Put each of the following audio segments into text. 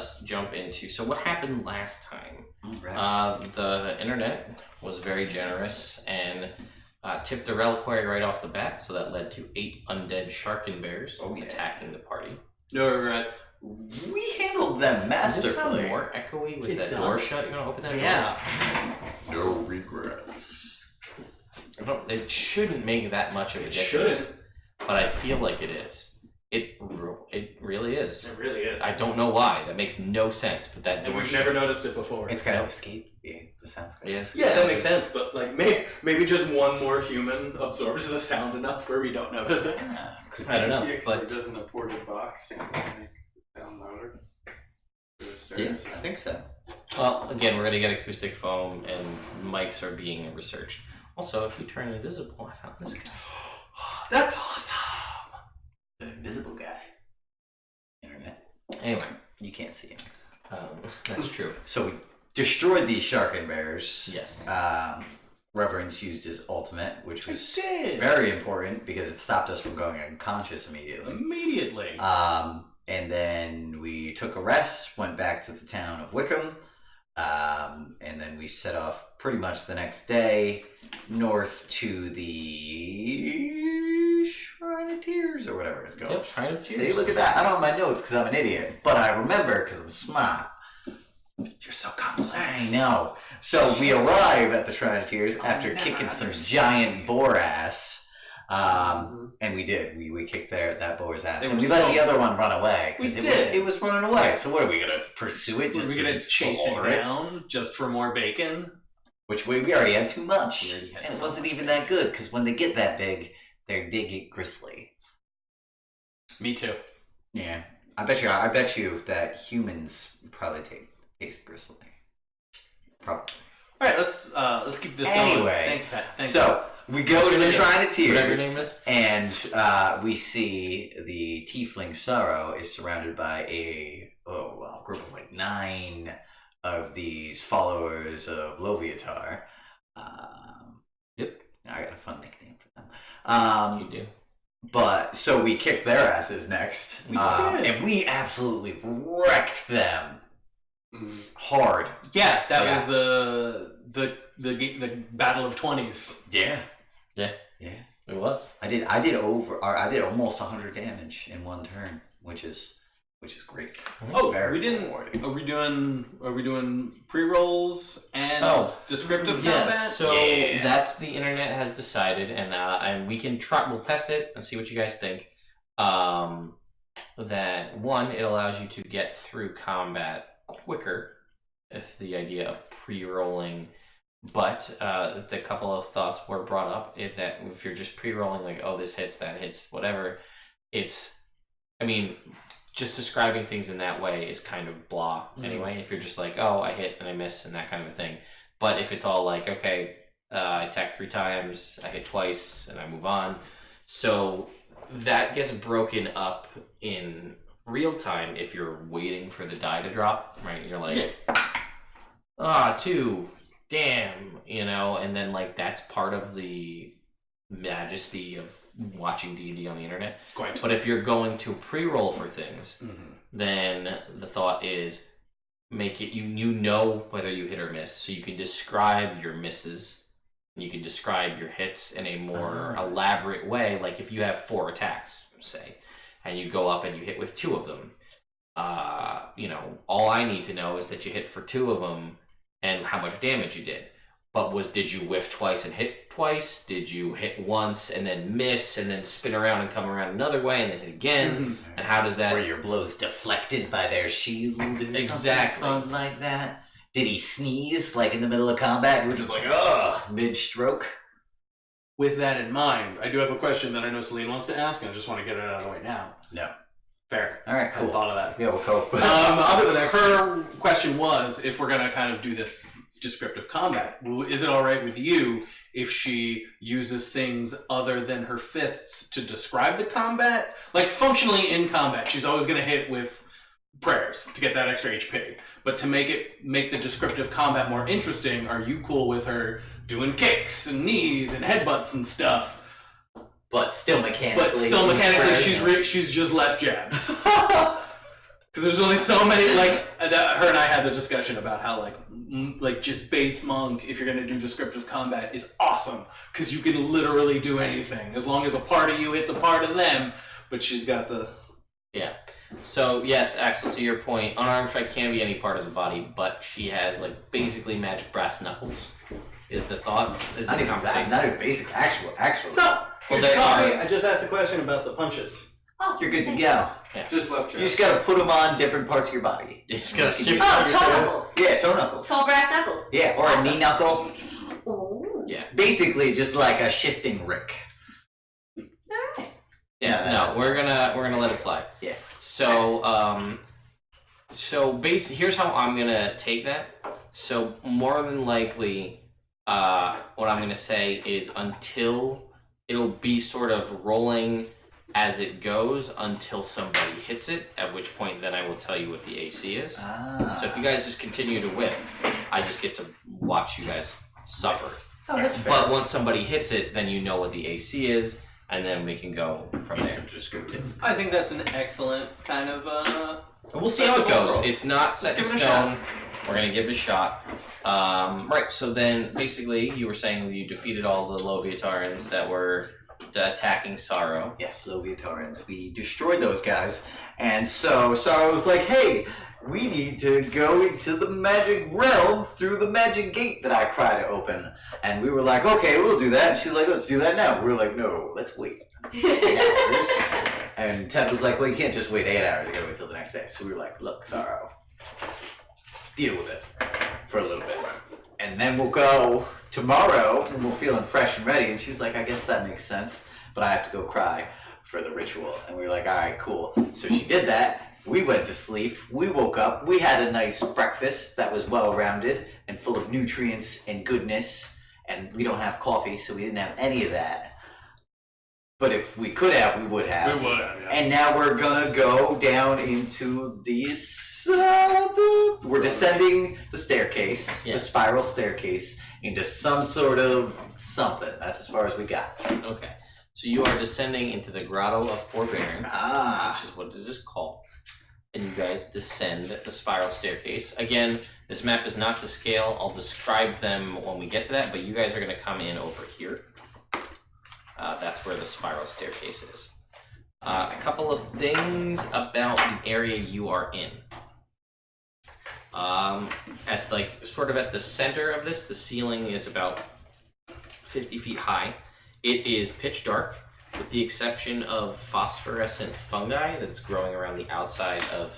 us jump into. So what happened last time? Right. The internet was very generous and tipped the reliquary right off the bat, so that led to 8 undead shark bears attacking the party. No regrets. We handled them Does it masterfully. sound more echoey with that door shut? You want to open that door? Yeah. No regrets. It shouldn't make that much of a difference. Shouldn't. But I feel like it is. It really is. It really is. I don't know why. That makes no sense. But that And door we've shut. never noticed it before. It's kind of escape the sounds. Yes. Yeah, that makes sense. But like, maybe just one more human absorbs the sound enough where we don't notice it. I don't know. Yeah, 'cause But it doesn't a ported box make it sound louder. Yeah, I think so. well, again, we're gonna get acoustic foam, and mics are being researched. Also, if you turn invisible, I found this guy. That's awesome. An invisible guy. Internet. Anyway, You can't see him. that's true. So we destroyed these shark and bears. Yes. Reverence used his ultimate, which was did. very important because it stopped us from going unconscious immediately. Immediately. And then we took a rest, went back to the town of Wickham, and then we set off pretty much the next day north to the Shrine of Tears or whatever it's called. Yep, Shrine of Tears. See, look at that. I don't have my notes because I'm an idiot, but I remember because I'm smart. You're so complex. I know. So we arrive at the Shrine of Tears after kicking some giant boar ass. And we did. We kicked that boar's ass. And we let the other one run away. We did. It was running away. So what, are we going to pursue it? Were we gonna chase it down just for more bacon? Which we already had too much. We already had And it so wasn't much even that good, because when they get that big, they get gristly. Me too. Yeah. I bet you that humans probably taste gristly. Probably. All right, let's keep this Anyway, going. Thanks, Pat. Thanks. So we go to the Shrine of Whatever your Tears, name is. and we see the Tiefling Sorrow is surrounded by a group of like 9 of these followers of Loviatar. Yep. I got a fun nickname for them. You do. But so we kicked their asses next, We did. and we absolutely wrecked them hard. Yeah, that was the Battle of 20s. Yeah. It was. I did almost 100 damage in one turn, which is great. Oh, Very we didn't. rewarding. Are we doing pre-rolls and descriptive Yeah, combat? so Yeah. that's the internet has decided, and we can try. We'll test it and see what you guys think. That one, it allows you to get through combat quicker, if the idea of pre-rolling. But the couple of thoughts were brought up is that if you're just pre-rolling, like, oh, this hits, that hits, whatever, just describing things in that way is kind of blah anyway. If you're just like, oh, I hit and I miss and that kind of a thing. But if it's all like, okay, I attack 3 times, I hit twice, and I move on. So that gets broken up in real time if you're waiting for the die to drop, right? You're like, 2, damn, and then like that's part of the majesty of watching D&D on the internet. Quite. But if you're going to pre-roll for things, then the thought is make it you know whether you hit or miss, so you can describe your misses and you can describe your hits in a more elaborate way. Like if you have 4 attacks, say, and you go up and you hit with 2 of them, all I need to know is that you hit for 2 of them and how much damage you did. But did you whiff twice and hit twice? Did you hit once and then miss and then spin around and come around another way and then hit again? And how does that... Were your blows deflected by their shield or Exactly. something fun like that? Did he sneeze like in the middle of combat? You were just like, mid-stroke? With that in mind, I do have a question that I know Celine wants to ask, and I just want to get it out of the way now. No. Fair. All right, I hadn't cool. thought of that. Yeah, we'll go. Her question was, if we're going to kind of do this descriptive combat, is it all right with you if she uses things other than her fists to describe the combat? Like, functionally in combat, she's always going to hit with prayers to get that extra HP. But to make the descriptive combat more interesting, are you cool with her doing kicks and knees and headbutts and stuff? But still mechanically, she's just left jabs. Because there's only so many, like, that her and I had the discussion about how, like just base monk, if you're going to do descriptive combat, is awesome. Because you can literally do anything. As long as a part of you hits a part of them. But she's got the... Yeah. So, yes, Axel, to your point, unarmed strike can be any part of the body, but she has, like, basically magic brass knuckles, is the thought, is the conversation. Not even basic, actual. So, Well, they are... I just asked the question about the punches. Oh, You're good to thank go. Yeah. Just left You just gotta put them on different parts of your body. You just gotta You stick Oh, with your toe toes. knuckles. Yeah, toe knuckles. Tall brass knuckles. Yeah, or Awesome. a knee knuckle. Ooh. Yeah. Basically, just like a shifting Rick. Alright. Yeah, no, we're gonna let it fly. Yeah. So, here's how I'm gonna take that. So, more than likely, what I'm gonna say is until it'll be sort of rolling as it goes until somebody hits it, at which point then I will tell you what the AC is. So if you guys just continue to whiff, I just get to watch you guys suffer. Oh, that's fair. But once somebody hits it, then you know what the AC is, and then we can go from there. Descriptive. I think that's an excellent kind of, We'll see how it goes. Rolls. It's not set in Let's give it a stone. We're gonna give it a shot. Right, so then basically you were saying you defeated all the Loviatarans that were attacking Sorrow. Yes, Loviatarans. We destroyed those guys. And so Sorrow was like, hey, we need to go into the magic realm through the magic gate that I try to open. And we were like, okay, we'll do that. And she's like, let's do that now. We were like, no, let's wait 8 hours. And Ted was like, well, you can't just wait 8 hours. You gotta wait till the next day. So we were like, look, Sorrow, deal with it for a little bit. And then we'll go tomorrow when we're feeling fresh and ready. And she was like, I guess that makes sense, but I have to go cry for the ritual. And we were like, all right, cool. So she did that. We went to sleep. We woke up. We had a nice breakfast that was well-rounded and full of nutrients and goodness. And we don't have coffee, so we didn't have any of that. But if we could have, we would have. we would have, yeah. And now we're gonna go down into these. We're descending the staircase, the Yes. spiral staircase, into some sort of something. That's as far as we got. Okay. So you are descending into the Grotto of Forbearance, which is what this is called. And you guys descend the spiral staircase. Again, this map is not to scale. I'll describe them when we get to that, but you guys are going to come in over here. That's where the spiral staircase is. A couple of things about the area you are in. At sort of at the center of this, the ceiling is about 50 feet high. It is pitch dark, with the exception of phosphorescent fungi that's growing around the outside of,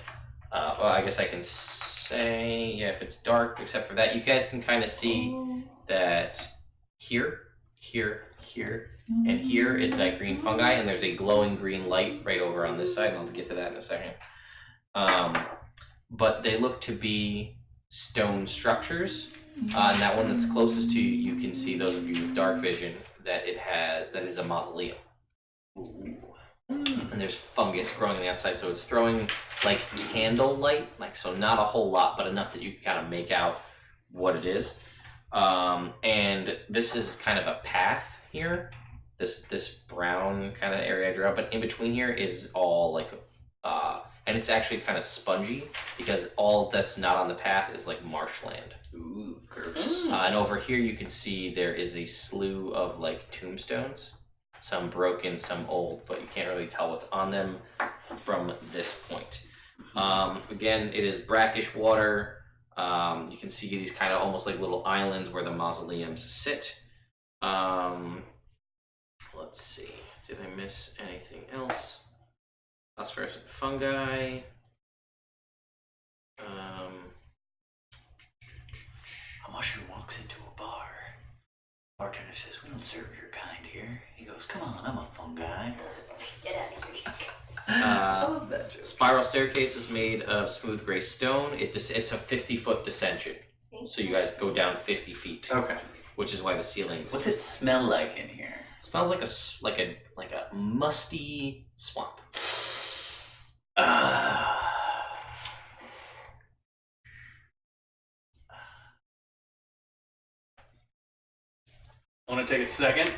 well, I guess I can say, yeah, if it's dark, except for that, you guys can kind of see that here, and here is that green fungi, and there's a glowing green light right over on this side, and I'll get to that in a second. But they look to be stone structures. And that one that's closest to you, you can see, those of you with dark vision, that that is a mausoleum. Ooh. And there's fungus growing on the outside, so it's throwing like candle light, so not a whole lot, but enough that you can kind of make out what it is. And this is kind of a path here, this brown kind of area I drew out, but in between here is all and it's actually kind of spongy because all that's not on the path is like marshland. Ooh, gross. And over here you can see there is a slew of tombstones, some broken, some old, but you can't really tell what's on them from this point. Again, it is brackish water. You can see these kind of almost like little islands where the mausoleums sit. Let's see, did I miss anything else? Phosphorescent fungi. A mushroom walks into a bar. Bartender says, we don't serve your kind here. He goes, come on, I'm a fun guy. Get out of here. I love that joke. Spiral staircase is made of smooth gray stone. It's a 50-foot descension. So you guys go down 50 feet. Okay. Which is why the ceilings. What's it smell like in here? It smells like a musty swamp. I want to take a second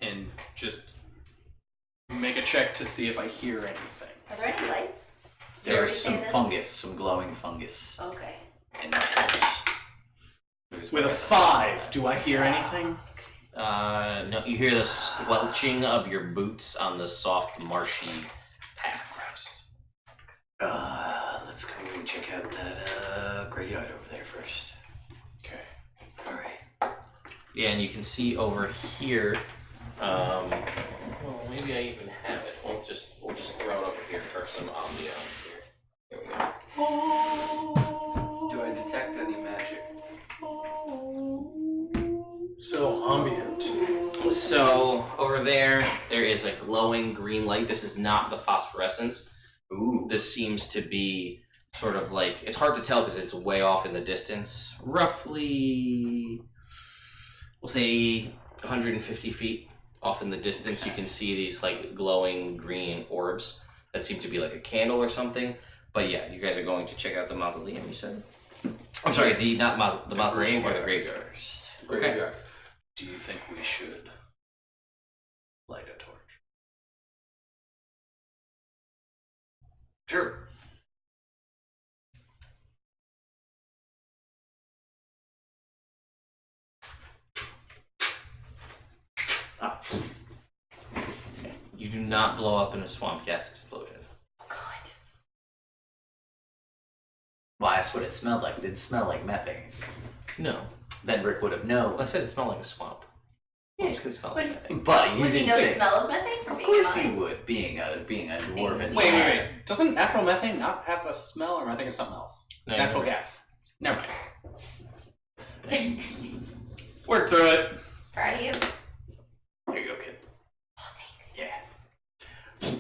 and just make a check to see if I hear anything. Are there any lights? There's say some this? fungus, some glowing fungus Okay. in mushrooms. With a 5, do I hear anything? No, you hear the squelching of your boots on the soft, marshy path. Let's go check out that graveyard over there first. Okay. Alright. Yeah, and you can see over here. Well, maybe I even have it. We'll just throw it over here for some ambiance here. Here we go. Do I detect any magic? So ambient. So over there is a glowing green light. This is not the phosphorescence. Ooh. This seems to be sort of like, it's hard to tell because it's way off in the distance. Roughly, we'll say 150 feet off in the distance. You can see these like glowing green orbs that seem to be like a candle or something. But yeah, you guys are going to check out the mausoleum, you said? I'm sorry, the mausoleum or the graveyard? Graveyard. Do you think we should light a torch? Sure. Ah. You do not blow up in a swamp gas explosion. Oh God. Well, that's what it smelled like. It didn't smell like methane. No. Then Rick would have known. I said it smelled like a swamp. Swamps can smell like methane. Buddy, you Would he didn't know say. the smell of methane from Of being course he mines? would, being a dwarven. Wait. Doesn't natural methane not have a smell, or am I thinking of something else? No, Natural you're gas. Never mind. Work through it. Proud of you. Here you go, kid. Oh, thanks. Yeah. Here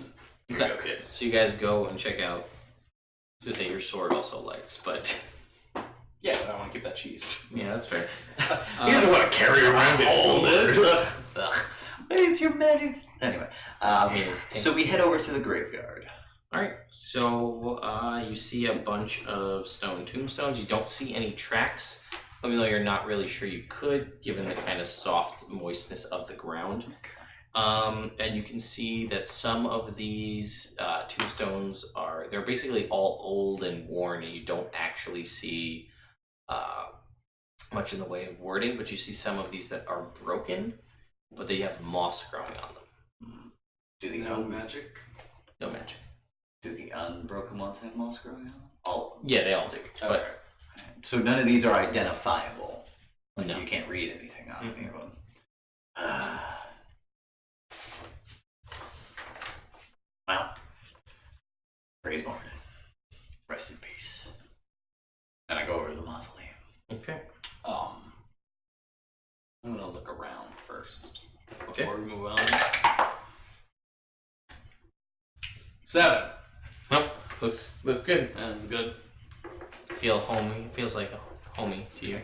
you go, kid. So you guys go and check out. I was gonna say your sword also lights, but Yeah, but I want to keep that sheathed. yeah, that's fair. He doesn't want to carry around his hold sword. it. Ugh. It's your magic. Anyway, Yeah. so we head over to the graveyard. All right. So you see a bunch of stone tombstones. You don't see any tracks, even though you're not really sure you could, given the kind of soft moistness of the ground. And you can see that some of these tombstones they're basically all old and worn, and you don't actually see much in the way of wording, but you see some of these that are broken, but they have moss growing on them. Do the No magic. No magic. Do the unbroken ones have moss growing on them? All. Yeah, they all do. Okay. But So none of these are identifiable. Like No. you can't read anything on any of them. Well, praise morning. Rest in peace. And I go over to the mausoleum. okay. I'm gonna look around first Okay. before we move on. 7. Nope. That's good. That's good. Feel homey. Feels like homey to you.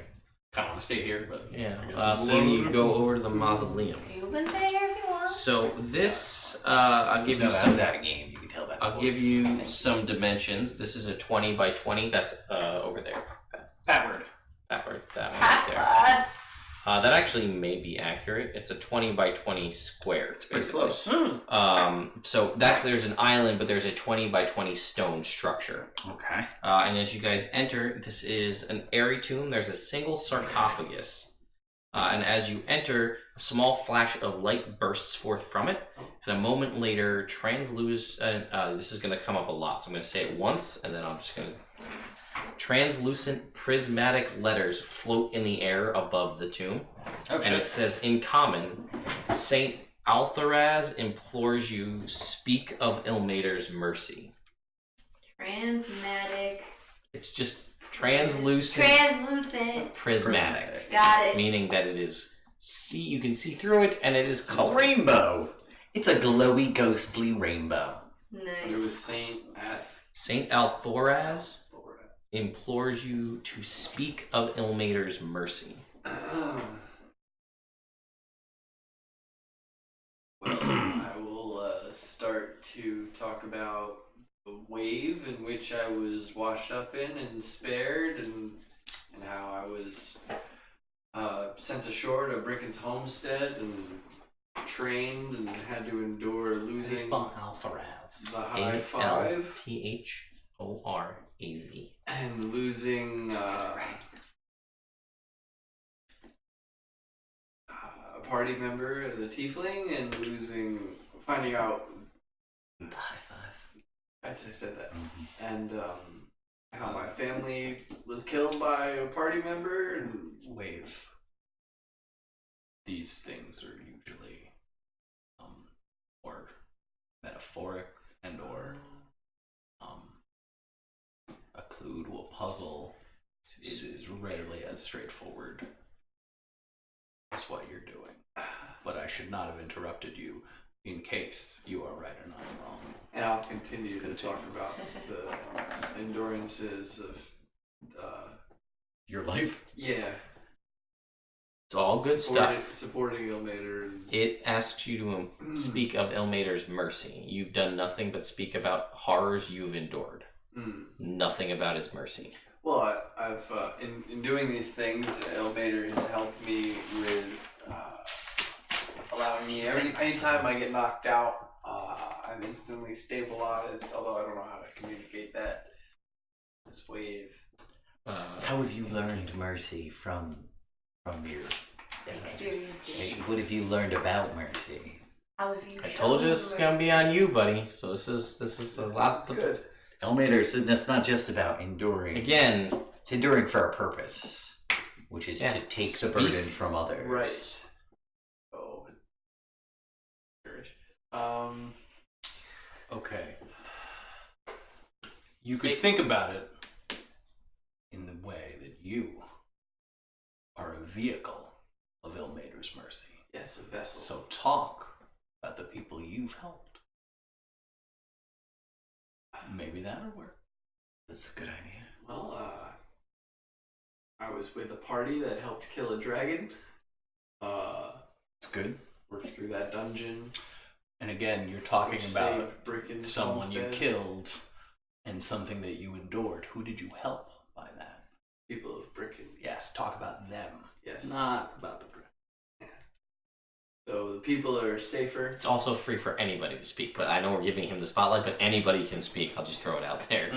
Kind of want to stay here, but Yeah. So you go over to the mausoleum. You can stay here if you want. So this, I'll give you No, that some. was out of game. You can tell by the I'll give voice. you some dimensions. This is a 20 by 20. That's over there. Backward. That one right there. Bad. That actually may be accurate. It's a 20 by 20 square. It's Pretty basically. close. So there's an island, but there's a 20 by 20 stone structure. Okay. And as you guys enter, this is an airy tomb. There's a single sarcophagus. And as you enter, a small flash of light bursts forth from it. And a moment later, this is going to come up a lot, so I'm going to say it once, and then I'm just going to... Translucent prismatic letters float in the air above the tomb. Oh, And it says, in common, Saint Altharaz implores you, speak of Ilmater's mercy. Transmatic. It's just translucent, Translucent. prismatic, Got it. meaning that it is you can see through it, and it is color. Rainbow. It's a glowy, ghostly rainbow. It Nice. was Saint Altharaz implores you to speak of Ilmater's mercy. Well, I will start to talk about the wave in which I was washed up in and spared, and how I was sent ashore to Bricken's homestead and trained and had to endure losing Spell Altharaz. the high five. Altharaz. O-R-A-Z. And losing a party member, the tiefling, and finding out. The high five. I said that. And how my family was killed by a party member, and Wave. These things are usually more metaphoric and or a clue to a puzzle. It is rarely as straightforward as what you're doing. But I should not have interrupted you in case you are right and I'm wrong. And I'll continue to talk about the endurances of Your life? yeah. It's all good stuff. Supporting Ilmater. And It asks you to speak of Ilmater's mercy. You've done nothing but speak about horrors you've endured. Nothing about his mercy. Well, I've in doing these things, Ilmater has helped me with allowing me anytime I get knocked out, I'm instantly stabilized. Although I don't know how to communicate that. This wave. How have you learned mercy from your Experiences. What have you learned about mercy? How have you I told you this is gonna be on you, buddy. So this is the last. That's good. Ilmater, so that's not just about enduring. Again, It's enduring for a purpose, which is to take the Speak. burden from others. Right. Oh. Courage. Okay. You could think about it in the way that you are a vehicle of Ilmater's mercy. Yes, a vessel. So talk about the people you've helped. Maybe that'll work. That's a good idea. Well, I was with a party that helped kill a dragon. It's good. Worked through that dungeon. And again, you're talking which about saved Bricken's someone you homestead. killed and something that you endured. Who did you help by that? People of Bricken. Yes, talk about them. Yes. Not about the Brit. So the people are safer. it's also free for anybody to speak. But I know we're giving him the spotlight, but anybody can speak. I'll just throw it out there.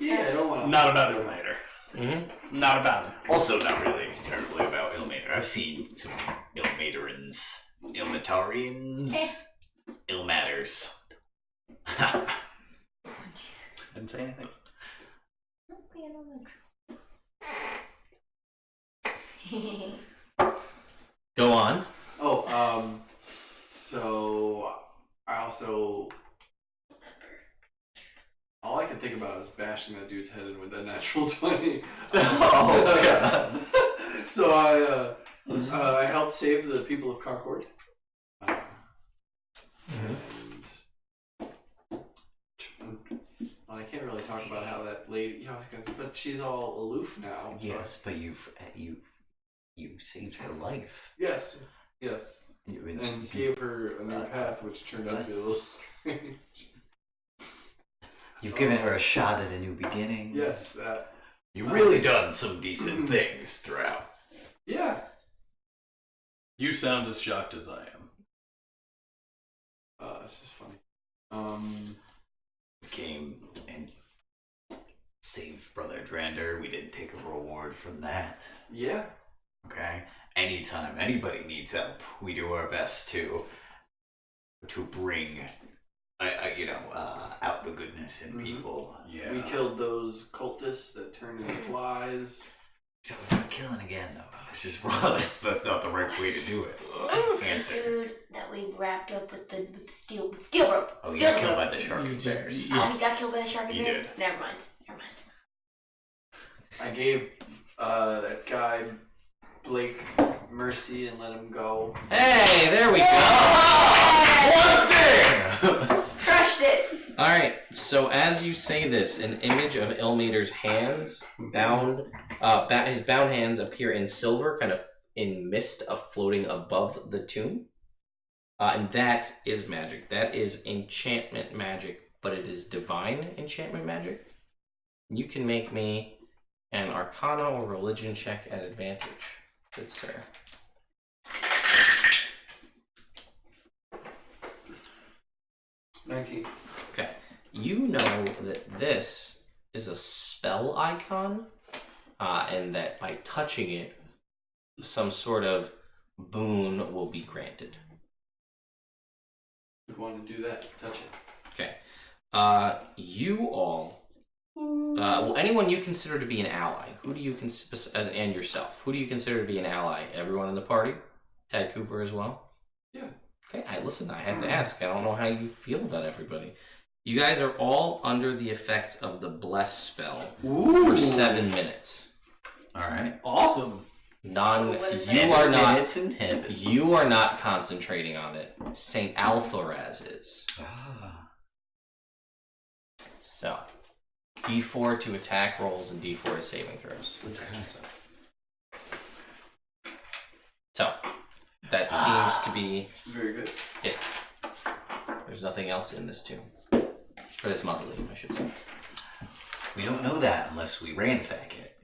Yeah, I don't want to. Not about Ilmater. Mm-hmm. Not about him. Also, not really terribly about Ilmater. I've seen some Ilmaterans, Ilmatarians, Ilmaters. I didn't say anything. Go on. Oh, so I also. All I can think about is bashing that dude's head in with that natural 20. Oh, God. So I helped save the people of Concord. And I can't really talk about how that lady. Yeah, but she's all aloof now. So. Yes, but you saved her life. Yes. And gave her a new path, which turned out to be a little strange. You've given her a shot at a new beginning. Yes, that. You've really done some decent things throughout. Yeah. You sound as shocked as I am. It's just funny. Came and saved Brother Drander. We didn't take a reward from that. Yeah. Okay? Anytime anybody needs help, we do our best to bring, out the goodness in people. Yeah. We killed those cultists that turned into flies. We're not killing again, though. This is that's not the right way to do it. Answer. Dude that we wrapped up with the steel rope. Oh, you Steel got killed rope. by the shark and bears. Oh, he got killed by the shark and You bears? did. Never mind. I gave that guy Blake mercy and let him go. Hey, there we go. Crushed it! Alright, so as you say this, an image of Ilmater's hands, his bound hands appear in silver, kind of in mist, floating above the tomb. And that is magic. That is enchantment magic, but it is divine enchantment magic. You can make me an Arcana or Religion check at advantage, good sir. $19. Okay. You know that this is a spell icon, and that by touching it, some sort of boon will be granted. Would want to do that. Touch it. Okay. You all, well, anyone you consider to be an ally, who do you and yourself, who do you consider to be an ally? Everyone in the party? Ted Cooper as well? Yeah. Okay, listen, I have to ask. I don't know how you feel about everybody. You guys are all under the effects of the Bless spell for 7 minutes. All right. Awesome. You are not. In heaven. You are not concentrating on it. Saint Althoraz is. So, D4 to attack rolls and D4 to saving throws. So, that seems to be Very good. it. There's nothing else in this tomb. Or this mausoleum, I should say. We don't know that unless we ransack it.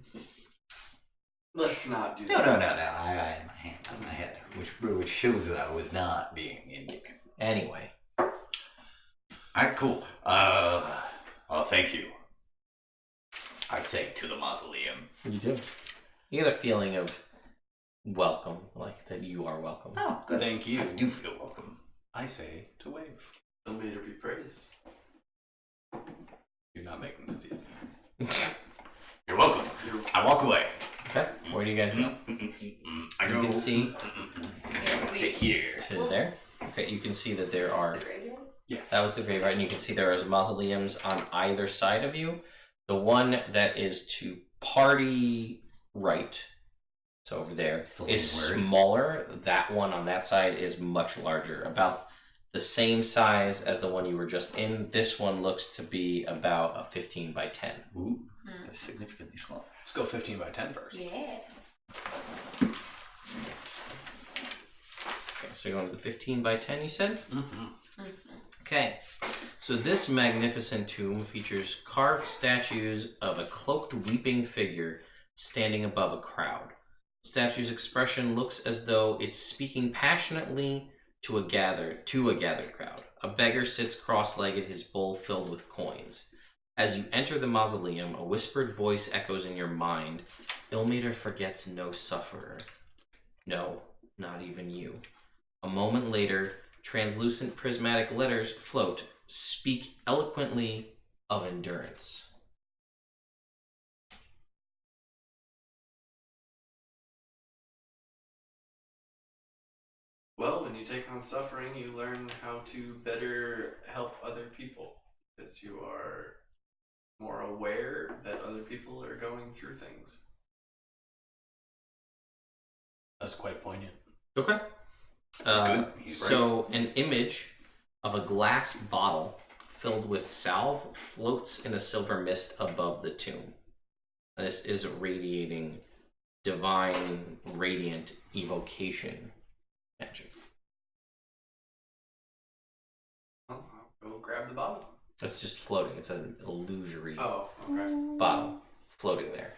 Let's not do No. that. I had my hand on my head, which shows that I was not being in game. Anyway. All right, cool. Thank you. I say to the mausoleum. You do. You get a feeling of welcome, like that you are welcome. Oh, good. Thank you. I do feel welcome. I say to wave. Ilmater be praised. You're not making this easy. You're welcome. I walk away. Okay. Where do you guys go? I go. You can see to here. to there. Okay, you can see that there are. The graveyards? Yeah. That was the graveyard, and you can see there are mausoleums on either side of you. The one that is to party right, so over there, It's a little is blurry. smaller. That one on that side is much larger, about the same size as the one you were just in. This one looks to be about a 15 by 10. Ooh, that's significantly smaller. Let's go 15 by 10 first. Yeah. Okay, so you're going to the 15 by 10, you said? Mm-hmm. Okay, so this magnificent tomb features carved statues of a cloaked weeping figure standing above a crowd. The statue's expression looks as though it's speaking passionately to a gathered crowd. A beggar sits cross-legged, his bowl filled with coins. As you enter the mausoleum, a whispered voice echoes in your mind. Ilmater forgets no sufferer. No, not even you. A moment later, translucent prismatic letters float, speak eloquently of endurance. Well, when you take on suffering, you learn how to better help other people because you are more aware that other people are going through things. That's quite poignant. Okay. Good. He's So an image of a glass bottle filled with salve floats in a silver mist above the tomb. And this is radiating divine, radiant evocation magic. Well, I'll go grab the bottle. That's just floating. It's an illusory Oh, okay. bottle floating there.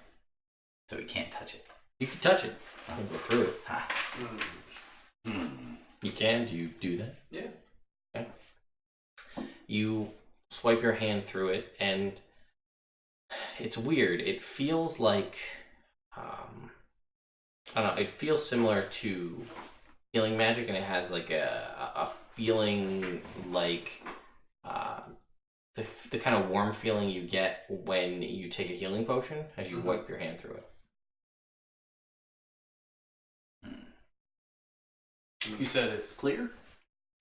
So we can't touch it. You can touch it. You can go through it. Hmm. You can. Do you do that? Yeah. Okay. You swipe your hand through it, and it's weird. It feels like, I don't know. It feels similar to healing magic, and it has like a feeling like the kind of warm feeling you get when you take a healing potion as you wipe your hand through it. You said it's clear?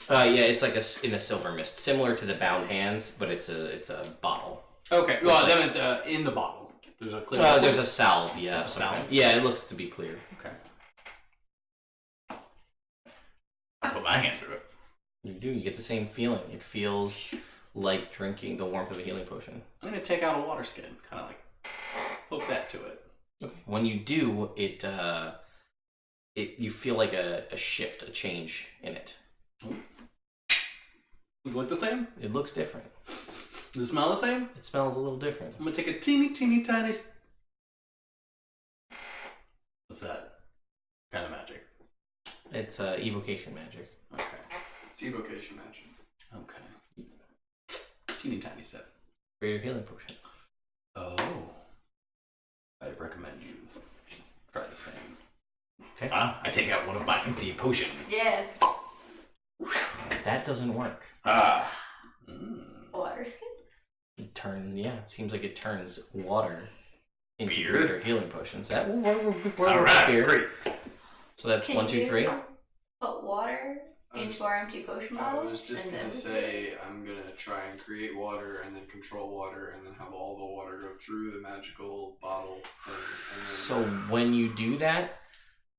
Yeah, it's like in a silver mist, similar to the bound hands, but it's a bottle. Okay. Well, I meant in the bottle. There's a clear. There's a salve, yeah. Some salve? Okay. Yeah, it looks to be clear. Okay. I put my hand through it. You do. You get the same feeling. It feels like drinking the warmth of a healing potion. I'm gonna take out a water skin, kind of like poke that to it. Okay. When you do, it you feel like a shift, a change in it. Does it look the same? It looks different. Does it smell the same? It smells a little different. I'm gonna take a teeny tiny. What's that? Kind of magic. It's evocation magic. Okay. It's evocation magic. Okay. Teeny tiny sip. Greater healing potion. Oh. I recommend you try the same. Okay. I take out one of my empty potions. Yeah. That doesn't work. Water skin? It seems like it turns water into Beer? greater healing potions. That will work with Alright, beer. great. So that's Can 1, 2, 3. you put water into our empty potion I bottles? was just and gonna then- say I'm gonna try and create water and then control water and then have all the water go through the magical bottle thing. And then So when you do that,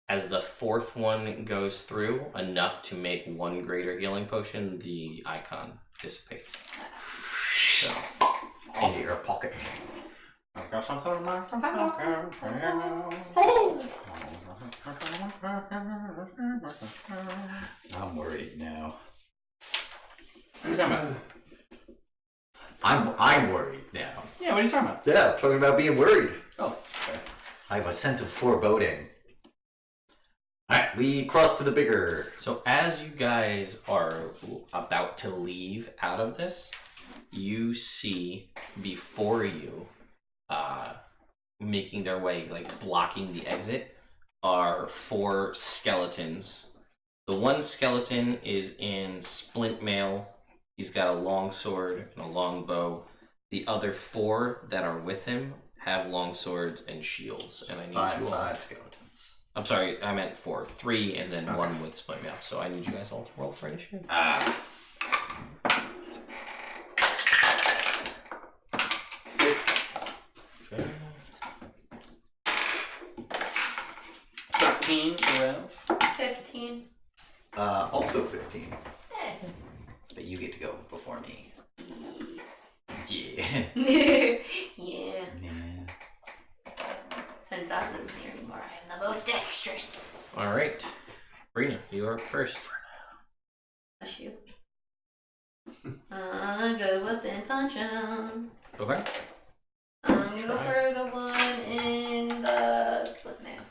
as the fourth one goes through, enough to make one greater healing potion, the icon dissipates. So, Into your pocket. I've got something in my I'm worried now. What are you talking about? I'm worried now. Yeah, what are you talking about? Yeah, I'm talking about being worried. Oh, okay. I have a sense of foreboding. Alright, we cross to the bigger. so as you guys are about to leave out of this, you see before you, making their way, like blocking the exit, are 4 skeletons. The one skeleton is in splint mail. He's got a long sword and a long bow. The other 4 that are with him have long swords and shields. And I need you all. 5 skeletons. I'm sorry, I meant 4. 3 and then Okay. 1 with splint mail. So I need you guys all to roll for initiative. 6. Okay. 13, 12. 15. Also 15. Eh. But you get to go before me. Yeah. yeah. Yeah. Since I wasn't here anymore, I am the most dexterous. All right. Brina, you are up first. That's you. Go up and punch him. Okay. I'm gonna go Try. for the one in the split mail.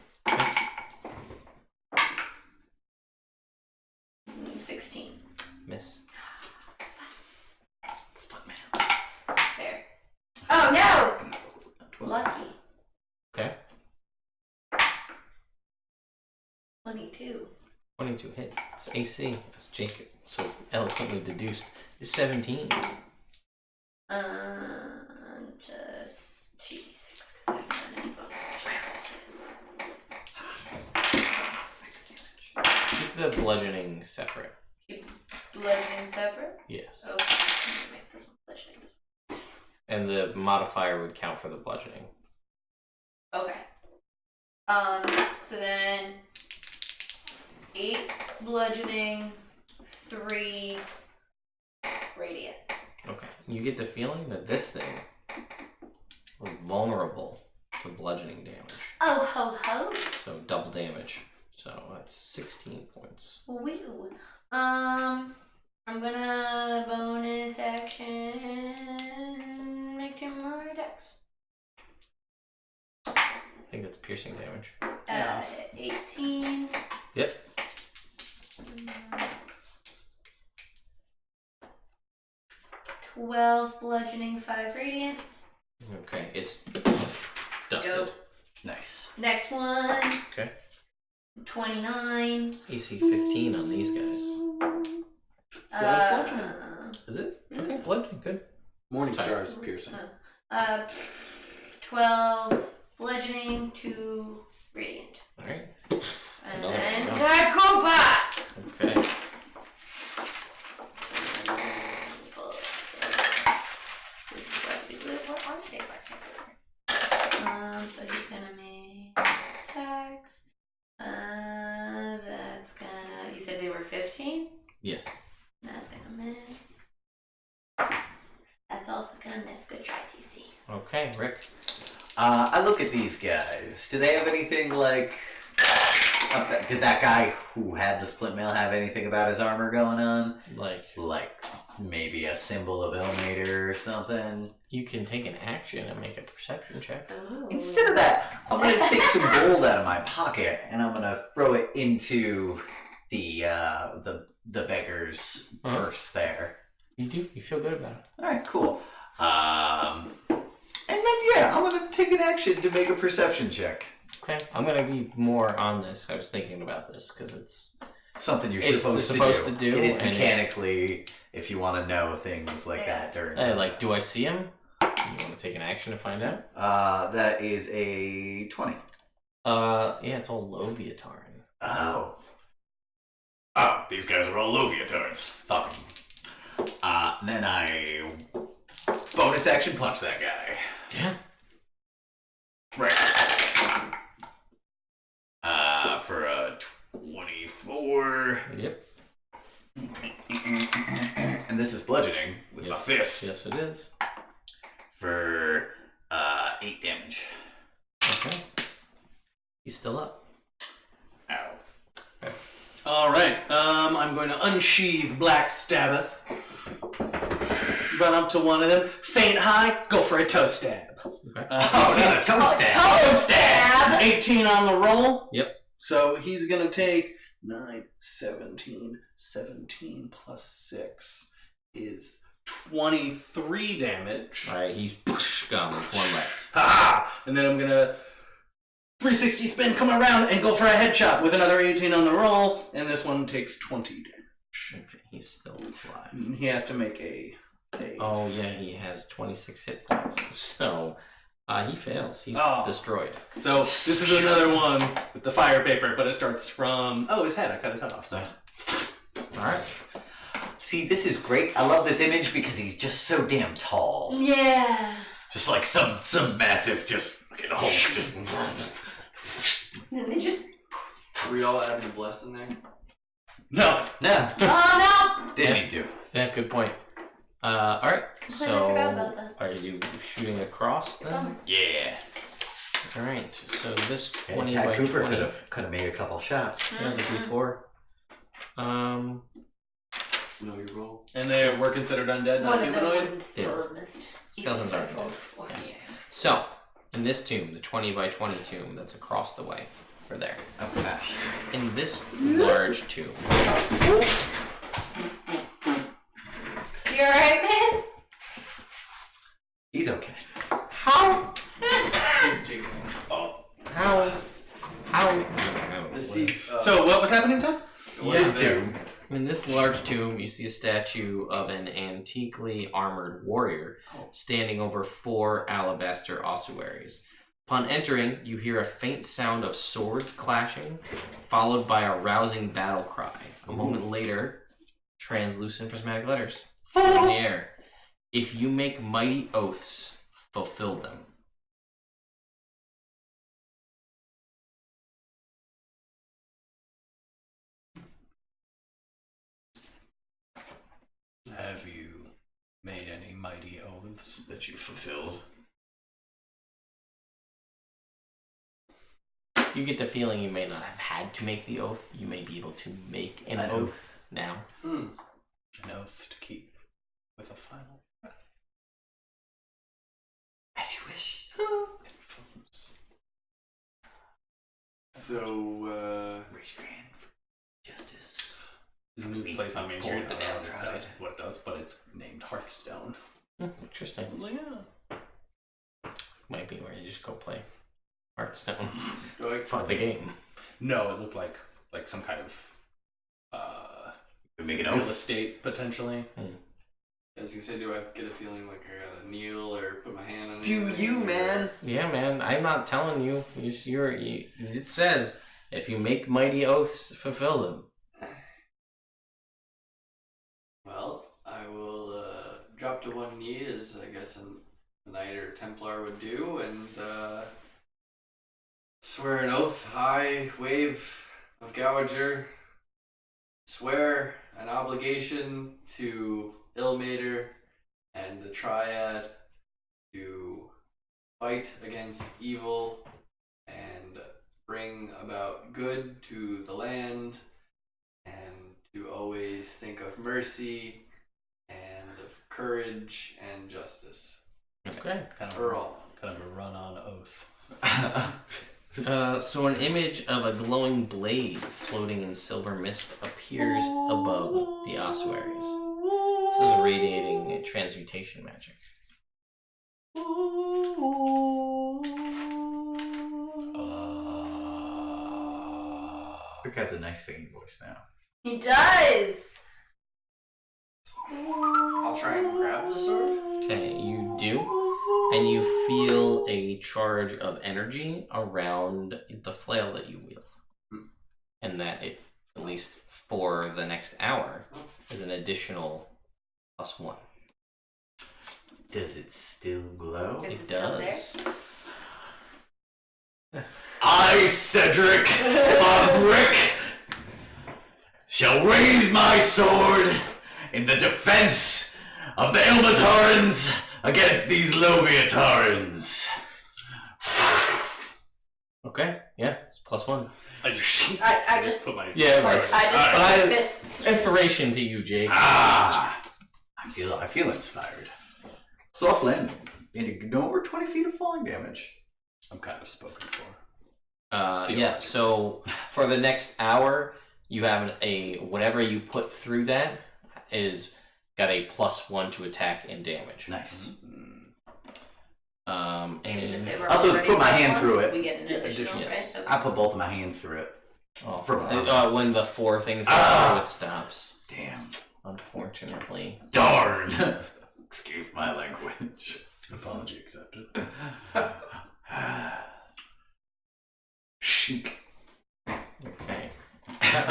16. Miss. Split man. Fair. Oh no! 12. Lucky. Okay. 22. 22 hits. It's AC, as Jacob so eloquently deduced, is 17. Just 2d6 because I haven't done any bonus actions. Keep the bludgeoning separate. Keep bludgeoning separate. Yes. Okay, I'm gonna make this one bludgeoning. And the modifier would count for the bludgeoning. Okay. So then 8 bludgeoning, 3 radiant. Okay. You get the feeling that this thing was vulnerable to bludgeoning damage. Oh ho ho! So double damage. So that's 16 points. Woo. I'm gonna bonus action make 2 more attacks. I think that's piercing damage. Yeah. 18. Yep. 12 bludgeoning, 5 radiant. Okay. It's dusted. Go. Nice. Next one. Okay. 29. AC 15 on these guys. Is it? Okay. Bludgeoning. Good. Morningstar is piercing. 12 bludgeoning, 2 radiant. All right. And Another then one. tackle back. Okay. What are they particular? So he's gonna make attacks. That's gonna. You said they were 15? Yes. That's gonna miss. That's also gonna miss. Good try, TC. Okay, Rick. I look at these guys. Do they have anything like... did that guy who had the split mail have anything about his armor going on? Like, Maybe a symbol of Ilmater or something? you can take an action and make a perception check. Ooh. Instead of that, I'm going to take some gold out of my pocket and I'm going to throw it into the beggar's purse there. You do. You feel good about it. Alright, cool. And then, yeah, I'm going to take an action to make a perception check. Okay, I'm gonna be more on this. I was thinking about this because it's Something you're It's supposed to do, It is and mechanically, if you want to know things like that during. hey, like, do I see him? You want to take an action to find out? That is a 20. Yeah, it's all Loviatarin. Oh. Oh, these guys are all Loviatars. Fuck 'em. Then I bonus action punch that guy. Yeah. Right. For a 24. Yep. And this is bludgeoning with my fist. Yes, it is. For 8 damage. Okay. He's still up. Ow. All right. I'm going to unsheathe Black Stabbeth. Run up to one of them. Faint high. Go for a toe stab. Okay. Not a toe stab. Toe stab! 18 on the roll. Yep. So he's going to take 9, 17 plus 6 is 23 damage. All right, he's gone with one left. Ha! And then I'm going to 360 spin, come around, and go for a head chop with another 18 on the roll. And this one takes 20 damage. Okay, he's still alive. He has to make a save. Oh yeah, he has 26 hit points. So he fails. He's destroyed. So this is another one with the fire paper, but it starts from his head. I cut his head off. So All right. See, this is great. I love this image because he's just so damn tall. Yeah. Just like some massive, just fucking Hulk, just. And they just. Are we all adding a bless in there? no. No, Oh didn't need to. Yeah, good point. All right. Completely forgot about So that. are you shooting across then? Yeah. All right. So this And 20 Tad by Cooper 20. could have made a couple shots. Yeah, the D4. Know your role. And we're considered undead, not One of them humanoid. would still have missed. Skeletons even aren't if it was dead. before. Yes. Yeah. So in this tomb, the 20 by 20 tomb that's across the way, for there. Okay. In this large tomb, You alright, man? He's okay. how Thanks, Jacob. how The seed. So what was happening, Tom? This dude. in this large tomb, you see a statue of an antiquely armored warrior standing over 4 alabaster ossuaries. Upon entering, you hear a faint sound of swords clashing, followed by a rousing battle cry. A moment later, translucent prismatic letters float in the air. If you make mighty oaths, fulfill them. Have you made any mighty oaths that you fulfilled? You get the feeling you may not have had to make the oath. You may be able to make an oath now. Hmm. An oath to keep with a final breath. As you wish. So, Raise your hand for justice. There's a new place on Main Pull Street. the I don't know downtrodden. what it does, but it's named Hearthstone. Interesting. I'm like, yeah. Might be where you just go play Hearthstone like, for the game. No, it looked like some kind of We make an real oath. estate potentially. I was gonna say, do I get a feeling like I gotta kneel or put my hand on Do anything, you, or- man? Yeah, man. I'm not telling you. It says if you make mighty oaths, fulfill them. Well, I will drop to one knee, as I guess a knight or Templar would do, and swear an oath. I, Wave of Gouager, swear an obligation to Ilmater and the Triad to fight against evil and bring about good to the land, and to always think of mercy and of courage and justice Okay. for all. Kind of a run-on oath. So an image of a glowing blade floating in silver mist appears above the ossuaries. This is radiating transmutation magic. Rick has a nice singing voice now. He does. I'll try and grab the sword. Okay, you do, and you feel a charge of energy around the flail that you wield, and that it, at least for the next hour, is an additional +1. Does it still glow? Is It it still does. I, Cedric von Rick, shall raise my sword in the defense of the Ilmaterans against these Loviatarans. Okay, yeah, it's +1. I just I just put my Yeah, I right. just put I- my fists. Inspiration to you, Jake. I feel inspired. Soft landing. And you know over 20 feet of falling damage. I'm kind of spoken for. Yeah, so for the next hour, you have a whatever you put through that is got a +1 to attack and damage. Nice. If And they were Also, already put my +1, hand through it. We get an additional, Yes. right? Okay. I put both of my hands through it. when the 4 things go through, it stops. Damn. Unfortunately. Darn. Excuse my language. Apology accepted. Chic. Okay.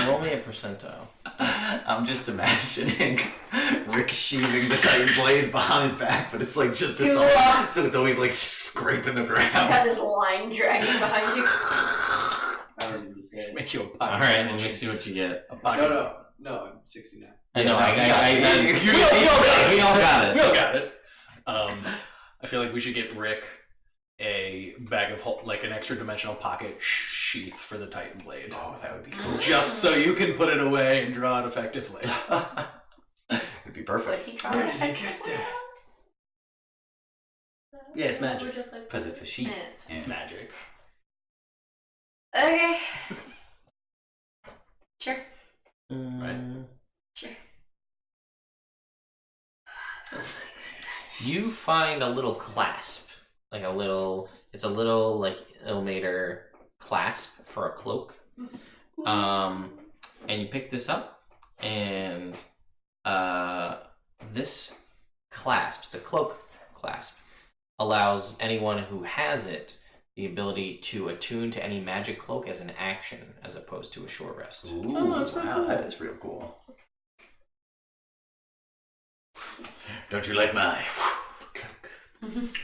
Roll me a percentile. I'm just imagining Rick sheathing the Titan blade behind his back, but it's like just Too long. so it's always like scraping the You ground. just have this line dragging behind you. I don't even say it. Make you a pocket. Alright, let me see what you get. A pocket. No, I'm 69. I know, We we all got it. We all got it. I feel like we should get Rick a bag of like an extra dimensional pocket sheath for the Titan blade, Oh, that would be cool. just so you can put it away and draw it effectively. It'd be perfect. Would he try Where to did you affect get this that? Yeah, it's magic. We're just like- Because it's a sheath. Yeah, it's- It's magic. Okay. Sure. Mm, Sure. You find a little clasp. It's a little like Ilmater clasp for a cloak. And you pick this up, and this clasp, it's a cloak clasp, allows anyone who has it the ability to attune to any magic cloak as an action, as opposed to a short rest. Ooh, Oh, that's pretty wow, cool. that is real cool. Don't you like my?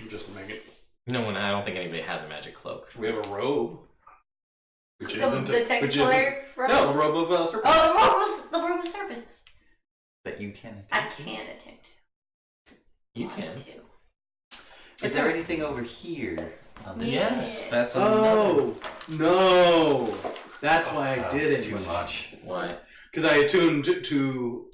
Just make it. No one, I don't think anybody has a magic cloak. We have a robe, which So isn't the which Technicolor robe? no, a robe of serpents. Oh, the robe of serpents. That you can. I can attempt. You can. To. Is there anything over here? On this Yes, side? that's another. Oh no! That's why I did it. Too much. Why? Because I attuned to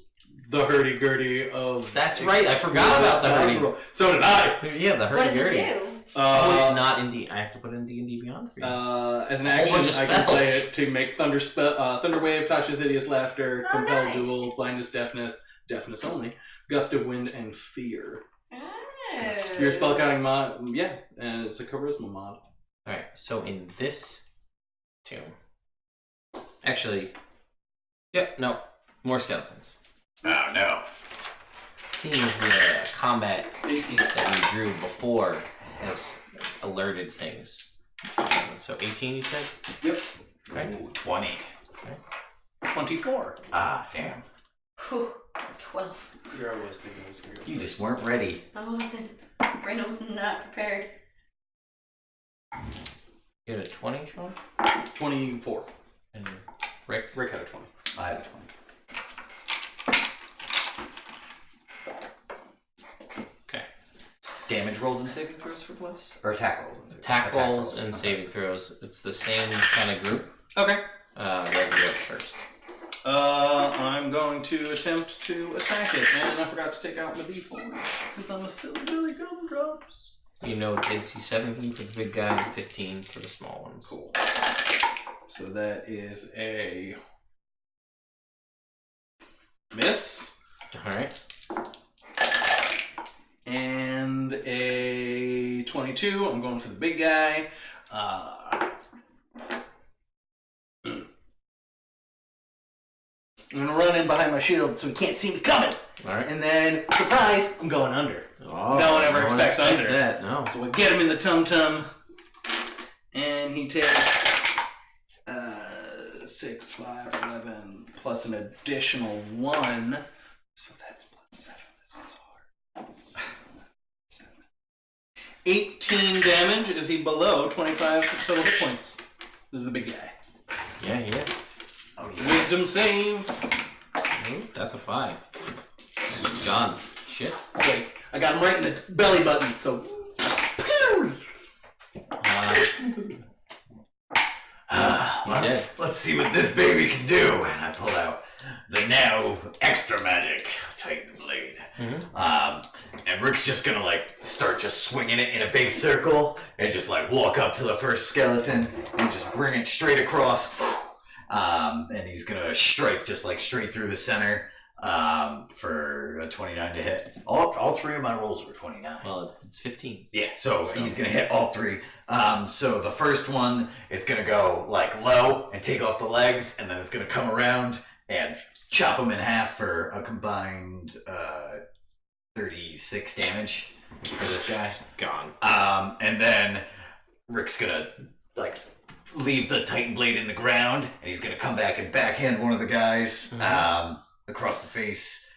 the hurdy-gurdy of. That's right, I forgot about the hurdy. So did I. Yeah, the What does it hurdy-gurdy. do? Oh, it's not in D. I have to put it in D&D Beyond for you. As an A whole action, bunch of I can play spells. it to make thunder wave, Tasha's hideous laughter, Oh, compel nice. duel, blindness, deafness only, gust of wind, and fear. Oh. Your spell counting mod, yeah, and it's a charisma mod. Alright, so in this tomb. Actually, yep, no. More skeletons. Oh no. Seems the combat 18. that you drew before has alerted things. So 18, you said? Yep. Okay. Ooh, 20. 24. Ah, damn. Whew. 12. Here I was thinking I was going to go You first. just weren't ready. I wasn't. Brain was not prepared. You had a 20, Sean? 24. And Rick? Rick had a 20. I had a 20. Okay. Damage rolls and saving throws for plus? Or attack rolls and saving Attack rolls and Okay. saving throws. It's the same kind of group. Okay. Rick, you go first. I'm going to attempt to attack it, and I forgot to take out my d4 because I'm a silly Billy Gumdrops. You know it's AC 17 for the big guy and 15 for the small ones. Cool. So that is a miss Alright. and a 22. I'm going for the big guy. I'm gonna run in behind my shield so he can't see me coming. All right. And then, surprise, I'm going under. Oh, no one ever expects under. That. No. So we get him in the tum-tum. And he takes 6, 5, 11, plus an additional 1. So that's plus 7. This is hard. 18 damage. Is he below 25 total hit points? This is the big guy. Yeah, he is. Oh, yeah. Wisdom save. Ooh, that's a 5. He's gone. Shit. It's like, I got him right in the belly button, so... He's dead. Let's see what this baby can do. And I pull out the now extra magic Titan Blade. And Rick's just gonna like start just swinging it in a big circle and just like walk up to the first skeleton and just bring it straight across. And he's gonna strike just like straight through the center for a 29 to hit. All 3 of my rolls were 29. Well, it's 15. Yeah, so he's gonna hit all 3. So the first one, it's gonna go like low and take off the legs, and then it's gonna come around and chop him in half for a combined 36 damage for this guy. Gone. And then Rick's gonna like leave the Titan Blade in the ground, and he's gonna come back and backhand one of the guys across the face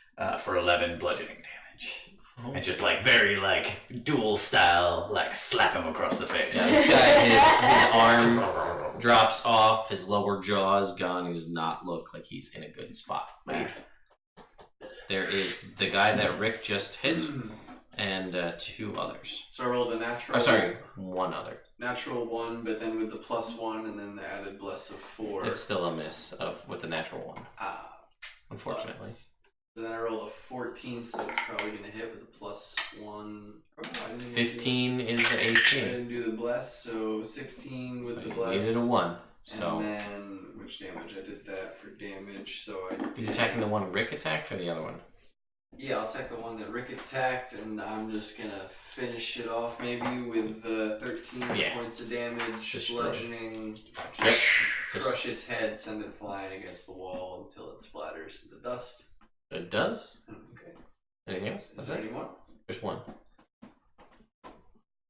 for 11 bludgeoning damage. And just like very like duel style, like slap him across the face. Yeah, this guy, his arm drops off, his lower jaw is gone. He does not look like he's in a good spot. There is the guy that Rick just hit, and 2 others. So I rolled a natural. Oh, sorry, 1 other. Natural 1, but then with the +1 and then the added bless of 4. It's still a miss with the natural 1, unfortunately. So then I rolled a 14, so it's probably going to hit with a +1. Oh, I didn't 15 is the I 18. didn't do the bless, so 16 with So the you bless. needed a 1. So And then, which damage? I did that for damage, so I did... you attacking the one Rick attacked or the other one? Yeah, I'll attack the one that Rick attacked, and I'm just going to finish it off maybe with the 13 points of damage, Just bludgeoning, Just crush its head, send it flying against the wall until it splatters into dust. it does. Okay. Anything else? Is That's there it. any more? There's 1.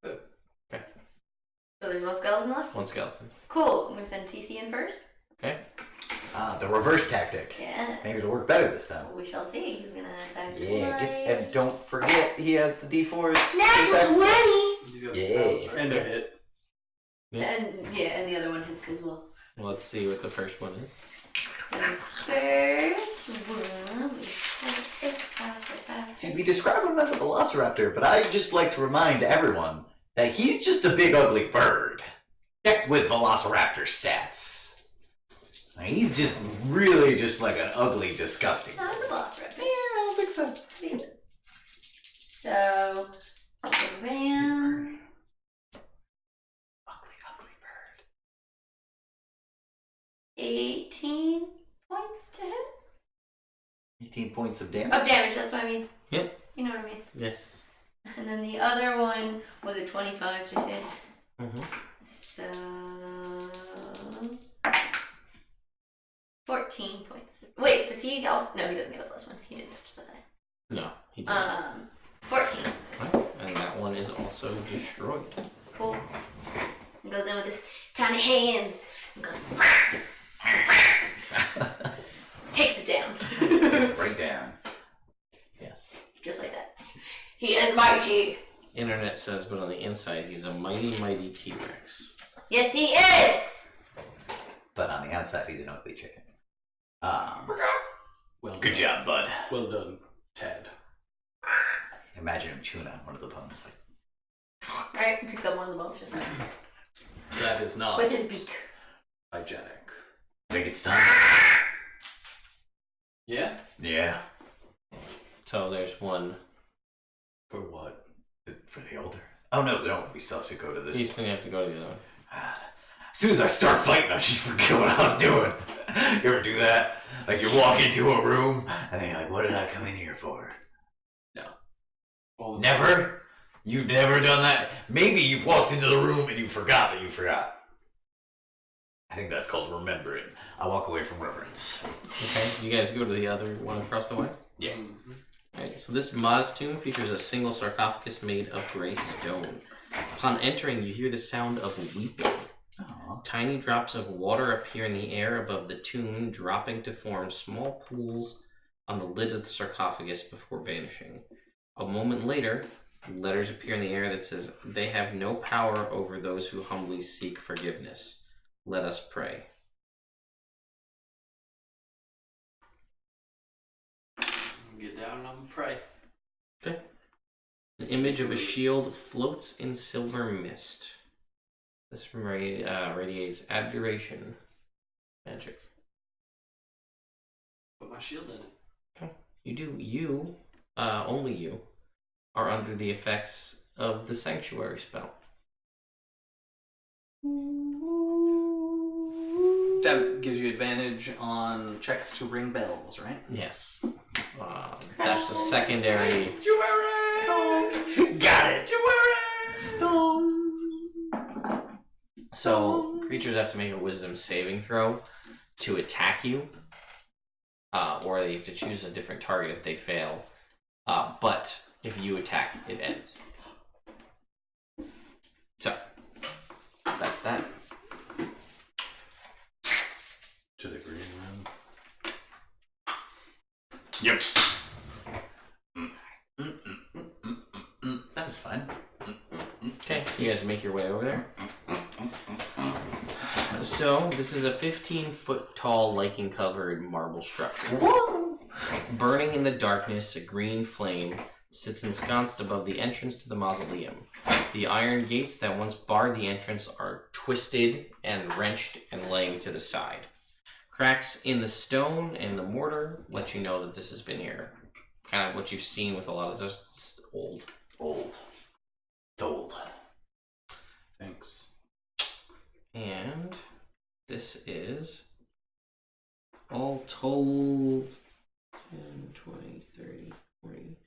Good. Okay. So there's 1 skeleton left? 1 skeleton. Cool. I'm gonna send TC in first. Okay. The reverse tactic. Yeah. Maybe it'll work better this time. We shall see. He's gonna attack. Yeah, and don't forget he has the D4s. Natural 20! He's got Yeah. spells, right? And a hit. Yeah. And the other one hits as well. Well, let's see what the first one is. So first one, See, we describe him as a velociraptor, but I just like to remind everyone that he's just a big ugly bird. Check with velociraptor stats. He's just really just like an ugly, disgusting. Not a boss rep. Yeah, I don't think so. I think it is. So, bam. Ugly bird. 18 points to hit? 18 points of damage. Of damage, that's what I mean. Yep. You know what I mean. Yes. And then the other one was a 25 to hit. Mm-hmm. So 14 points. Wait, does he also? No, he doesn't get a +1. He didn't touch the thing. No, he didn't. 14. Right. And that one is also destroyed. Cool. He goes in with his tiny hands and goes. Takes it down. Takes it right down. Yes. Just like that. He is mighty. Internet says, but on the inside, he's a mighty, mighty T-Rex. Yes, he is. But on the outside, he's an ugly chicken. Well Good done. job, bud. Well done, Ted. Imagine him chewing on one of the bones. Right, picks up one of the bones for a second. That is not With his beak. hygienic. I think it's time. Yeah? Yeah. So there's one. For what? For the older. Oh no, we still have to go to this. He's gonna have to go to the other one. As soon as I start fighting, I just forget what I was doing. You ever do that? Like you walk into a room and then you're like, what did I come in here for? No. All the Never? You've never done that? Maybe you've walked into the room and you forgot that you forgot. I think that's called remembering. I walk away from reverence. Okay, you guys go to the other one across the way? Yeah. Alright, so this modest tomb features a single sarcophagus made of gray stone. Upon entering, you hear the sound of weeping. Aww. Tiny drops of water appear in the air above the tomb, dropping to form small pools on the lid of the sarcophagus before vanishing. A moment later, letters appear in the air that says, "They have no power over those who humbly seek forgiveness. Let us pray." Get down and I'm gonna pray. Okay. An image of a shield floats in silver mist. This radiates abjuration magic. Put my shield in it. Okay. You, only you, are under the effects of the sanctuary spell. That gives you advantage on checks to ring bells, right? Yes. That's a secondary. Got it. So creatures have to make a wisdom saving throw to attack you, or they have to choose a different target if they fail. But if you attack, it ends. So that's that. To the green room. Yep. That was fun. Okay, so you guys make your way over there. So this is a 15-foot tall, lichen-covered marble structure. Burning in the darkness, a green flame sits ensconced above the entrance to the mausoleum. The iron gates that once barred the entrance are twisted and wrenched and laying to the side. Cracks in the stone and the mortar let you know that this has been here. Kind of what you've seen with a lot of this. It's old. It's old. Thanks. And this is all told 10, 20, 30, 40,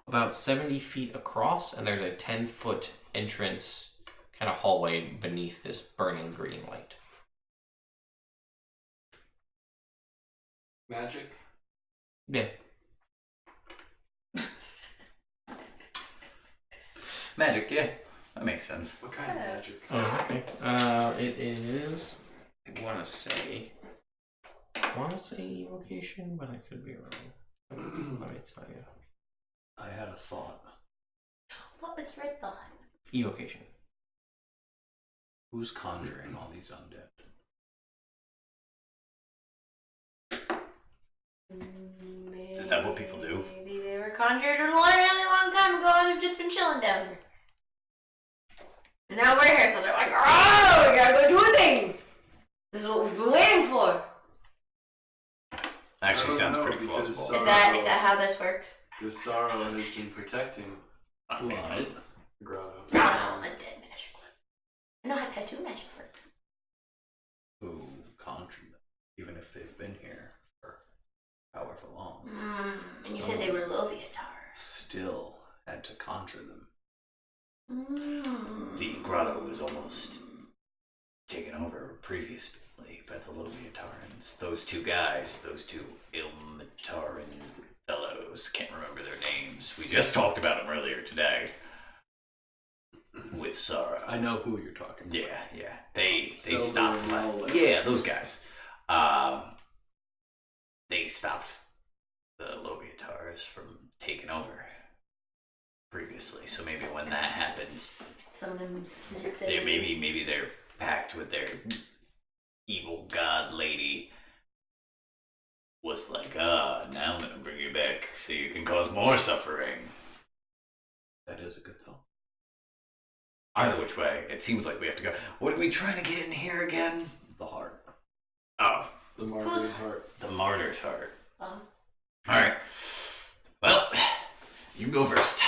about 70 feet across, and there's a 10-foot entrance kind of hallway beneath this burning green light. Magic? Yeah. Magic, yeah. That makes sense. What kind of magic? Oh, okay. It is, I want to say evocation, but I could be wrong. Let me tell you. I had a thought. What was your thought? Evocation. Who's conjuring all these undead? Maybe, Is that what people do? Maybe they were conjured a really long time ago and have just been chilling down here. And now we're here, so they're like, "Oh, we gotta go do things. This is what we've been waiting for." Actually, I don't sounds know, pretty because plausible. Is that how this works? The sorrow has been protecting I mean, What? the grotto. I don't know how undead magic works. I know how tattoo magic works. Who conjured them? Even if they've been here for however long. And you said they were Loviatars. Still had to conjure them. the grotto was almost taken over previously by the Loviatarans. Those two guys, those two Ilmataran fellows, can't remember their names. We just talked about them earlier today. With Sarah. I know who you're talking about. Yeah. They Silver stopped and last. Mullet. Yeah, those guys. They stopped the Loviatars from taking over previously. So maybe when that happens, Some of them slid maybe they're packed with their evil god lady. Was like, now I'm gonna bring you back so you can cause more suffering. That is a good thought. Either which way, it seems like we have to go. What are we trying to get in here again? The heart. Oh, The martyr's heart. the martyr's heart. Oh. Alright. Well, you can go first.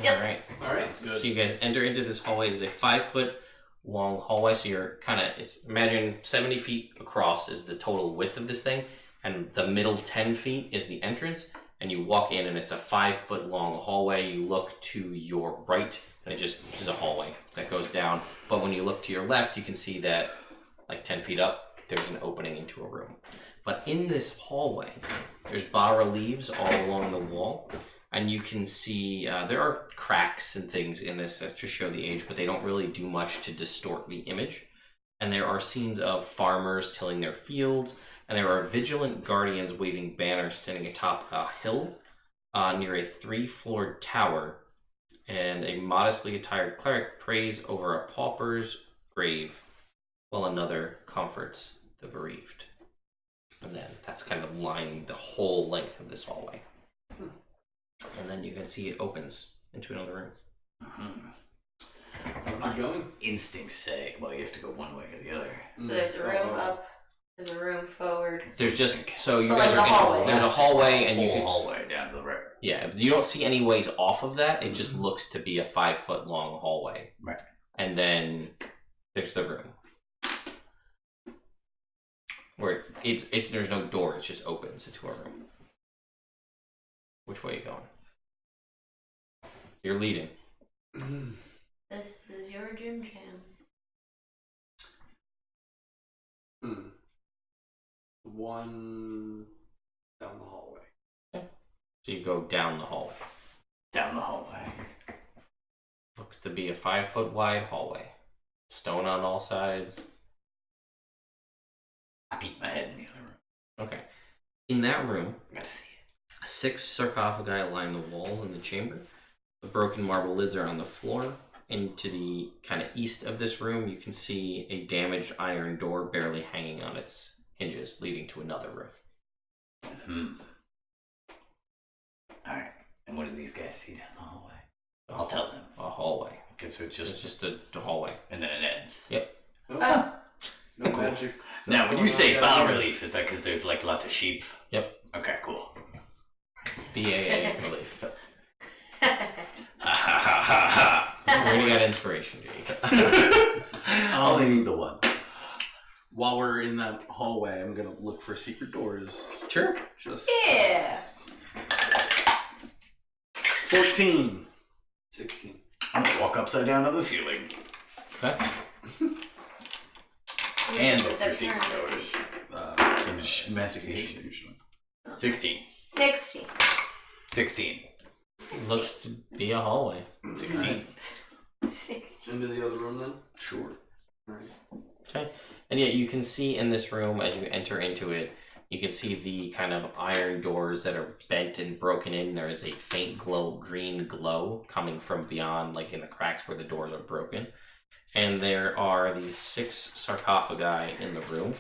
Yep. Alright. Alright. Good. So you guys enter into this hallway. It is a 5-foot long hallway. So you're kind of, imagine 70 feet across is the total width of this thing. And the middle 10 feet is the entrance. And you walk in and it's a 5-foot long hallway. You look to your right and it just is a hallway that goes down. But when you look to your left, you can see that like 10 feet up, there's an opening into a room. But in this hallway, there's bas-reliefs all along the wall, and you can see there are cracks and things in this to show the age, but they don't really do much to distort the image. And there are scenes of farmers tilling their fields, and there are vigilant guardians waving banners standing atop a hill near a 3-floored tower, and a modestly attired cleric prays over a pauper's grave while another comforts the bereaved. And then that's kind of lining the whole length of this hallway. And then you can see it opens into another room. Where am I going? Instincts say, well, you have to go one way or the other. So there's a room up, there's a room forward. There's just, so you But guys like are a hallway. there's a hallway, and you whole can, hallway down to the right. yeah, you don't see any ways off of that. It just looks to be a 5-foot long hallway. Right. And then there's the room. Where it's there's no door, it just opens into a room. Which way are you going? You're leading. This is your gym jam. One down the hallway. So you go down the hallway. Down the hallway. Looks to be a 5-foot wide hallway. Stone on all sides. I beat my head in the other room. Okay. In that room, I gotta see it. 6 sarcophagi line the walls in the chamber. The broken marble lids are on the floor. And to the kind of east of this room, you can see a damaged iron door barely hanging on its hinges, leading to another room. Alright. And what do these guys see down the hallway? I'll tell them. A hallway. Okay, so it's It's just a hallway. and then it ends. Yep. Oh. No Cool. magic. Now, when you going say on bas down here. relief, is that because there's like lots of sheep? Yep. Okay, cool. BAA relief. Ha ha ha ha Where do you got inspiration, Jake? ha! Only need the one. While we're in that hallway, I'm gonna look for secret doors. Sure. Just Yeah. 14. 16. I'm gonna walk upside down on the ceiling. Okay. And look Is for that secret turn? doors. Investigation. Investigation. 16. 16. 16. Looks to be a hallway. 16. 16. Into the other room then? Sure. Alright. Okay. And yet you can see in this room, as you enter into it, you can see the kind of iron doors that are bent and broken in. There is a faint green glow coming from beyond, like in the cracks where the doors are broken. And there are these 6 sarcophagi in the room.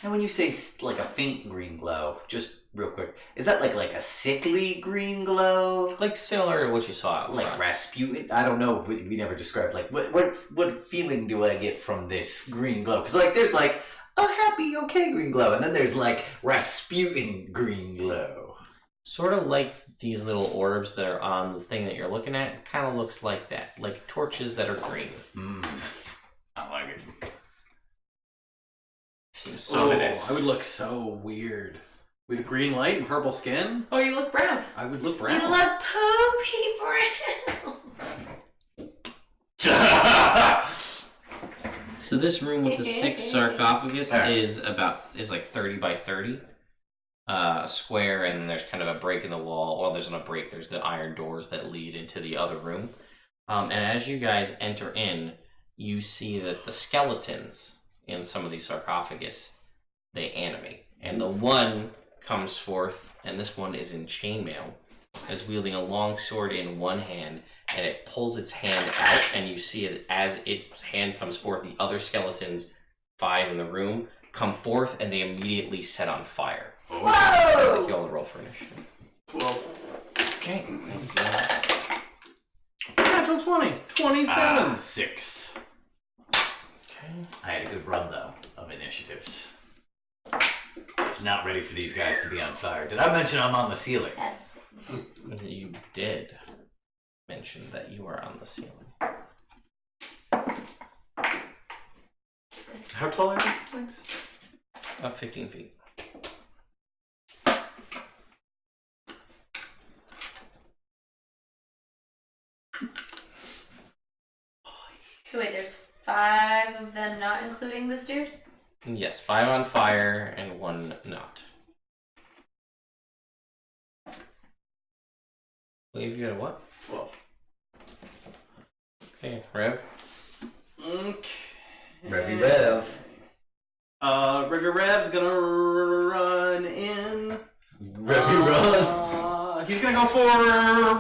And when you say like a faint green glow, just real quick, is that like a sickly green glow? Like similar to what you saw out Like front. Rasputin? I don't know. We never described like what feeling do I get from this green glow? Because like there's like a happy, okay green glow, and then there's like Rasputin green glow. Sort of like these little orbs that are on the thing that you're looking at. It kind of looks like that. Like torches that are green. I like it. So Ominous. I would look so weird with green light and purple skin. Oh, you look brown. I would look brown. You look poopy brown. So this room with the 6 sarcophagus Alright. is like 30 by 30 square, and then there's kind of a break in the wall. Well, there's not a break. There's the iron doors that lead into the other room. And as you guys enter in, you see that the skeletons in some of these sarcophagus, they animate, and the one comes forth, and this one is in chainmail, is wielding a long sword in one hand, and it pulls its hand out, and you see it as its hand comes forth, the other skeletons, 5 in the room, come forth, and they immediately set on fire. I'd like you Whoa! all to roll for initiative. 12. Okay, thank you. Natural 20. 27. 6. Okay. I had a good run though of initiatives. It's not ready for these guys to be on fire. Did I mention I'm on the ceiling? You did mention that you are on the ceiling. How tall are these things? About 15 feet. So wait, there's 5 of them not including this dude? Yes, 5 on fire and 1 not. Believe you got a what? 12. Okay, Rev. Okay. Revy Rev. Revy Rev's gonna run in. Revy Rev. He's gonna go for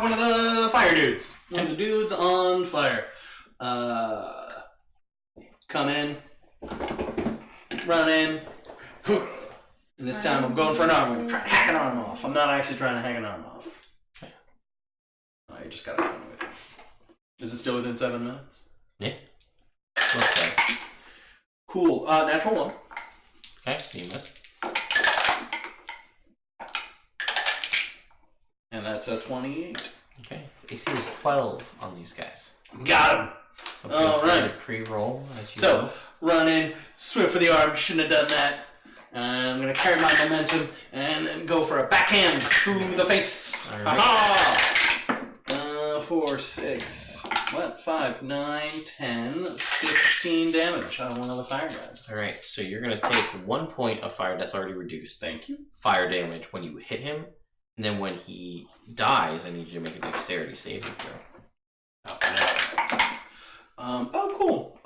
one of the fire dudes. One of the dudes on fire. Come in. Run in. And this time I'm going for an arm. I'm gonna try to hack an arm off. I'm not actually trying to hack an arm off. Oh, you just gotta tell me with it. Is it still within 7 minutes? Yeah. Let's say. Cool. Natural 1. Okay, so you missed. And that's a 28. Okay, AC is 12 on these guys. Got him. So All feel free right. to pre-roll as you So, go. run in, swim for the arm, shouldn't have done that. I'm going to carry my momentum and then go for a backhand through the face. All right. Ha-ha! 4, 6, 5, 9, 10, 16 damage on one of the fire guys. All right, so you're gonna take 1 point of fire that's already reduced. Thank you. Fire damage when you hit him, and then when he dies, I need you to make a dexterity saving throw. Cool.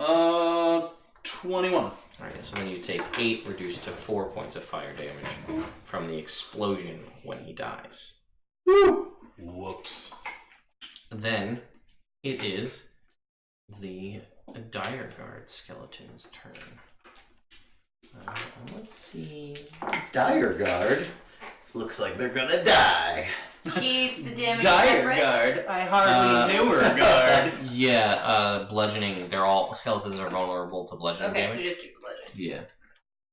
21. All right, so then you take 8, reduced to 4 points of fire damage from the explosion when he dies. Woo! Whoops. Then it is the Dire Guard skeleton's turn. Let's see. Dire Guard. Looks like they're gonna die. Keep the damage Dire separate. guard. I hardly knew her guard. Yeah, bludgeoning. They're all skeletons are vulnerable to bludgeoning Okay, damage. so just keep the bludgeon. Yeah.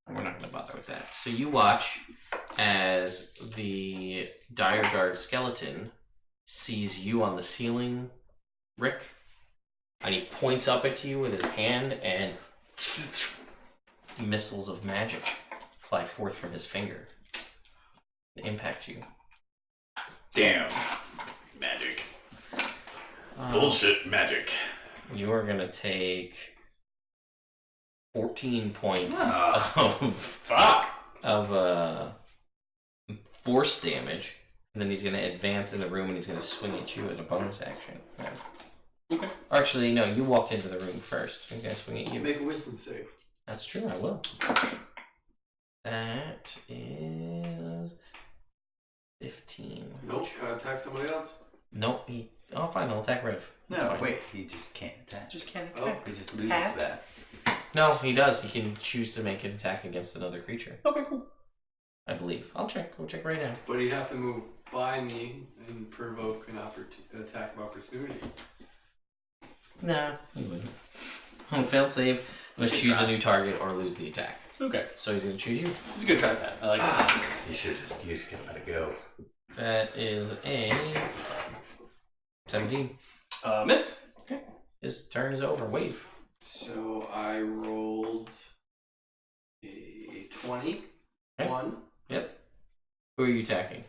We're not going to bother with that. So you watch as the Dire Guard skeleton sees you on the ceiling, Rick, and he points up at you with his hand, and missiles of magic fly forth from his finger and impact you. Damn. Magic. Bullshit magic. You are going to take 14 points of Fuck. force damage, and then he's going to advance in the room and he's going to swing at you as a bonus action. Okay. Actually, no, you walk into the room first. He's going to swing at you. Make a wisdom save. That's true, I will. That is 15. Nope. Attack somebody else. Nope. Oh, fine. I'll attack Rev. That's No, fine. wait. He just can't attack. Just can't Oh. attack. He just loses Pat? that. No, he does. He can choose to make an attack against another creature. Okay, cool. I believe. I'll check. We'll check right now. But he'd have to move by me and provoke an attack of opportunity. Nah, he wouldn't. On failed save, must Good choose try. a new target or lose the attack. Okay. So he's going to choose you. It's a good try, Pat. I like it. You just gotta let it go. That is a 17. Miss. His turn is over. Wave. So I rolled a 20. Okay. 1. Yep. Who are you attacking?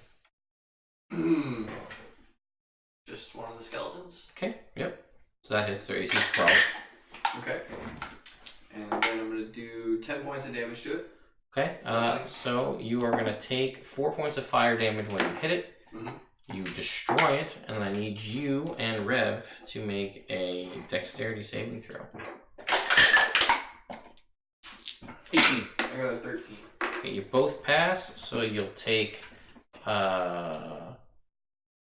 Just one of the skeletons. Okay. Yep. So that hits their AC 12. Okay. And then I'm going to do 10 points of damage to it. Okay. So you are going to take 4 points of fire damage when you hit it. Mhm. You destroy it, and then I need you and Rev to make a dexterity saving throw. 18. I got a 13. Okay, you both pass, so you'll take 4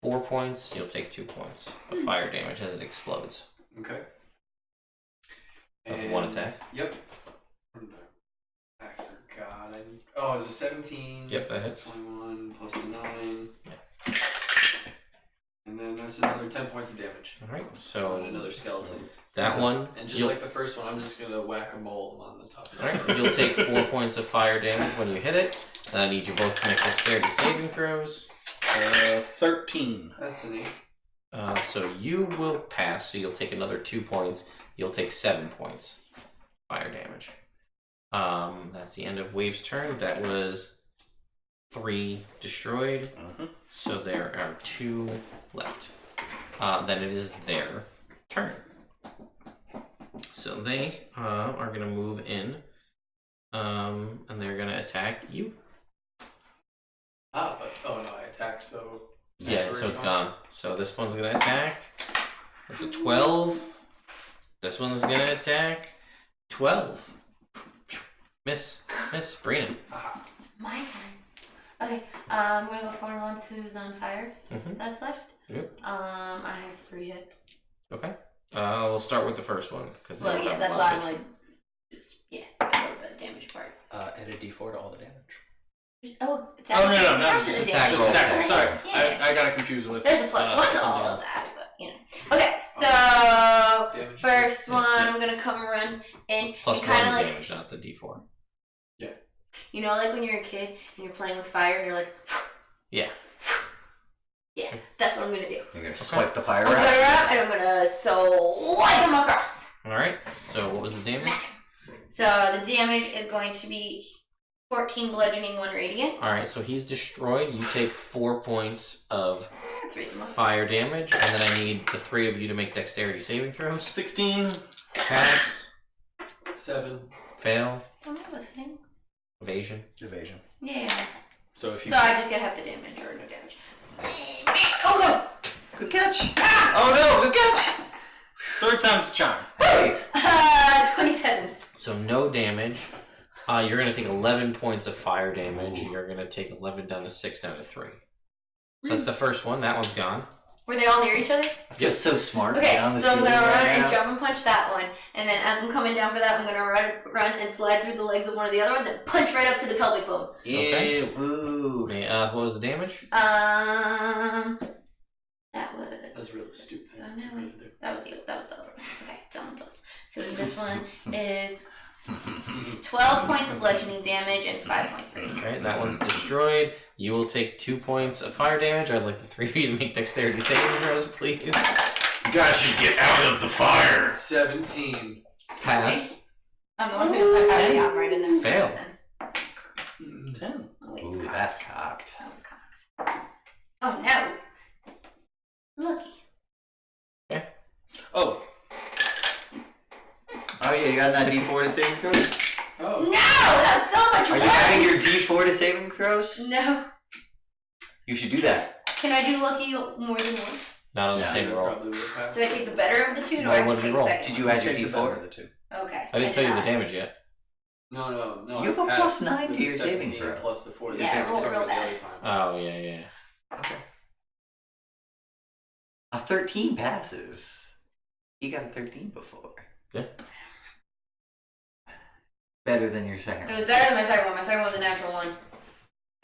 points. You'll take 2 points of fire damage as it explodes. Okay. That's one attack. Yep. I forgot. Oh, it was a 17. Yep, that hits. 21 plus a 9. Yeah. And then that's another 10 points of damage. All right, On so another skeleton. that one, And just you'll, like the first one, I'm just going to whack a mole on the top of all it. right, you'll take 4 points of fire damage when you hit it. And I need you both to make dexterity saving throws. 13. That's an 8. So you will pass, so you'll take another 2 points. You'll take 7 points fire damage. That's the end of Wave's turn. That was 3 destroyed. So there are 2 left. Then it is their turn. So they are going to move in And they're gonna attack you. Ah, but oh no, I attacked. So Yeah, so it's gone. So this one's gonna attack. That's a 12. This one's gonna attack. 12. Miss, Brina. My turn. Okay, I'm gonna go for one of the ones who's on fire. Mhm. That's left. Yep. I have 3 hits. Okay. We'll start with the first one because Well, yeah, that's why I'm like, just I love the damage part. Add a D4 to all the damage. Oh, it's Oh, no, not just just attack roll. Just attack roll. Sorry, Yeah. I got it confused with. There's a +1 to all something of else. that, but Okay, so damage. first one, I'm gonna come run in Plus and kind 1 of like, damage, not the D4. you know, like when you're a kid and you're playing with fire and you're like, Yeah. yeah, that's what I'm gonna do. You're gonna swipe the fire I'm gonna out. run and I'm gonna swipe him across. All right. So what was the damage? So the damage is going to be 14 bludgeoning, 1 radiant. All right. So he's destroyed. You take 4 points of That's reasonable. fire damage, and then I need the 3 of you to make dexterity saving throws. 16. Pass. 7. Fail. Don't have a thing. Evasion. Evasion. Yeah. So if you. So I just get half the damage or no damage. Oh no! Good catch. Ah! Oh no, good catch. Third time's a charm. Hey. 27. So no damage. You're gonna take 11 points of fire damage. You're gonna take 11 down to 6 down to 3. So that's the first one. That one's gone. Were they all near each other? I feel so smart. Okay, on the so I'm ceiling gonna right run and now. jump and punch that one, and then as I'm coming down for that, I'm gonna run and slide through the legs of one of the other ones and punch right up to the pelvic bone. Yeah, woo. What was the damage? That was. That's really stupid. Oh no, wait. That was the other one. Okay, done with those. So then this one is 12 points of bludgeoning damage and 5 points for radiant. Right, that one's destroyed. You will take 2 points of fire damage. I'd like the 3 of you to make dexterity saving throws, please. You guys should get out of the fire. 17. Pass. I'm the one who put I'm right in there. Fail. That makes sense. 10. Oh, wait, it's Ooh, cocked. that's cocked. That was cocked. Oh no. Lucky. Oh, Oh yeah, you got that D4 to saving throws? Oh. No, that's so much Are you worse. adding your D4 to saving throws? No. You should do that. Can I do lucky more than once? Not on the Yeah. same roll. Probably would pass. Do I take the better of the two? Or do Well, I have what to did you take roll? the second Did one? you add your take the better D4? of the two. Okay. I didn't tell you the not. damage yet. No. You have a I passed +9 to with your the saving 17 throw. plus the 4 that Yeah, I you rolled took real the bad. other times. Oh, yeah. Okay. A 13 passes. You got a 13 before. Yeah. Better than your second It one. was better than my second one. My second one was a natural one.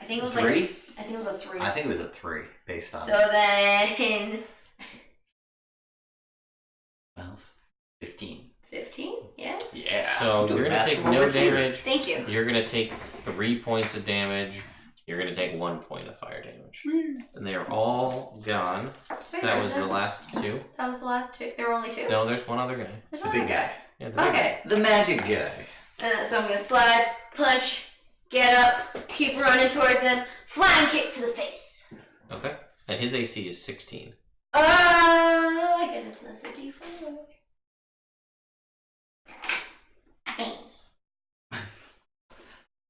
I think it was like 3? I think it was a 3. I think it was a 3 based on So then 12, 15. 15? Yeah. Yeah. So Do you're the gonna math take from no over here. damage. Thank you. You're gonna take 3 points of damage. You're gonna take 1 point of fire damage. And they are all gone. Wait, That was there's the last 2. That was the last 2. There were only 2. No, there's one other guy. There's The one big other guy. Yeah, the big Okay. The magic guy. So I'm gonna slide, punch, get up, keep running towards him, flying kick to the face. guy. Okay. And his AC is 16. I get a plus a d4.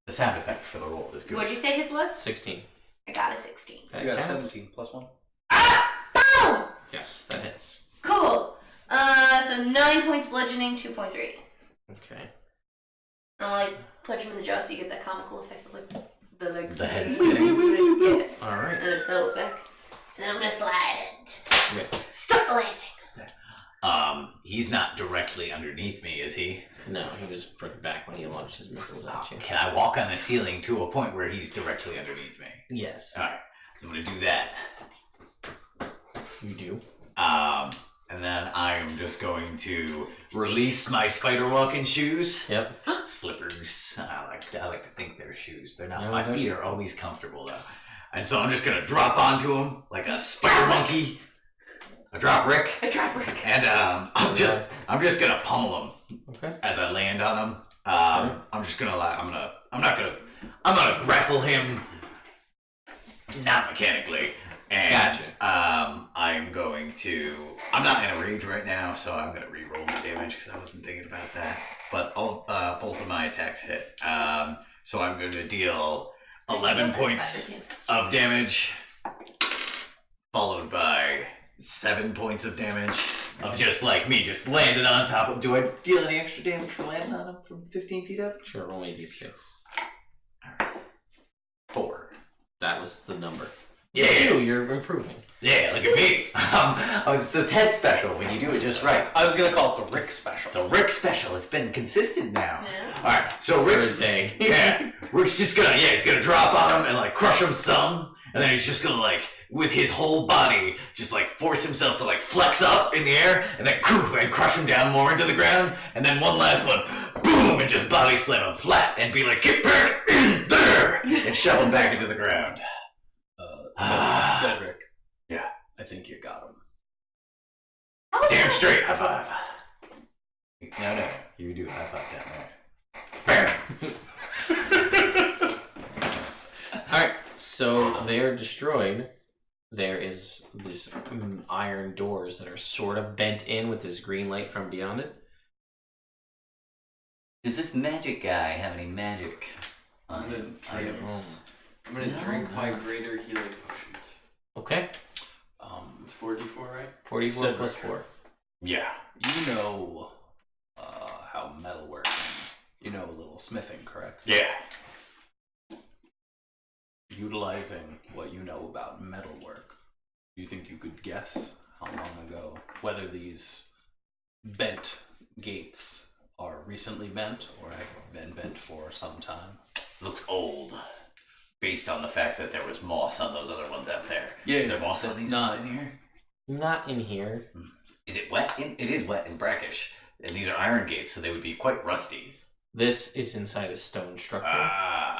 The sound effect for the roll is good. What'd you say his was? 16. I got a 16. That You got counts. 17 plus 1. Ah! Boom! Yes, that hits. Cool. So 9 points bludgeoning, 2 points radiant. Okay. And I'll like punch him in the jaw so you get that comical effect of like The head spinning. Yeah. Alright. And then it settles back. Then I'm gonna slide it. Okay. Start the landing. He's not directly underneath me, is he? No, he was further back when he launched his missiles at you. Can I walk on the ceiling to a point where he's directly underneath me? Yes. Alright, so I'm gonna do that. You do. And then I am just going to release my spider walking shoes. Yep. Slippers. I like to think they're shoes. They're not. No, My they're feet are always comfortable though. And so I'm just gonna drop onto them like a spider monkey. A drop Rick. I trap Rick. And I'm just gonna pummel them Okay. as I land on him. I'm just gonna I'm gonna grapple him, not mechanically. And Gotcha. I'm not in a rage right now, so I'm gonna re-roll the damage because I wasn't thinking about that. But both of my attacks hit. So I'm going to deal 11 points of damage, followed by 7 points of damage of just like me just landing on top of. Do I deal any extra damage for landing on him from 15 feet up? Sure, roll me a d6. 4. That was the number. Yeah. You're improving. Yeah, look at me. It's the Ted special when you do it just right. I was gonna call it the Rick special. The Rick special. It's been consistent now. Yeah. All right, so Rick's day. yeah, Rick's just gonna he's gonna drop on him and like crush him some, and then he's just gonna like with his whole body just like force himself to like flex up in the air and then and crush him down more into the ground, and then one last one, boom, and just body slam him flat and be like, get back in there, and shove him back into the ground. Cedric. Yeah. I think you got him. Damn straight, high five. No, you do a high five down there. Alright, so they're destroyed. There is this iron doors that are sort of bent in with this green light from beyond it. Does this magic guy have any magic on I'm gonna him? drink. Items? I'm gonna No, drink my not. greater healing potions. Okay, It's 4d4, right? 44 Cedric. plus 4. Yeah. You know how metal works. You know a little smithing, correct? Yeah. Utilizing what you know about metalwork, do you think you could guess how long ago, whether these bent gates are recently bent or have been bent for some time? Looks old. Based on the fact that there was moss on those other ones out there. Yeah, Is there moss on it's these not- ones in here? Not in here. Is it wet? It is wet and brackish. And these are iron gates, so they would be quite rusty. This is inside a stone structure.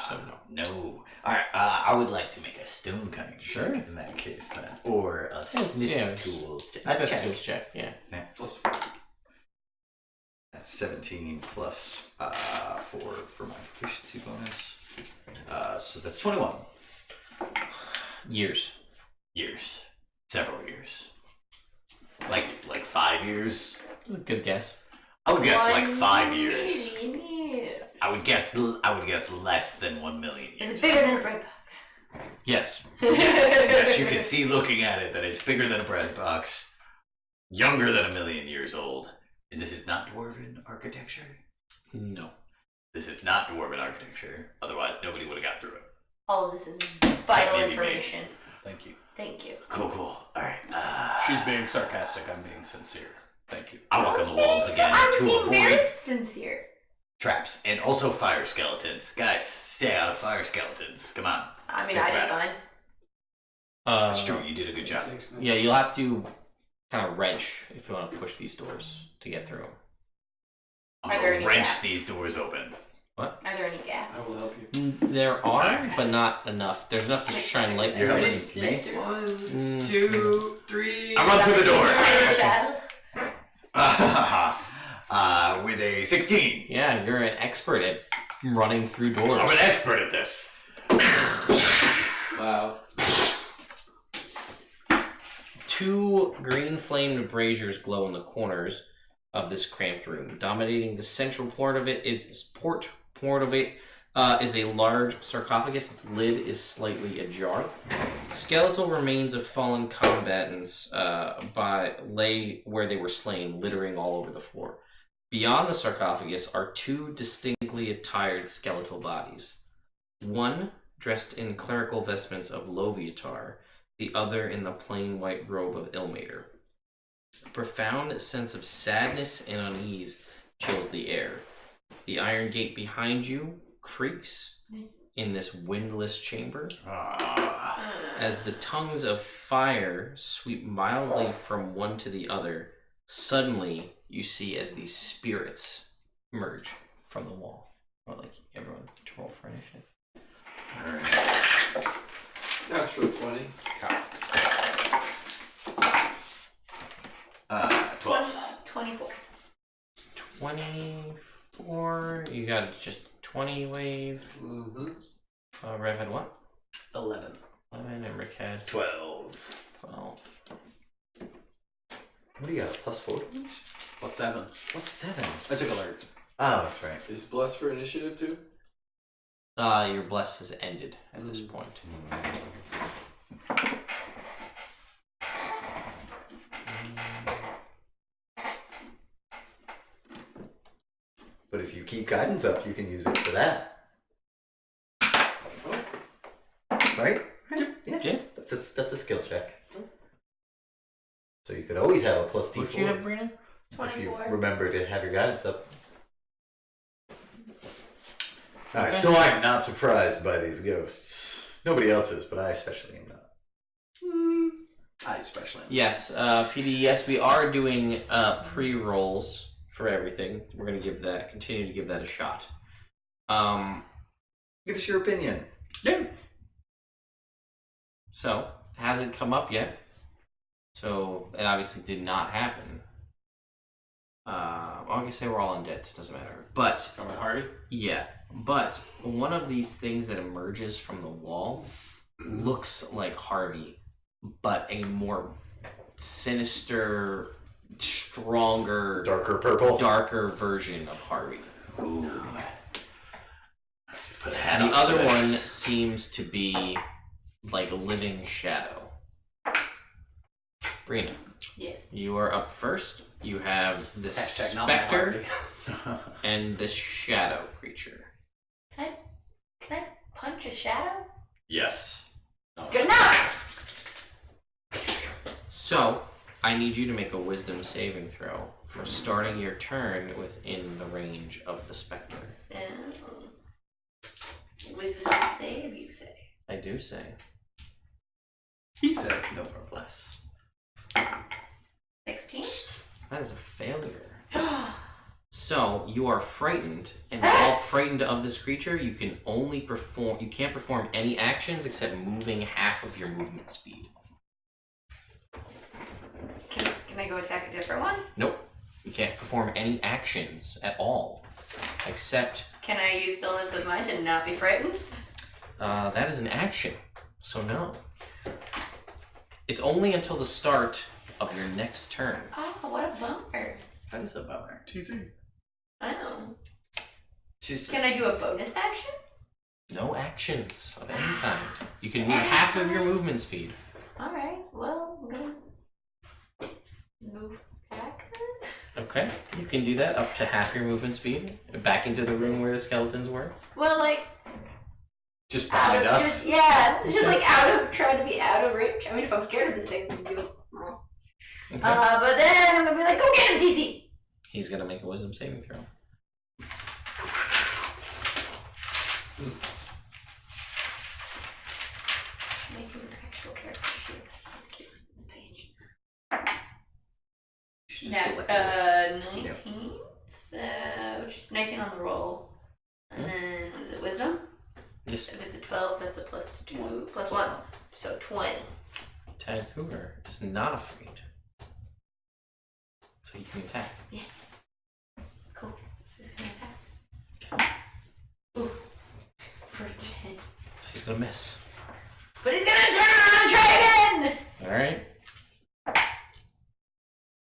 So no. No. Alright, I would like to make a stone cutting Sure. check in that case then. Or a Yes, yeah. smith's tool. Best skills check, yeah. Plus 4. That's 17 plus 4 for my proficiency bonus. So that's 21 Years. years. Several years. Like 5 years? That's a good guess. I would guess like 5 1 years. million years. I would guess less than 1 million Is years. it bigger than a bread box? Yes. Yes, you can see looking at it that it's bigger than a bread box, younger than 1 million years old, and this is not dwarven architecture. No. This is not dwarven architecture. Otherwise, nobody would have got through it. All of this is vital Maybe me. information. Thank you. Thank you. Cool. All right. She's being sarcastic, I'm being sincere. Thank you. I walk on the walls again I'm to being very avoid sincere. traps and also fire skeletons. Guys, stay out of fire skeletons. Come on. I mean, Think I did about fine. That's true. You did a good job. Thanks, man. Yeah, you'll have to kind of wrench if you want to push these doors to get through them. I'm Are there gonna any wrench gaps? these doors open. Are there any I gaps? will help you. There are, but not enough. There's enough to shine light You're through. ready? Slip through. 1, 2, 3. I run through the door. Shadows? With a 16. Yeah, you're an expert at running through doors. I'm an expert at this. Wow. 2 green flamed braziers glow in the corners of this cramped room. Dominating the central part of it is a large sarcophagus. Its lid is slightly ajar. Skeletal remains of fallen combatants lay where they were slain, littering all over the floor. Beyond the sarcophagus are 2 distinctly attired skeletal bodies. One dressed in clerical vestments of Loviatar, the other in the plain white robe of Ilmater. A profound sense of sadness and unease chills the air. The iron gate behind you creaks in this windless chamber as the tongues of fire sweep mildly from one to the other. Suddenly, you see as these spirits emerge from the wall. I would like everyone to roll for initiative. Alright. Natural 20. 12. 24. 24. You got just 20 wave. Mm-hmm. Rev had what? 11. 11, and Rick had 12. 12. What do you got? +4? +7. +7. I took alert. Oh, that's right. Is Bless for initiative too? Your bless has ended at this point. But if you keep guidance up, you can use it for that. Right? Yeah. That's a skill check. So you could always have a +D4. What you have, Brina? If you 24. remember to have your guidance up. Alright, Okay. so I'm not surprised by these ghosts. Nobody else is, but I especially am not. I especially. Yes, PD. Yes, we are doing pre-rolls for everything. We're gonna continue to give that a shot. Give us your opinion. Yeah. So hasn't come up yet. So it obviously did not happen. I guess they were all undead. So it doesn't matter. But Talking about Harvey? yeah, but one of these things that emerges from the wall looks like Harvey, but a more sinister, stronger, Darker purple. darker version of Harvey. Ooh. Put a The hat on other this. one seems to be like a living shadow. Brina, Yes. you are up first. You have this Hashtag not my specter Harvey. and this shadow creature. Can I punch a shadow? Yes. Good enough! So, I need you to make a wisdom saving throw for starting your turn within the range of the specter. Wisdom save, you say. I do say. He said no more bless. 16? That is a failure. So, you are frightened, and while frightened of this creature, you can't perform any actions except moving half of your movement speed. Can I go attack a different one? Nope. You can't perform any actions at all. Except, Can I use stillness of mind to not be frightened? that is an action. So no. It's only until the start of your next turn. Oh, what a bummer. That is a bummer. TZ. I know. She's just... Can I do a bonus action? No actions of any kind. You can move half of your movement speed. Alright, well, I'm gonna move back then. Okay, you can do that up to half your movement speed. Back into the room where the skeletons were. Well, like, Just out behind of, us. just like out of, trying to be out of reach. I mean, if I'm scared of this thing, then do Okay. but then I'm gonna be like, go get him, TC! He's gonna make a wisdom saving throw. Make him an actual character sheet. Let's keep this page. She's just Yeah, put like a- 19. So, 19 on the roll. And then, what is it, wisdom? Yes. If it's a 12, that's a +2, +1. So 20. Tad Cougar is not afraid. So you can attack. Cool. So he's gonna attack. Ooh. For 10. So he's gonna miss. But he's gonna turn around and try again! Alright.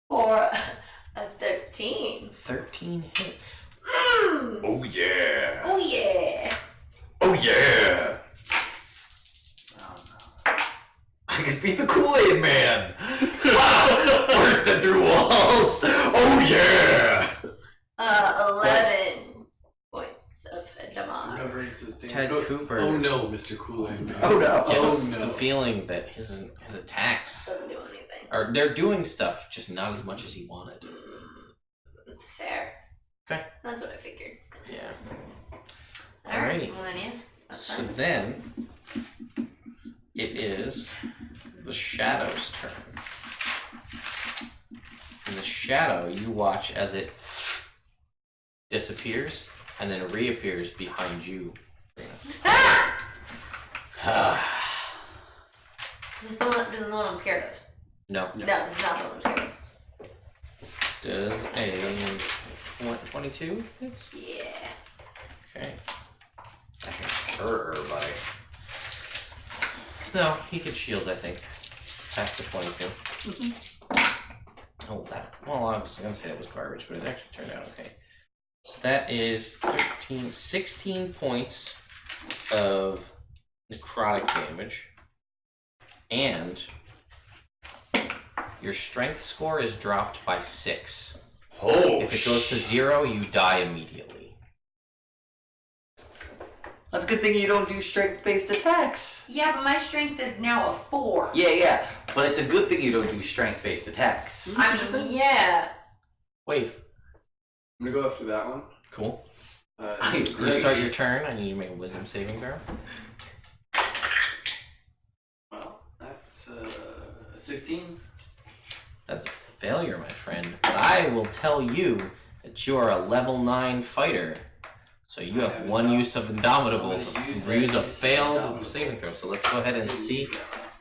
For a 13. 13 hits. Mm. Oh yeah. Oh yeah. Oh yeah. I could be the Kool-Aid Man! Bursting through walls! Oh yeah. 11 points of damage. Reverence is Ted damn. Cooper. Oh no, Mr. Kool-Aid Man. Oh no! Gets Oh, no. the feeling that his attacks Doesn't do anything. are they're doing stuff, just not as much as he wanted. It's fair. Okay. That's what I figured. Yeah. Alright, Alrighty. well then yeah. That's So fine. then it is the shadow's turn. In the shadow, you watch as it disappears and then reappears behind you. Ah! This is the one I'm scared of. No. No, this is not the one I'm scared of. Does a 22 hits? Yeah. Okay. I can hurt her, buddy. No, he could shield, I think. Past the 22. Oh, well, I was going to say that was garbage, but it actually turned out okay. So that is 16 points of necrotic damage. And your strength score is dropped by 6. Oh, If it goes to 0, you die immediately. That's a good thing you don't do strength-based attacks. Yeah, but my strength is now a 4. Yeah, but it's a good thing you don't do strength-based attacks. I mean, yeah. Wait, I'm gonna go after that one. cool. I You agree. start your turn. I need you to make a wisdom saving throw. Well, that's 16. That's a failure, my friend. But I will tell you that you are a level 9 fighter. So you have one use of Indomitable I'm gonna use to that use a use of failed Indomitable. saving throw. So let's go ahead and see.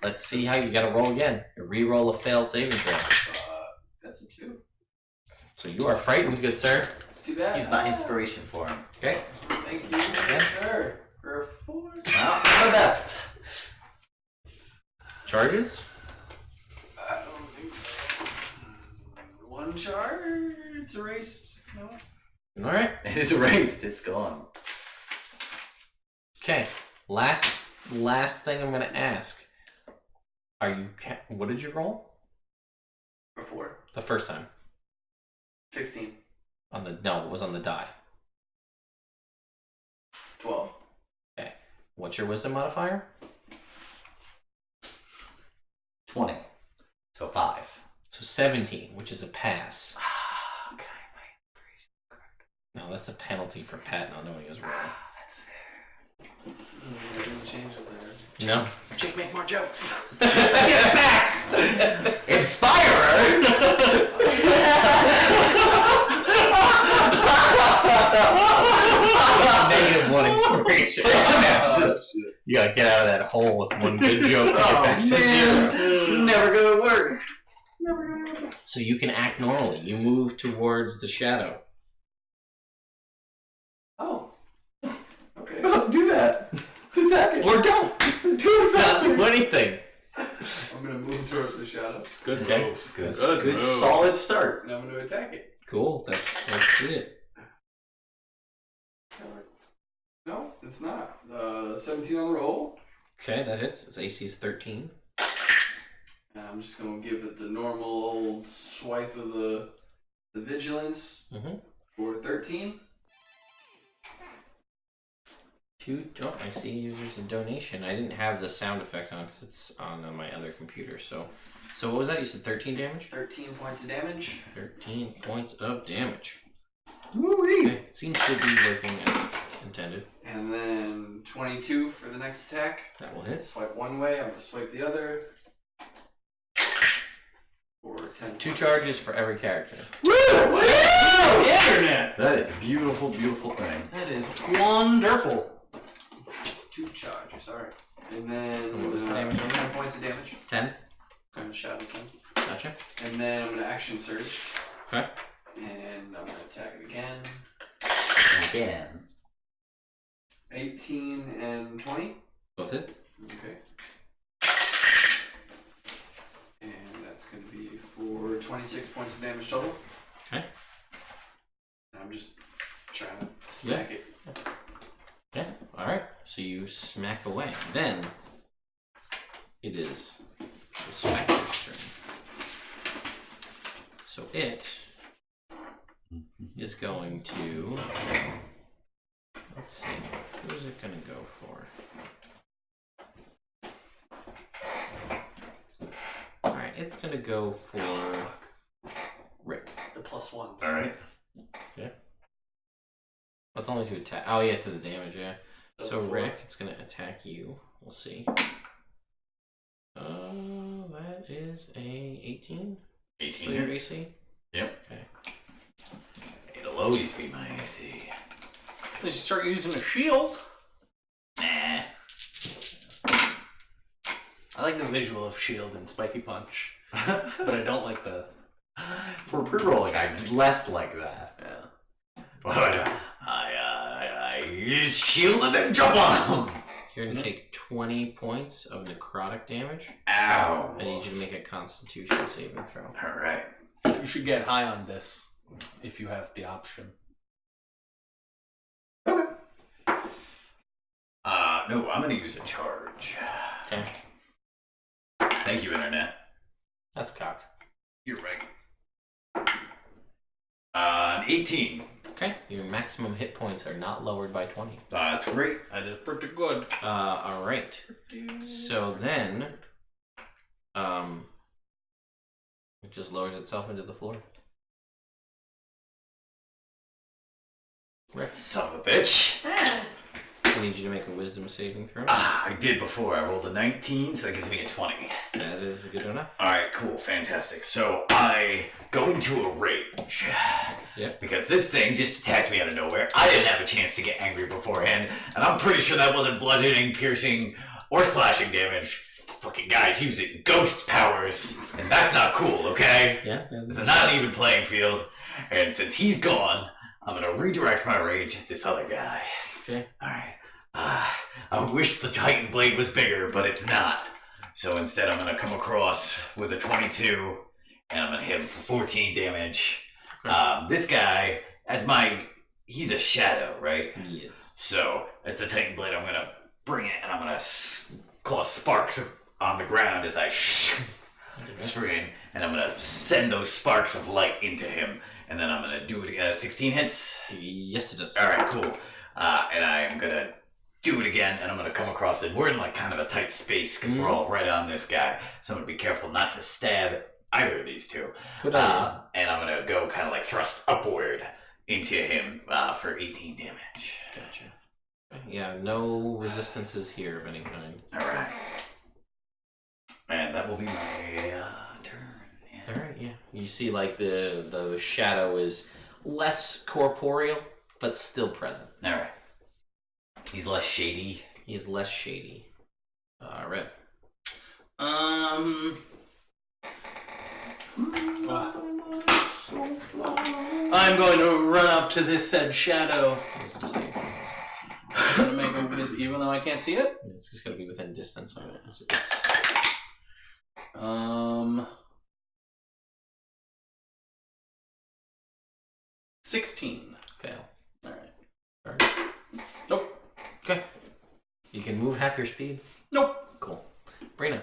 Let's see how you got to roll again. You re-roll a failed saving throw. That's a 2. So you are frightened, good sir. It's too bad. Use my inspiration for him. Okay. Thank you, sir. For a 4. Well, my best. Charges? I don't think so. One charge. It's erased. No. All right. It is erased. It's gone. Okay. Last thing I'm gonna ask. What did you roll? A 4. The first time 16. it was on the die. 12. Okay. What's your wisdom modifier? 20. So 5. So 17, which is a pass. Okay, No, that's a penalty for Pat not knowing his roll. that's fair. I didn't change it there. No. Jake, make more jokes. Get back! Inspirer! -1 inspiration. You gotta get out of that hole with one good joke to get back to 0. Never gonna work. So you can act normally. You move towards the shadow. Oh. Okay. Do that. Attack it. Or don't. Do Not do anything. I'm gonna move towards the shadow, Good Okay. move. Good, Good good move. solid start. and I'm gonna attack it. Cool. Let's see it. No, it's not. 17 on the roll, Okay, that hits. Its AC is 13. and I'm just gonna give it the normal old swipe of the vigilance for 13. I see users a donation. I didn't have the sound effect on because it's on my other computer. So what was that? You said 13 damage? 13 points of damage. 13 points of damage. Woo-wee. Okay. It seems to be working as intended. And then 22 for the next attack. That will hit. Swipe one way, I'm gonna swipe the other. For 10 2 points. charges for every character. Woo! Internet. That is a beautiful, beautiful thing. That is wonderful. 2 charges, alright. And then What was the damage on 10 points of damage. 10. On the shadow thing. Gotcha. And then I'm gonna action surge. Okay. And I'm gonna attack it again. Again. 18 and 20. Both hit. Okay. And that's gonna be for 26 points of damage total. Okay. And I'm just trying to smack it. Yeah. All right. So you smack away. Then it is the specter's turn. So it is going to. Let's see. Who's it going to go for? All right. It's going to go for Rick. The +1s. All right. That's only to attack. Oh yeah, to the damage. Yeah. So 4. Rick, it's gonna attack you. We'll see. That is a 18. 18 So your hits. AC. Yep. Okay. It'll always be my AC. They should start using a shield. Nah. I like the visual of shield and spiky punch, but I don't like the. For pre-rolling, I less like that. Yeah. I use shield and then jump on him. You're gonna take 20 points of necrotic damage. Ow. I need you to make a Constitution saving throw. All right. You should get high on this if you have the option. No, I'm gonna use a charge. Okay. Thank you, Internet. That's cocked. You're right. 18. Okay. Your maximum hit points are not lowered by 20. That's great. That is pretty good. All right. So then, it just lowers itself into the floor. Right. Son of a bitch. I need you to make a wisdom saving throw. I did before. I rolled a 19, so that gives me a 20. That is good enough. Alright, cool, fantastic. So I go into a rage. Yep. Because this thing just attacked me out of nowhere. I didn't have a chance to get angry beforehand, and I'm pretty sure that wasn't bludgeoning, piercing, or slashing damage. Fucking guy's using ghost powers, and that's not cool, okay? Yeah. It's not an even playing field, and since he's gone, I'm gonna redirect my rage at this other guy. Okay. Alright. I wish the Titan Blade was bigger, but it's not. So instead I'm going to come across with a 22, and I'm going to hit him for 14 damage. This guy, he's a shadow, right? Yes. So, as the Titan Blade, I'm going to bring it, and I'm going to cause sparks on the ground as I spring, and I'm going to send those sparks of light into him, and then I'm going to do it again. 16 hits? Yes, it does. Alright, cool. And I am going to do it again, and I'm going to come across it. We're in like kind of a tight space because we're all right on this guy. So I'm going to be careful not to stab either of these two. Good idea. And I'm going to go kind of like thrust upward into him for 18 damage. Gotcha. Yeah, no resistances here of any kind. Alright. And that will be my turn. Yeah. Alright, yeah. You see like the shadow is less corporeal, but still present. Alright. He's less shady. He's less shady. Red. I'm going to run up to this said shadow. I'm gonna make a even though I can't see it. It's just gonna be within distance of it. It's 16. fail. Alright. Nope. Okay. You can move half your speed. Nope. Cool. Brina.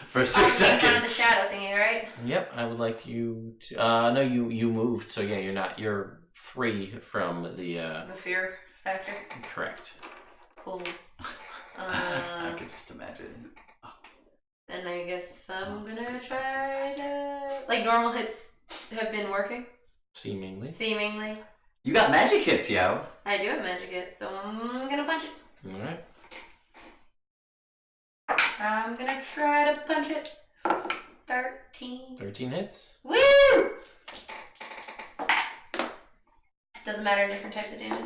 For 6 Found the seconds. shadow thingy, right? Yep, I would like you to. No, you moved, so yeah, you're not. You're free from the. The fear factor. Correct. Cool. I could just imagine. Then I guess I'm gonna try to. Like, normal hits have been working, Seemingly. seemingly. You got magic hits, yo. I do have magic hits, so I'm gonna punch it. All right. I'm gonna try to punch it. 13. 13 hits. Woo! Doesn't matter, different types of damages.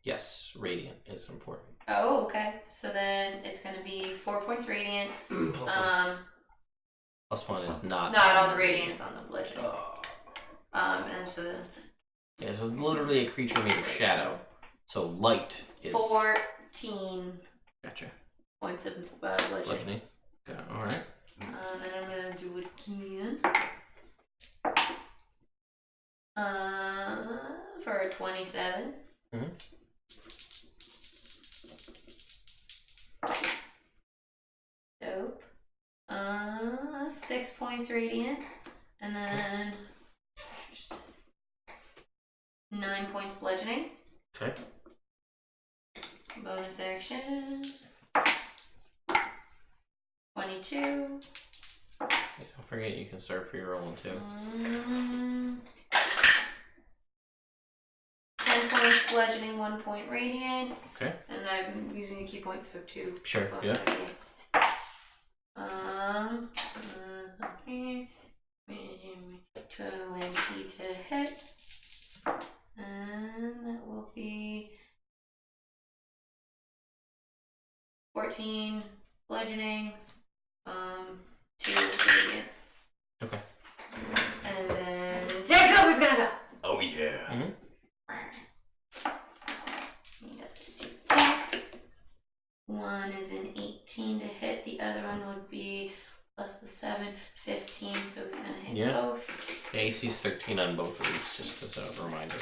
Yes, radiant is important. Oh, okay. So then it's gonna be 4 points radiant. Plus one is not. Not on the radiance, on the bludgeoning. Oh. And so then Yeah, so it's literally a creature made of shadow. So light is. 14 Gotcha. points of bludgeoning. Bludgeoning. Okay, all right. Then I'm gonna do it again. For a 27. Mhm. Dope. 6 points radiant, and then 9 points bludgeoning. Okay. Bonus action. 22. Okay, don't forget you can start pre-rolling too. 10 points bludgeoning, 1 point radiant. Okay. And I'm using a key point, so 2. Sure. Well, Yeah. okay. 20 to hit. And that will be 14 bludgeoning, 2 radiant. Okay. And then Jacob is gonna go. Oh yeah. Mm-hmm. He does his 2 attacks. One is an 18 to hit, the other one would be plus the 7, 15, so it's gonna hit Yeah. both. The AC's 13 on both of these, just as a reminder.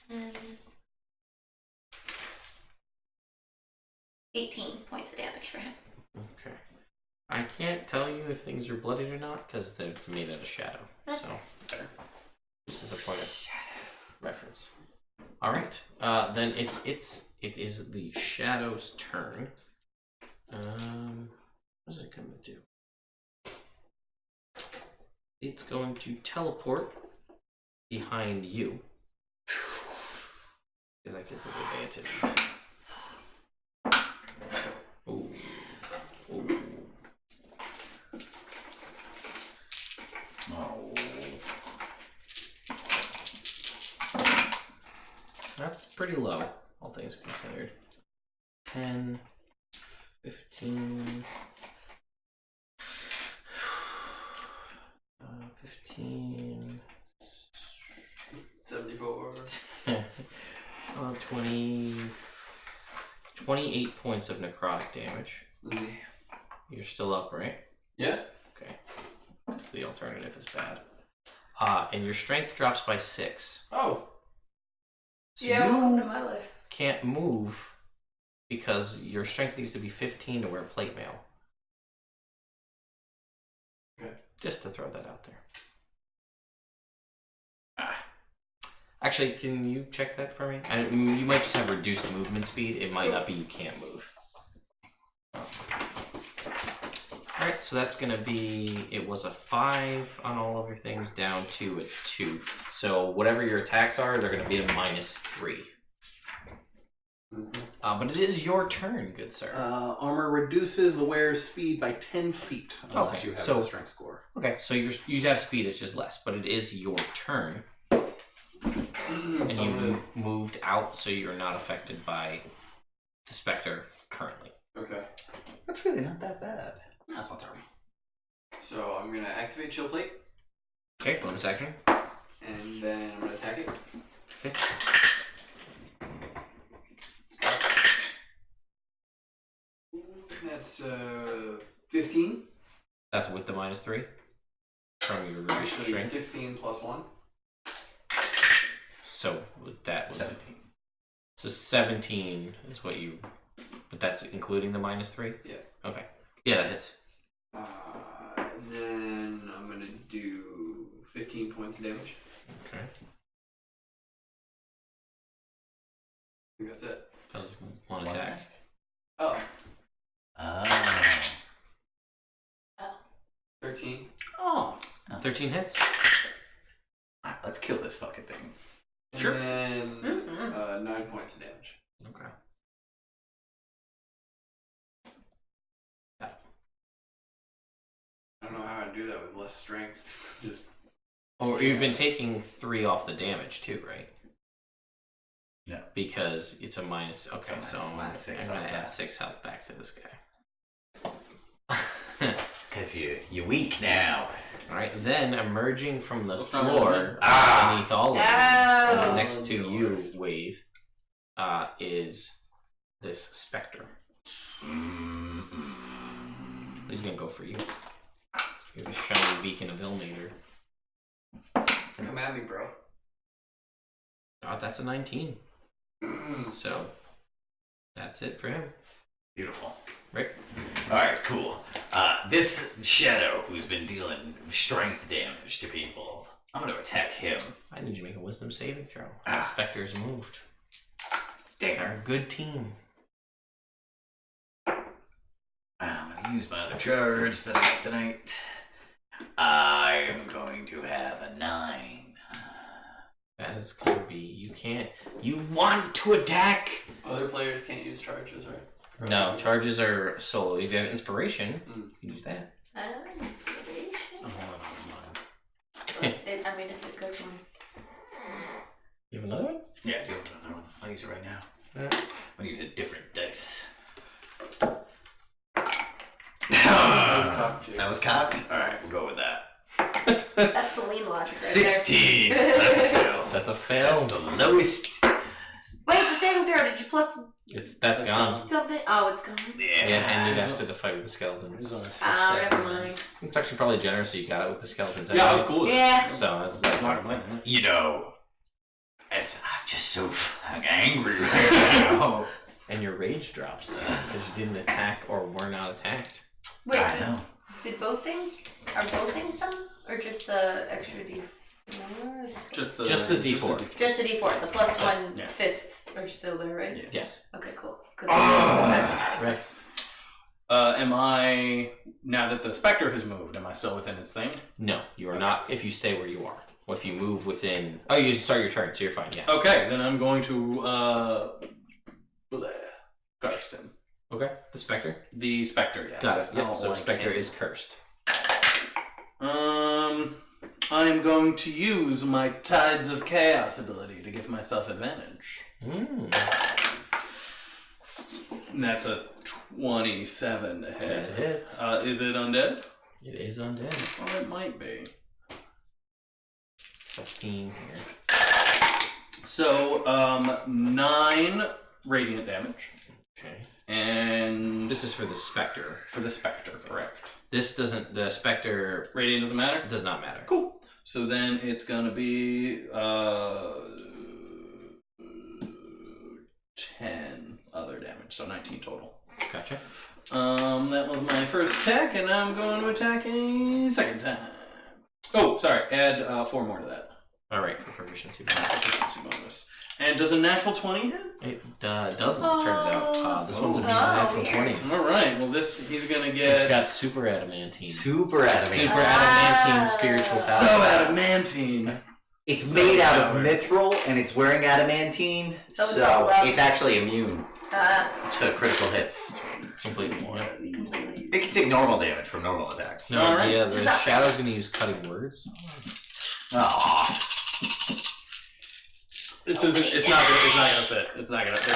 And 18 points of damage for him. Okay. I can't tell you if things are bloodied or not because it's made out of shadow. That's So, just as a point of reference. All right. Then it is the shadow's turn. What is it going to do? It's going to teleport behind you. Because that gives it advantage. Ooh. Ooh. Oh. That's pretty low, all things considered. 10, 15, 15, 74. 20, 28 points of necrotic damage. You're still up, right? Yeah. Okay. Because the alternative is bad. And your strength drops by 6. Oh. So Yeah, you welcome to my life. can't move because your strength needs to be 15 to wear plate mail. Okay. Just to throw that out there. Actually, can you check that for me? You might just have reduced movement speed. It might not be you can't move. Alright, so that's going to be... It was a 5 on all of your things, down to a 2. So whatever your attacks are, they're going to be a -3. But it is your turn, good sir. Armor reduces the wearer's speed by 10 feet unless Okay, you have so- a strength score. Okay, so you have speed, it's just less, but it is your turn. And So I'm you gonna- moved out, so you're not affected by the Spectre currently. Okay. That's really not that bad. That's not terrible. So I'm gonna activate Chill Plate, Okay, bonus action. and then I'm gonna attack it. Okay. That's 15. That's with the -3 from your reduced Actually, strength. 16 plus 1. So with that, 17. so 17 is what you. But that's including the -3. Yeah. Okay. Yeah, that hits. And then I'm gonna do 15 points of damage. Okay. I think that's it. That was one attack. Oh, Oh. 13. Oh, 13 hits. Alright, let's kill this fucking thing. Sure. And then Mm-hmm. 9 points of damage. Okay. I don't know how I do that with less strength. Just. Or you've been taking 3 off the damage too, right? No. Because it's a minus. Okay, So so minus- I'm minus 6 gonna off add that. 6 health back to this guy. Because you're weak now. Alright, then emerging from the Still stronger than floor Ah! beneath all of you, Oh. next to you, Wave, is this Spectre. He's gonna go for you. You have a shiny beacon of Ilmater. Come at me, bro. Oh, that's a 19. So, that's it for him. Beautiful. Rick? Alright, cool. This Shadow who's been dealing strength damage to people, I'm gonna attack him. I need you to make a wisdom saving throw. The Spectre's moved. Damn. They're a good team. I'm gonna use my other charge that I got tonight. I am going to have a 9. That is gonna be. You can't. You want to attack! Other players can't use charges, right? No, charges are solo. If you have inspiration, you can use that. Inspiration. I'm holding on to mine. I mean, it's a good one. You have another one? Yeah, I do have another one. I'll use it right now. Alright. I'm gonna use a different dice. That was cocked, Jake. That was cocked? Alright, we'll go with that. That's the lean logic right 16! there. That's a fail. That's a fail. That's the lowest. Wait, it's a saving throw. Did you plus That's gone. Something. Oh, it's gone. Yeah, it ended after the fight with the skeletons. Oh, never mind. It's actually probably generous that you got it with the skeletons. Yeah, I was cool with it. Yeah. So it's like, You know, I'm just so angry right now. and your rage drops because you didn't attack or were not attacked. Wait, I know. did both things? Are both things done, or just the extra D4? Just the D4. Just the D4. The +1 Yeah. fists are still there, right? Yeah. Yes. Okay, cool. Right. Am I, now that the specter has moved, am I still within its thing? No, you are not. If you stay where you are. Well, if you move within. Oh, you start your turn, so you're fine. Yeah. Okay, then I'm going to curse him. Okay. The specter. The specter, yes. Got it. I Yep. don't So like specter him. is cursed. I'm going to use my Tides of Chaos ability to give myself advantage. Mm. And that's a 27 to hit. That hits. Is it undead? It is undead. Well, it might be. 15 here. So, 9 radiant damage. Okay. And This is for the specter. for the specter, correct. This doesn't. The specter Radiant doesn't matter? does not matter. Cool. So then it's gonna be 10 other damage, so 19 total. Gotcha. That was my first attack, and now I'm going to attack a second time. Oh, sorry, add 4 more to that. All right, for proficiency. Efficiency bonus. And does a natural 20 hit? It doesn't. It turns out. This one's a Oh. natural Weird. 20s. All right. Well, he's gonna It's get got super adamantine. Super adamant. Super adamantine spiritual so power. adamantine. It's So made out of powers. mithril and it's wearing adamantine, Something's so up. it's actually immune Ah, to critical hits. Completely. Yep. completely. It can take normal damage from normal attacks. No, All right. yeah, It's the not- shadow's gonna use cutting words. Aww. This isn't. It's not gonna fit. It's not gonna fit.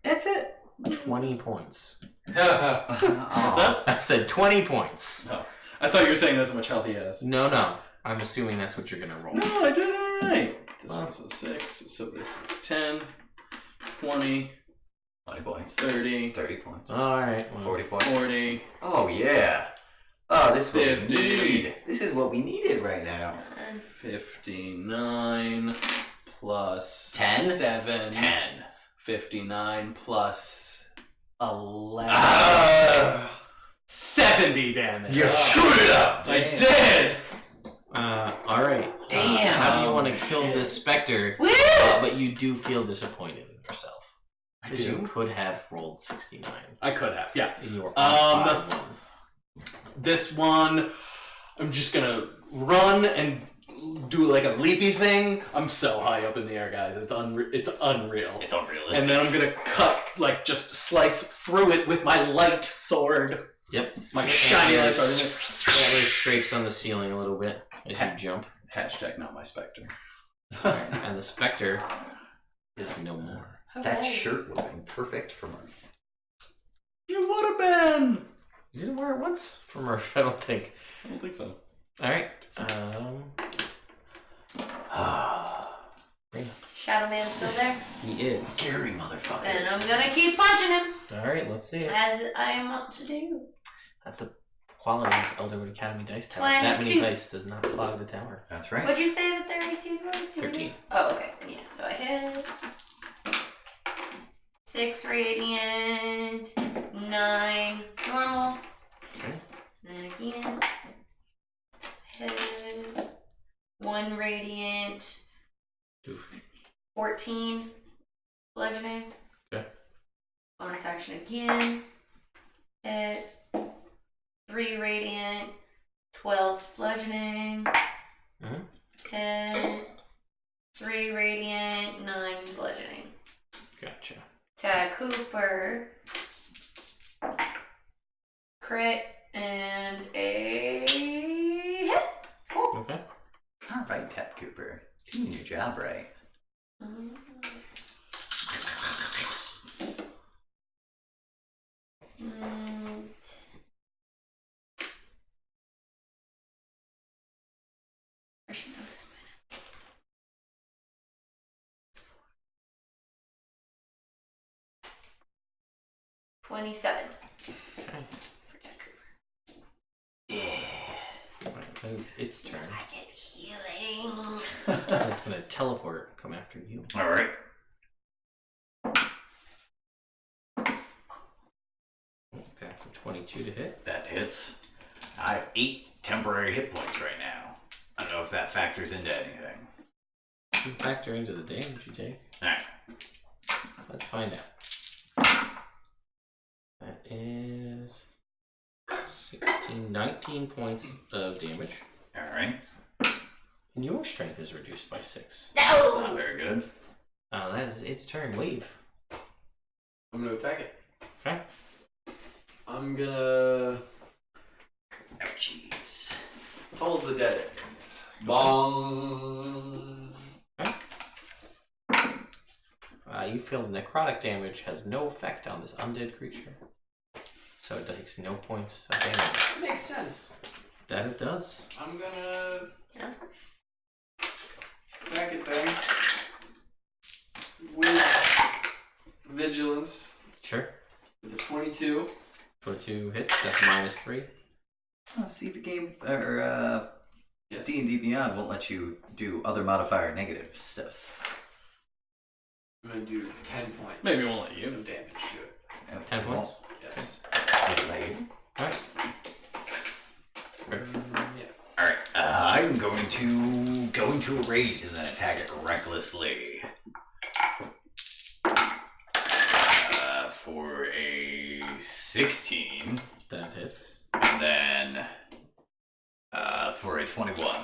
If it. 20 points. What's Aw. that? I said 20 points. Oh, I thought you were saying that's how much health he has. No. I'm assuming that's what you're gonna roll. No, I did it all right. This Wow. one's a 6, so this is 10, 20, 20 points. 30, 30 points. All right. Well, 40 points. 40. Oh, yeah. Oh, this is what 50. we need. This is what we needed right now. 59 plus 10? 7. 10. 59 plus 11. Ah. 70 damage. You screwed it up. I did! all right. Damn. How do you want to kill this specter? Woo! But you do feel disappointed in yourself. I Because you do. could have rolled 69 I could have, yeah. in your Um, This one, I'm just gonna run and do like a leapy thing. I'm so high up in the air, guys. It's unreal. It's unrealistic. And then I'm gonna cut, like, just slice through it with my light sword. Yep. My shiny light sword. Antler scrapes on the ceiling a little bit as you jump. Hashtag not my specter. And the specter is no more. That Okay. shirt would have been perfect for Murph. You would have been. You didn't wear it once for Murph, I don't think. I don't think so. Alright. Shadow Man's still there, He is. Scary motherfucker. and I'm gonna keep punching him Alright, let's see it. as I am up to do. That's the quality of Elderwood Academy dice tower. That many 22. dice does not clog the tower. That's right. What'd you say that their ACs were? 13. Oh, okay. Yeah, so I hit 6 radiant, 9 normal, Okay. and then again hit 1 radiant, Oof. 14 bludgeoning. Okay. Bonus action again. Hit 3 radiant, 12 bludgeoning. Mhm. Hit 3 radiant, 9 bludgeoning. Gotcha. To Cooper. Crit and a hit. Cool. Okay. All right, Ted Cooper. Doing your job right. And I should know this by now. 27. Okay. Yeah. Right, its turn. I get healing. It's gonna teleport, come after you. All right. That's a 22 to hit. That hits. I have 8 temporary hit points right now. I don't know if that factors into anything. You factor into the damage you take. Alright. Let's find out. That is 16, 19 points of damage. Alright. And your strength is reduced by 6. That's not No! very good. That is its turn. Wave. I'm gonna attack it. Okay. I'm gonna Ouchies. Toll the Dead. Bong. You feel necrotic damage has no effect on this undead creature. So it takes no points of damage. Makes sense. That it does. I'm gonna Yeah. attack it then with vigilance Sure. with a 22. 22 hits, that's minus 3. Oh, see, the game, or Yes. D&D Beyond won't let you do other modifier negative stuff. I'm gonna do 10 points. Maybe it won't let you. of damage to it. 10 points? Yes. Alright. Yeah. Alright, I'm going to go into a rage and then attack it recklessly. For a 16. That hits. And then for a 21.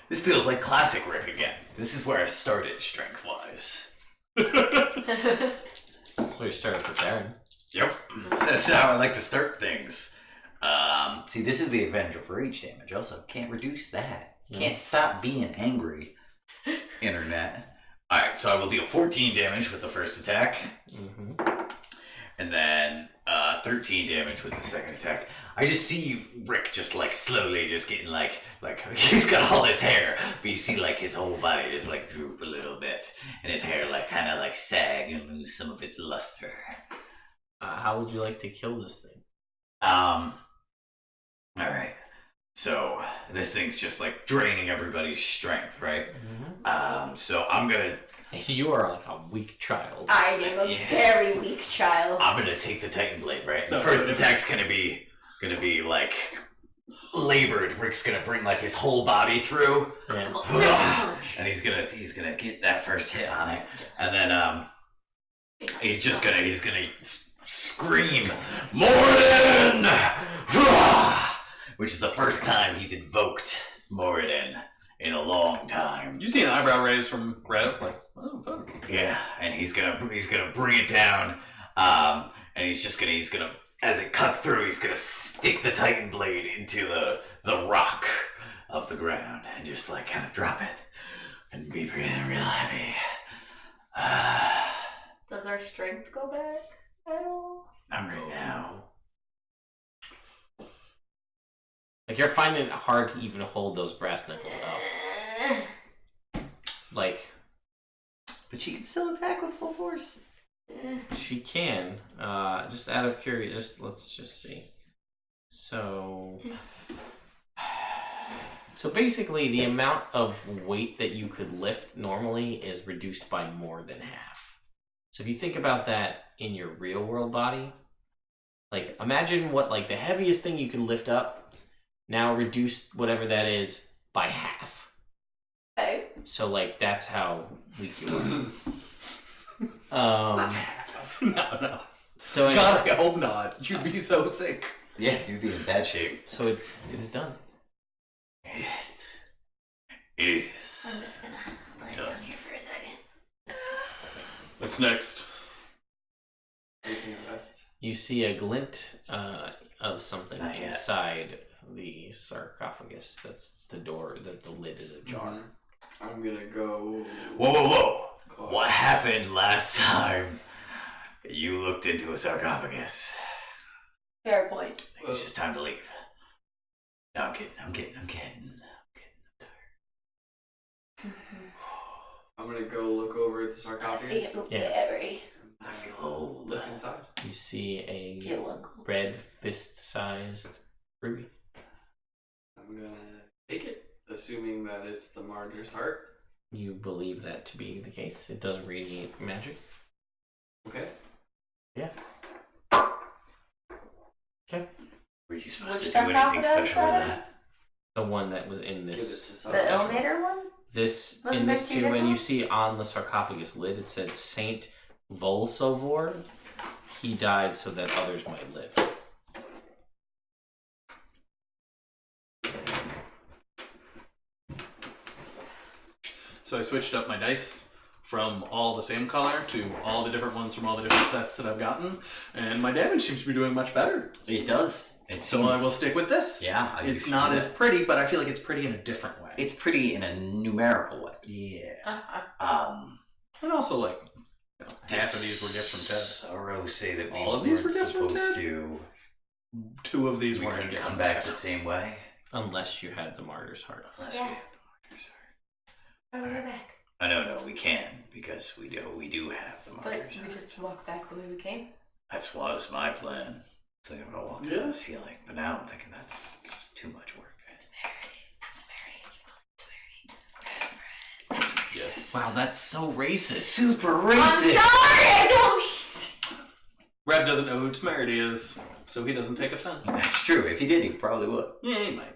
This feels like classic Rick again. This is where I started strength-wise. That's where you started for Sharon. Yep. That's how I like to start things. See, this is the advantage of rage damage. Also, can't reduce that. Can't stop being angry. Internet. Alright, so I will deal 14 damage with the first attack. Mm-hmm. And then 13 damage with the second attack. I just see Rick just like slowly just getting like he's got all his hair, but you see like his whole body just like droop a little bit, and his hair like kind of like sag and lose some of its luster. How would you like to kill this thing? All right. So this thing's just like draining everybody's strength, right? Mm-hmm. So I'm gonna. You are like a weak child. I am a very weak child. I'm gonna take the Titan Blade, right? So the first attack's gonna be like labored. Rick's gonna bring like his whole body through, Yeah. and he's gonna get that first hit on it, and then he's gonna scream Moradin, which is the first time he's invoked Moradin in a long time. You see an eyebrow raise from Rev, like, oh, fuck. Yeah, and he's gonna bring it down, and he's gonna as it cuts through, he's gonna stick the Titan blade into the rock of the ground and just like kind of drop it and be breathing real heavy. Does our strength go back at all? Not right now. Like, you're finding it hard to even hold those brass knuckles up. Like, But she can still attack with full force. she can. Just out of curiosity, let's just see. So basically, the amount of weight that you could lift normally is reduced by more than half. So if you think about that in your real world body, like, imagine what, like, the heaviest thing you can lift up, now reduce whatever that is by half. Okay. So, like, that's how weak you are. No. So anyway, God, I hope not. You'd be so sick. Yeah, you'd be in bad shape. so it is done. It is. I'm just gonna lie down here for a second. What's next? Taking a rest. You see a glint of something Not yet. inside the sarcophagus. That's the door. The lid is ajar. I'm gonna go. Whoa. Claw. What happened last time you looked into a sarcophagus? Fair point. I think it's just time to leave. No, I'm kidding. I'm gonna go look over at the I sarcophagus. feel Yeah. very. I feel old. Look inside. You see a Feel uncle. red fist-sized ruby. I'm gonna take it, assuming that it's the Martyr's heart. You believe that to be the case. It does radiate magic. Okay. Yeah. Okay. Were you supposed Which to do anything sarcophagus special with was that? The one that was in Give it this. to The Saskatchewan. Ilmater one? This Wasn't in there this two tomb, and different you ones? see on the sarcophagus lid it said Saint Volsovor. He died so that others might live. So I switched up my dice from all the same color to all the different ones from all the different sets that I've gotten, and my damage seems to be doing much better. It does. So I will stick with this. Yeah. It's not as pretty, but I feel like it's pretty in a different way. It's pretty in a numerical way. Yeah. Um, And also, like, half of these were gifts from Ted. Sorrow say that we All of these were weren't gifts from supposed Ted? to. 2 of these We weren't couldn't gifts come from back Ted. the same way. Unless you had the martyr's heart. Unless Yeah. we have the martyrs. How do we go back? No, we can because we do have the But martyrs. we just walk back the way we came. That's what was my plan. Thinking about walking on the ceiling, but now I'm thinking that's just too much work. Yes. Wow, that's so racist. Super I'm racist. sorry, I don't mean Rev doesn't know who Temerity is, so he doesn't take offense. That's true. If he did, he probably would. Yeah, he might.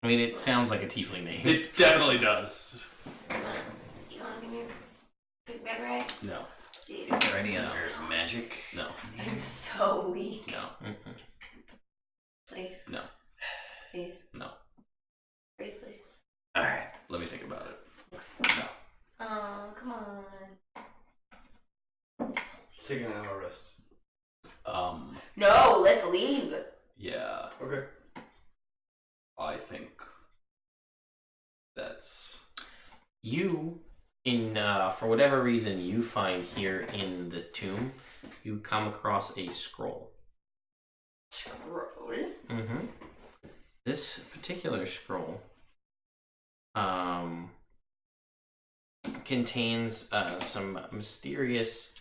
I mean, it sounds like a tiefling name. It definitely does. You want to give me a big bag rag? No, Jeez. Is there any other magic? no, I'm so weak. no, mm-mm, Please. no, Please. no. Pretty please. All right. Let me think about it. Oh, come on. Let's take an hour rest. No, let's leave. Yeah, Okay. I think that's... You, in for whatever reason, you find here in the tomb, you come across a scroll. Scroll. Mm-hmm. This particular scroll contains some mysterious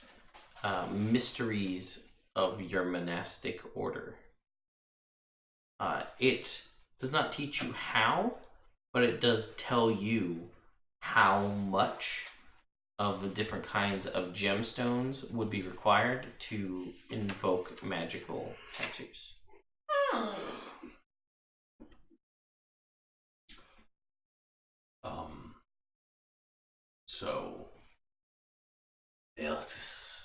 mysteries of your monastic order. It does not teach you how, but it does tell you how much of the different kinds of gemstones would be required to invoke magical tattoos. Hmm. So... Yeah, let's...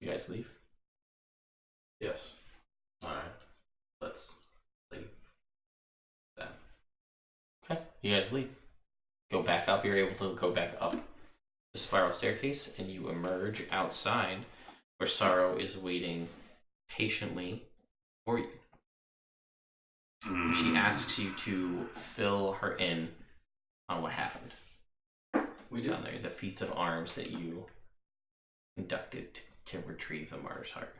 You guys leave? Yes. Alright. Let's leave. Then. Okay, you guys leave. Go back up. You're able to go back up the spiral staircase, and you emerge outside where Sorrow is waiting patiently for you. She asks you to fill her in on what happened. We Down there, the feats of arms that you conducted to retrieve the martyr's heart.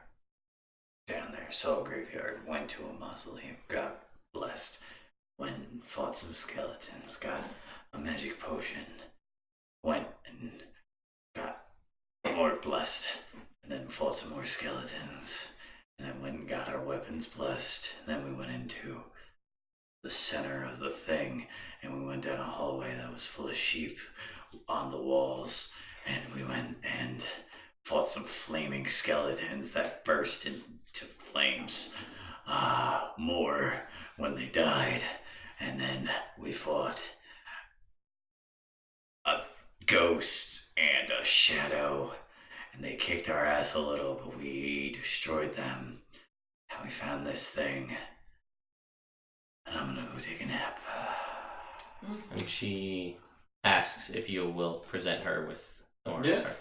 Down there, saw a graveyard, went to a mausoleum, got blessed, went and fought some skeletons, got a magic potion, went and got more blessed, and then fought some more skeletons, and then went and got our weapons blessed, and then we went into the center of the thing, and we went down a hallway that was full of sheep on the walls, and we went and fought some flaming skeletons that burst into flames. More when they died. And then we fought a ghost and a shadow, and they kicked our ass a little, but we destroyed them. And we found this thing. And I'm gonna go take a nap. And she asks if you will present her with the martyr's Yeah. heart.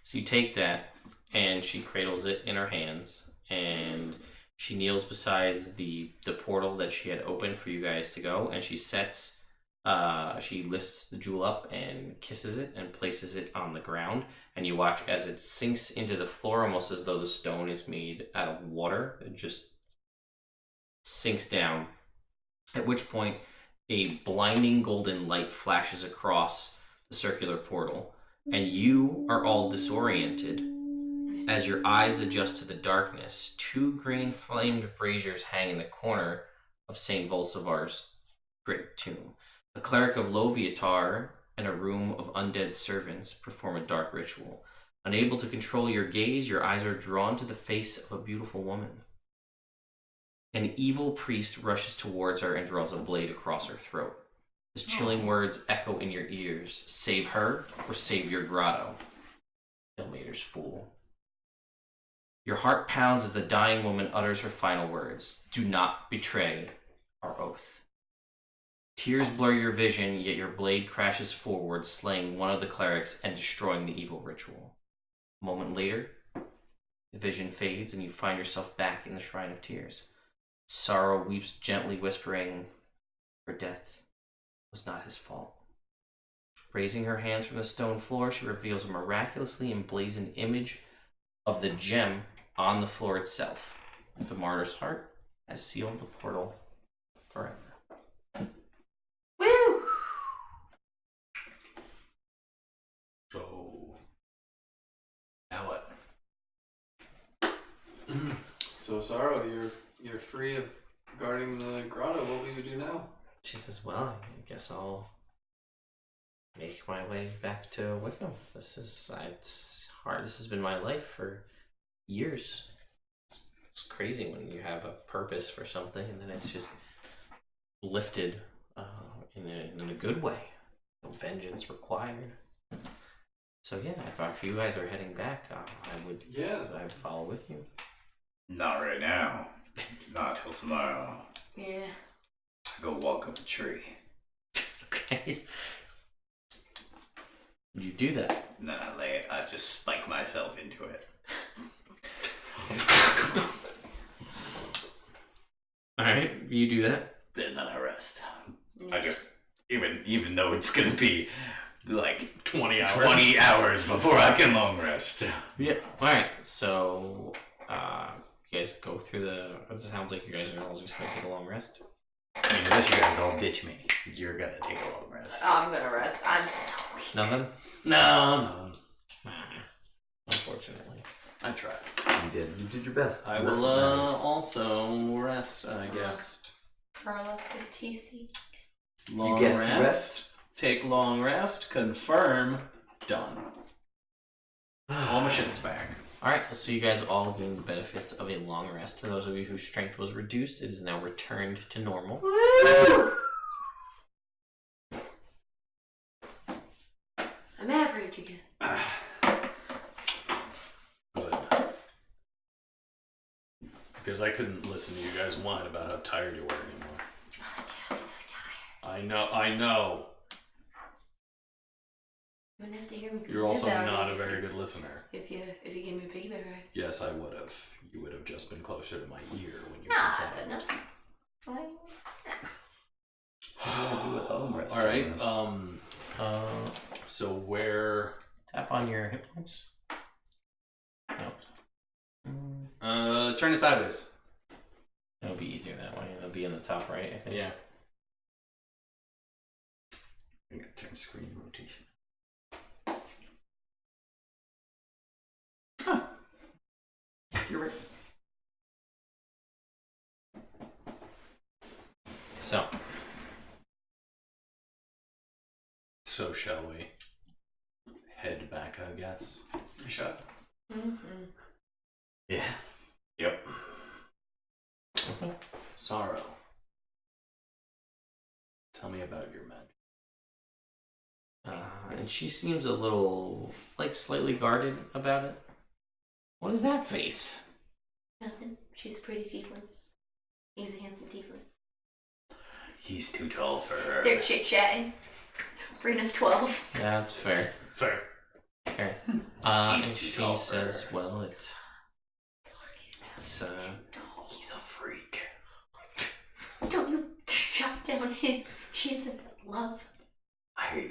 So you take that, and she cradles it in her hands, and she kneels beside the portal that she had opened for you guys to go, and she she lifts the jewel up and kisses it and places it on the ground, and you watch as it sinks into the floor almost as though the stone is made out of water. It just sinks down, at which point a blinding golden light flashes across the circular portal, and you are all disoriented As your eyes adjust to the darkness, 2 green flamed braziers hang in the corner of St. Volsivar's great tomb. A cleric of Loviatar and a room of undead servants perform a dark ritual. Unable to control your gaze, your eyes are drawn to the face of a beautiful woman. An evil priest rushes towards her and draws a blade across her throat. His chilling words echo in your ears. Save her or save your grotto. Ilmater's fool. Your heart pounds as the dying woman utters her final words. Do not betray our oath. Tears blur your vision, yet your blade crashes forward, slaying one of the clerics and destroying the evil ritual. A moment later, the vision fades and you find yourself back in the Shrine of Tears. Sorrow weeps gently, whispering, her death was not his fault. Raising her hands from the stone floor, she reveals a miraculously emblazoned image of the gem on the floor itself. The martyr's heart has sealed the portal forever. Woo! So now what? So Sorrow, you're free of guarding the grotto. What will you do now? She says, well, I guess I'll make my way back to Wickham. It's hard. This has been my life for years. It's crazy when you have a purpose for something and then it's just lifted in a good way. No vengeance required. So yeah, if you guys are heading back, I would follow with you. Not right now. Not till tomorrow. Yeah. Go walk up a tree. Okay. You do that. And then I just spike myself into it. Alright, you do that. And then I rest. I just, even though it's gonna be like 20 hours. 20 hours before I can long rest. Yeah. Alright, so you guys go through it sounds like you guys are all just gonna take a long rest. I mean, unless you guys all ditch me, you're gonna take a long rest. I'm gonna rest. I'm so weak. Nothing? No. Unfortunately. I tried. You did your best. I That's will what matters. also rest, I guess. Curl up the TC. Long guessed rest. Take long rest. Confirm. Done. All my shit's back. Alright, so you guys all gain the benefits of a long rest. To those of you whose strength was reduced, it is now returned to normal. Woo! I'm average again. Good. Because I couldn't listen to you guys whine about how tired you were anymore. Oh, yeah, I'm so tired. I know. You wouldn't have to hear me You're also complain not about a it very good listener. if you gave me a piggyback ride. Yes, I would have. You would have just been closer to my ear when you Nah, complained. no. Fine. All right. So where? Tap on your hit points. No. Turn it sideways. It'll be easier that way. It'll be in the top right, I think. Yeah. I'm gonna turn screen rotation. Huh. You're right. So shall we head back, I guess? You shot. Mm-hmm. Yeah. Yep. Okay. Sorrow. Tell me about your magic. And she seems a little, slightly guarded about it. What is that face? Nothing. She's a pretty tiefling. He's a handsome tiefling. He's too tall for her. They're chit-chatting. Brina's 12. Yeah, that's fair. Fair. Okay. He's And too she tall for says, her. well, it's He's a freak. Don't you shut down his chances at love. I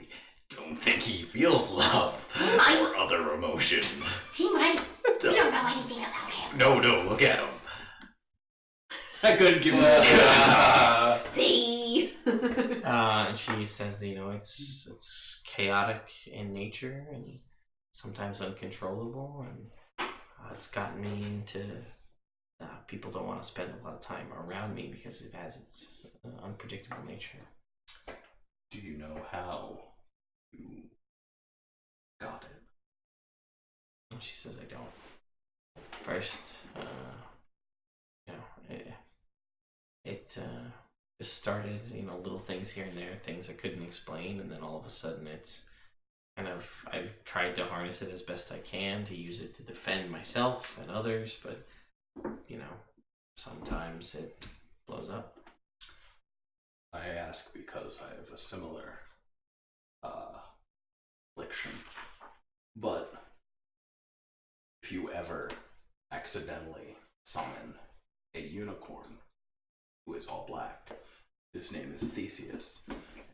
don't think he feels love He might. or other emotions. He might. We don't know anything about him. No, look at him. I couldn't give you See? and she says, it's chaotic in nature and sometimes uncontrollable, and it's gotten me into people don't want to spend a lot of time around me because it has its unpredictable nature. Do you know how you got it? And she says, I don't. First, it just started, little things here and there, things I couldn't explain, and then all of a sudden it's kind of, I've tried to harness it as best I can to use it to defend myself and others, but, sometimes it blows up. I ask because I have a similar affliction, but if you ever accidentally summon a unicorn who is all black, his name is Theseus.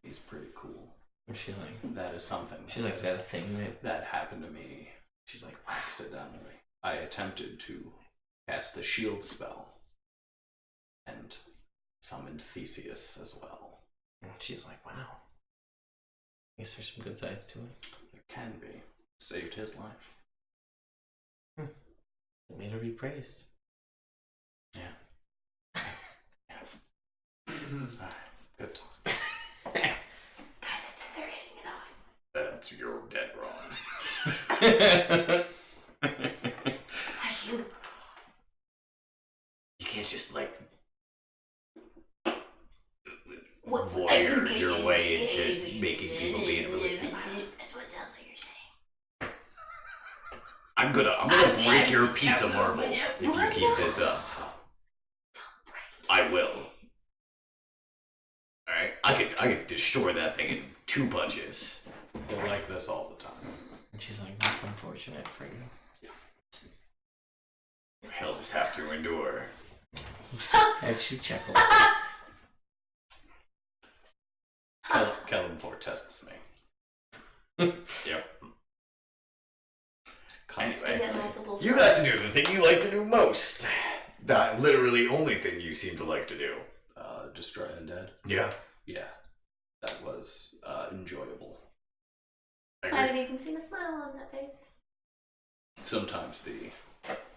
He's pretty cool. And she's like, That is something. she's like, is that a thing that happened to me. she's like, Accidentally. I attempted to cast the shield spell and summoned Theseus as well. and she's like, wow. I guess there's some good sides to it. There can be. Saved his life. It made her be praised. Yeah. Alright, good talk. Guys, I think they're hitting it off. That's you're dead wrong. Hush you. You can't just What- voyeur your way into making people be in religion. That's what it sounds like you're saying. I'm gonna break your piece of marble if you keep this up. I will. Alright? I could destroy that thing in 2 punches. They're like this all the time. And she's like, that's unfortunate for you. He'll just have to endure. And she chuckles. Kellen tests me. Yep. Is it multiple You got to do the thing you like to do most. The literally only thing you seem to like to do. Destroy undead. Yeah. Yeah, that was enjoyable. I didn't even see a smile on that face. Sometimes the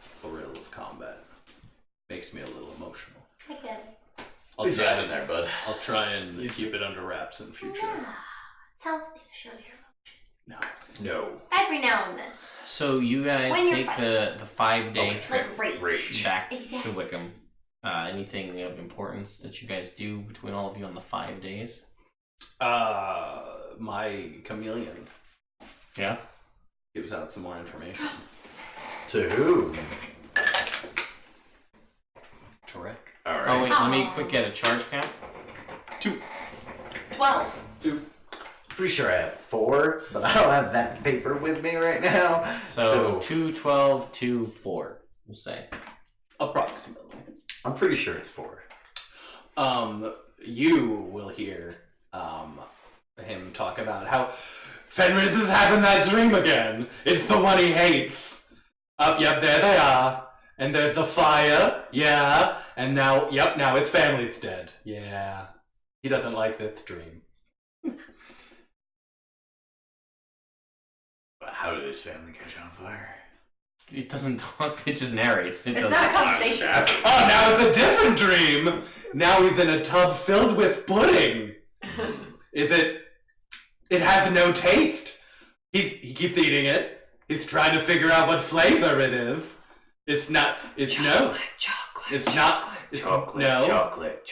thrill of combat makes me a little emotional. I get it. Good job in there, bud. I'll try and keep it under wraps in future. Yeah. It's healthy to show your emotion. No. Every now and then. So you guys When you're take fighting. the 5-day trip Like rage. back Exactly. to Wickham. Anything of importance that you guys do between all of you on the 5 days? My chameleon Yeah. gives out some more information. To who? To Rick. Alright. Oh wait, let me Aw. quick get a charge count. 12. Pretty sure I have 4, but I don't have that paper with me right now. So 2, 12, 2, 4. We'll say. Approximately. I'm pretty sure it's 4. You will hear him talk about how Fenris is having that dream again. It's the one he hates. Yep, there they are. And there's the fire, yeah. And now, yep, now his family's dead. Yeah. He doesn't like this dream. How did his family catch on fire? It doesn't talk, it just narrates. It It's doesn't. not a conversation. Oh, now it's a different dream! Now he's in a tub filled with pudding! It has no taste. He keeps eating it. He's trying to figure out what flavor it is. It's not, it's no. Chocolate. It's not, it's no. Chocolate.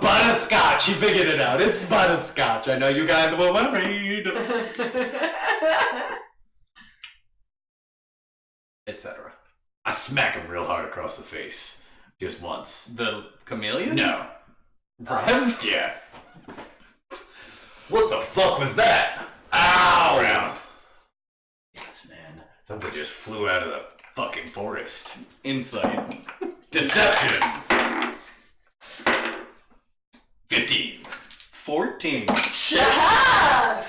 Butterscotch, he figured it out. It's butterscotch. I know you guys were worried. Etc. I smack him real hard across the face. Just once. The chameleon? No. Rev? Yeah. What the fuck was that? Ow! Round. Yes, man. Something just flew out of the fucking forest. Insight. Deception! 15. 14. Shut up!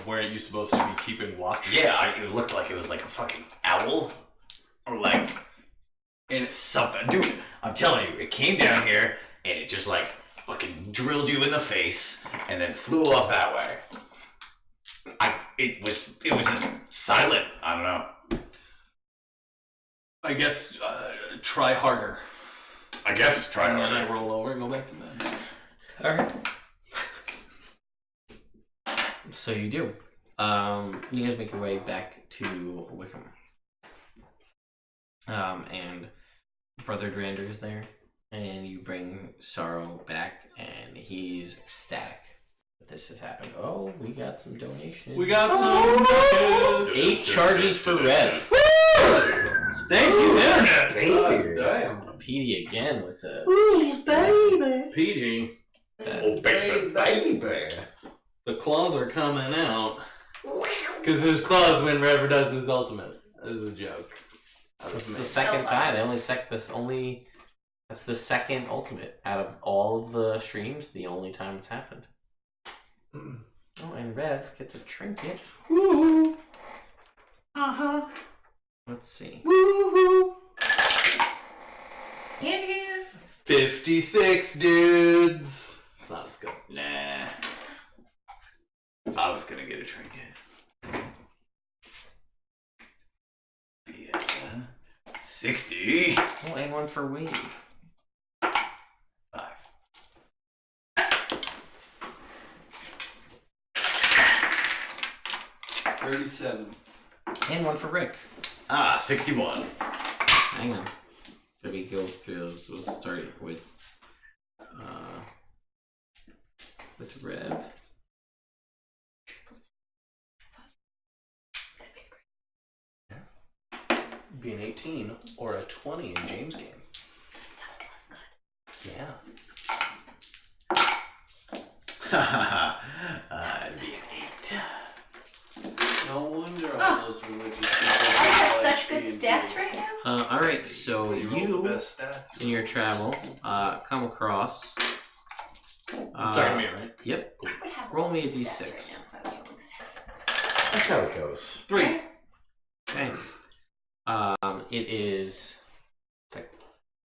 Weren't you supposed to be keeping watch? Yeah, it looked like it was like a fucking owl. Or like... And it's something. Dude, I'm telling you, it came down here, and it just like fucking drilled you in the face, and then flew off that way. It was silent. I don't know. I guess try harder. I guess try And then harder. I roll over and go back to bed. Alright. So you do. You guys make your way back to Wickham. And Brother Drander is there. And you bring Sorrow back, and he's ecstatic that this has happened. Oh, we got some donations. We got some 8 charges for Rev. Thank you, Internet. Baby. Damn. PD again with the... Ooh, baby. PD, Oh, baby. the claws are coming out. Because there's claws when Rever does his ultimate. This is a joke. It's the second time. They only that's the second ultimate out of all of the streams. The only time it's happened. Oh, and Rev gets a trinket. Woo! Let's see. Woo! Yeah. 56 dudes. It's not as good. Nah. If I was gonna get a trinket. Yeah. 60. Oh, and one for Wave. 5. 37. And one for Rick. 61. Hang on. Did we go through those? We'll start with Rev. Be an 18 or a 20 in James' game. Yeah. I'd be an 8. No wonder Oh. all those religious people I have like such good D&D. stats right now. Alright, so They roll the you, best stats. in your travel, come across... Talking to me, right? Yep. I would have Roll me a lots of stats d6. right now if I was rolling stats. That's how it goes. 3. Okay. It is... It's like,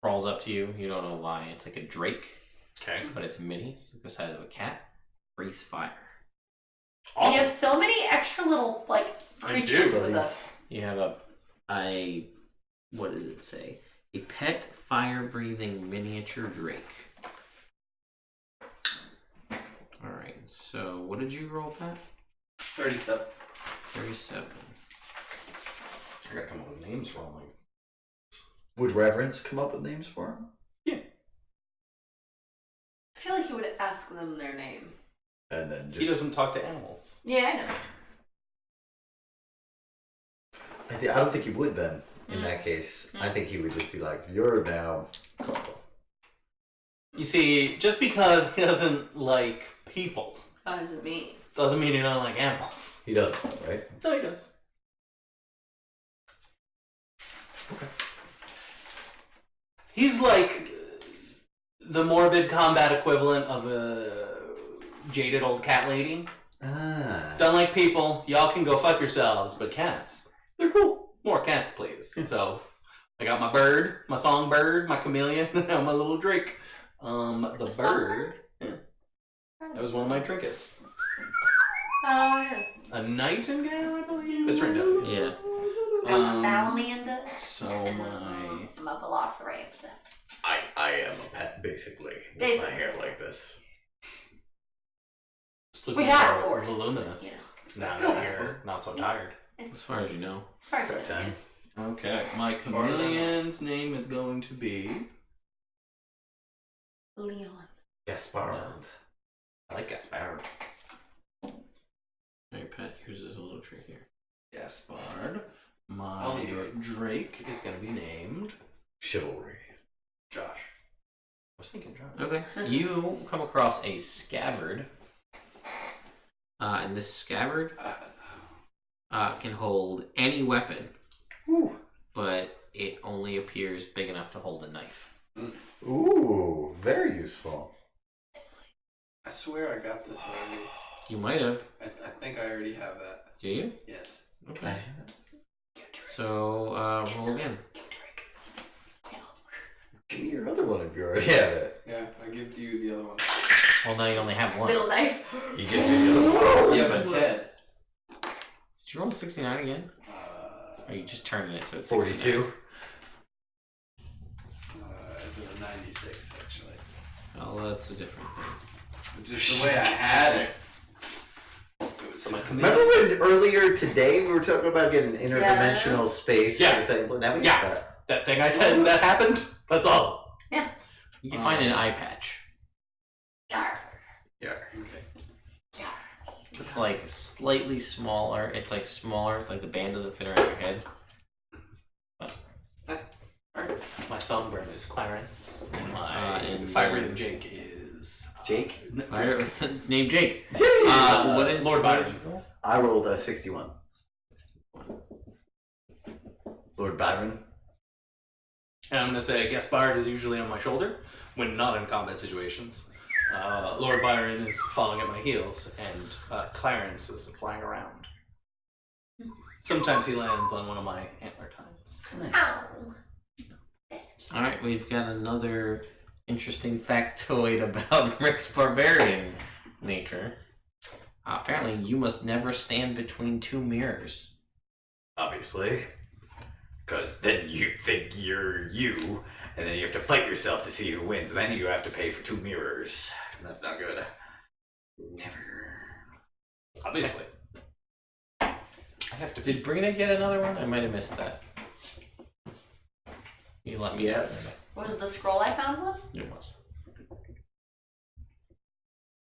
crawls up to you. You don't know why. It's like a drake, Okay. but it's mini. It's like the size of a cat. Breathes fire. We Awesome. have so many extra little like I creatures do. with us. You have a what does it say? A pet fire-breathing miniature drake. Alright, so what did you roll, Pat? 37. 37. I gotta come up with names for all my. Would Reverence come up with names for him? I feel like you would ask them their name. And then just... He doesn't talk to animals. Yeah, I know. I don't think he would then, in that case. I think he would just be like, you're now... You see, just because he doesn't like people How does it mean? doesn't mean he doesn't like animals. He doesn't, right? So he does. Okay. He's like the morbid combat equivalent of a jaded old cat lady. Ah. Don't like people. Y'all can go fuck yourselves, but cats, they're cool. More cats, please. So I got my bird, my songbird, my chameleon, and now my little drake. The A bird. songbird? Yeah, that was one of my trinkets. Oh, yeah. A nightingale, I believe. It's written down. Yeah. I'm a salamander. So And my I'm a velociraptor. I am a pet, basically. With Basically. my hair like this. just We looking had a for horse. voluminous. Now Still that have you're not so tired. As far as you know. As far as Got I time. know. Okay, my chameleon's name is going to be. Leon. Gaspard. I like Gaspard. Alright, Pat, yours is a little trickier. Gaspard. My I'll do it. drake is going to be named. Chivalry. Josh. I was thinking John. Okay. You come across a scabbard. And this scabbard can hold any weapon, but it only appears big enough to hold a knife. Ooh, very useful. I swear I got this already. You might have. I think I already have that. Do you? Yes. Okay. So, roll again. Give me your other one if you already have it. Yeah, I give you the other one. Well, now you only have one. Little knife. He gives me the other one. Yeah, but 10. Did you roll 69 again? Or are you just turning it so it's 42. Oh, that's a different thing. Just the way I had it. Remember when earlier today we were talking about getting an interdimensional space? Yeah. And thing? Well, now we Yeah. got that. That thing I said that happened? That's awesome. You can find an eye patch. Yarr. Yeah. Okay. Yarr. It's like slightly smaller. It's like smaller. Like the band doesn't fit around your head. My songbird is Clarence. And my and fire breathing Jake is Jake? Name Jake. What is Lord Byron? I rolled a 61. Lord Byron. And I'm going to say guest bard is usually on my shoulder when not in combat situations. Lord Byron is following at my heels, and Clarence is flying around. Sometimes he lands on one of my antler tiles. Ow. That's cute. All right, we've got another interesting factoid about Rick's barbarian nature. Apparently, you must never stand between two mirrors. Obviously. Because then you think you're you, and then you have to fight yourself to see who wins. Then you have to pay for 2 mirrors. That's not good. Never. Obviously. I have to. Did Brina get another one? I might have missed that. You let me know. Yes. Was the scroll I found one? It was.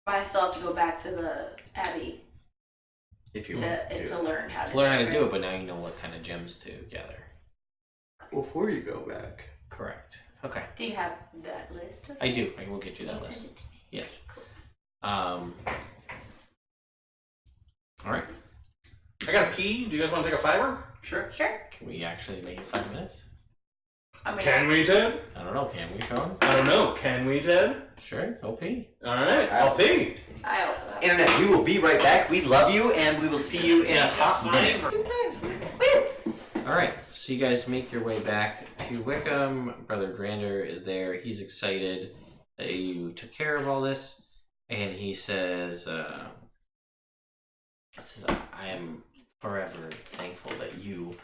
But I still have to go back to the Abbey If you want to learn how to Learn how to do it, but now you know what kind of gems to gather. Before you go back. Correct. Okay. Do you have that list? Of I do. things? I will get you that Can list. send it to me? Yes. Cool. All right. I gotta pee. Do you guys want to take a fiber? Sure. Sure. Can we actually make it 5 minutes? I mean, Can we, Ted? I don't know. Can we, Sean? I don't know. Can we, Ted? Sure. OP. Alright, I'll pee. I also have. Internet, we will be right back. We love you, and we will see you in a hot minute. All right. So you guys make your way back to Wickham. Brother Drander is there. He's excited that you took care of all this, and he says, "I am forever thankful that you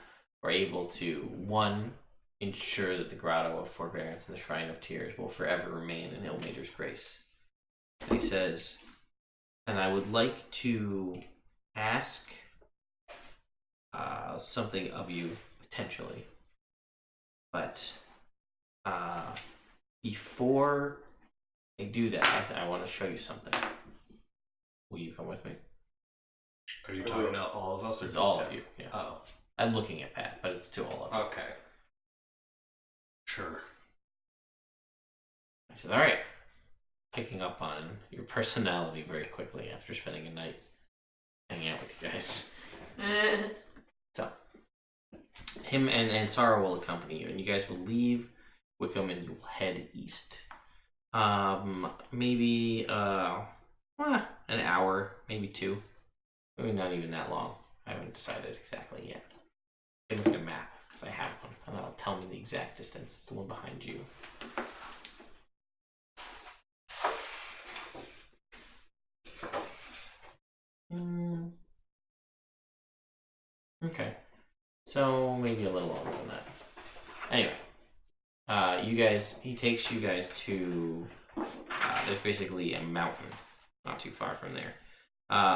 were able to, one, ensure that the Grotto of Forbearance and the Shrine of Tears will forever remain in Ilmater's grace." And he says, "And I would like to ask something of you, potentially. But before I do that, I want to show you something. Will you come with me?" Are you talking to all of us or It's just all Ted? of you. Yeah. Oh, I'm looking at Pat, but it's to all of you. okay. Sure. I said, "All right." Picking up on your personality very quickly after spending a night hanging out with you guys. So, him and Sarah will accompany you, and you guys will leave Wickham and you'll head east. Maybe an hour, maybe 2. Maybe not even that long. I haven't decided exactly yet. I can look at a map because I have one, and that'll tell me the exact distance. It's the one behind you. Okay. So maybe a little longer than that. Anyway, he takes you guys to, there's basically a mountain not too far from there.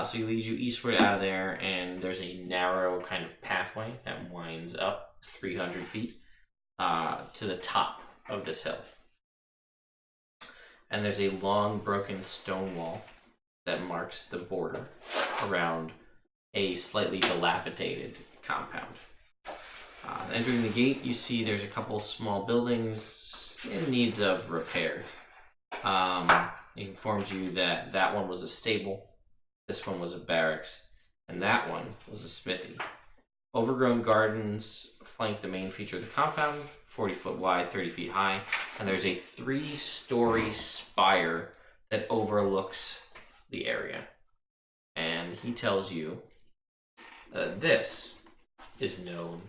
So he leads you eastward out of there, and there's a narrow kind of pathway that winds up 300 feet to the top of this hill. And there's a long broken stone wall that marks the border around a slightly dilapidated compound. Entering the gate, you see there's a couple small buildings in need of repair. It informs you that that one was a stable, this one was a barracks, and that one was a smithy. Overgrown gardens flank the main feature of the compound, 40 foot wide, 30 feet high, and there's a 3-story spire that overlooks the area. And he tells you that this is known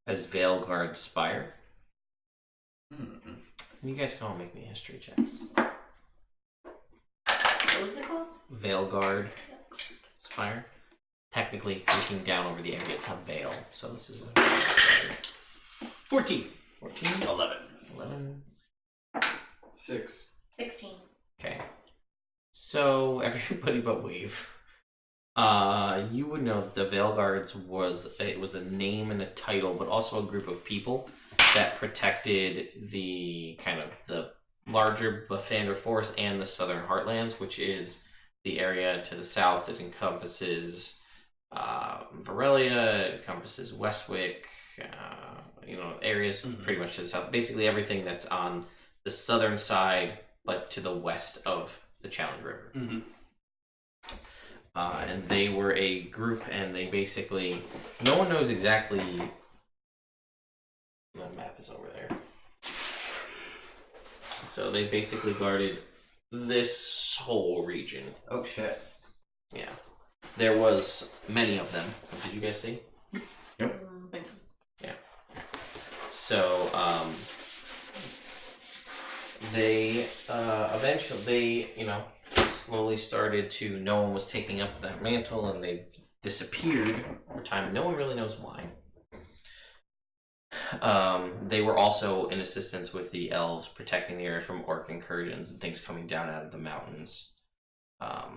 as Veilguard Spire. You guys can all make me history checks. What was it called? Veilguard Spire. Technically, looking down over the area, it's a veil, so this is a 14. 14, 11. 11, 6. 16. Okay. So everybody but Wave. You would know that the Veil Guards was a name and a title, but also a group of people that protected the kind of the larger Bafandor Forest and the Southern Heartlands, which is the area to the south. It encompasses Varelia, it encompasses Westwick, areas pretty much to the south. Basically everything that's on the southern side, but to the west of the Challenge River. Mm-hmm. And they were a group, and they basically, no one knows exactly. The map is over there. So they basically guarded this whole region. Oh shit. Yeah. There was many of them. Did you guys see? Thanks. Yeah. So, they eventually, slowly started to, no one was taking up that mantle, and they disappeared over time. No one really knows why. They were also in assistance with the elves, protecting the area from orc incursions and things coming down out of the mountains. A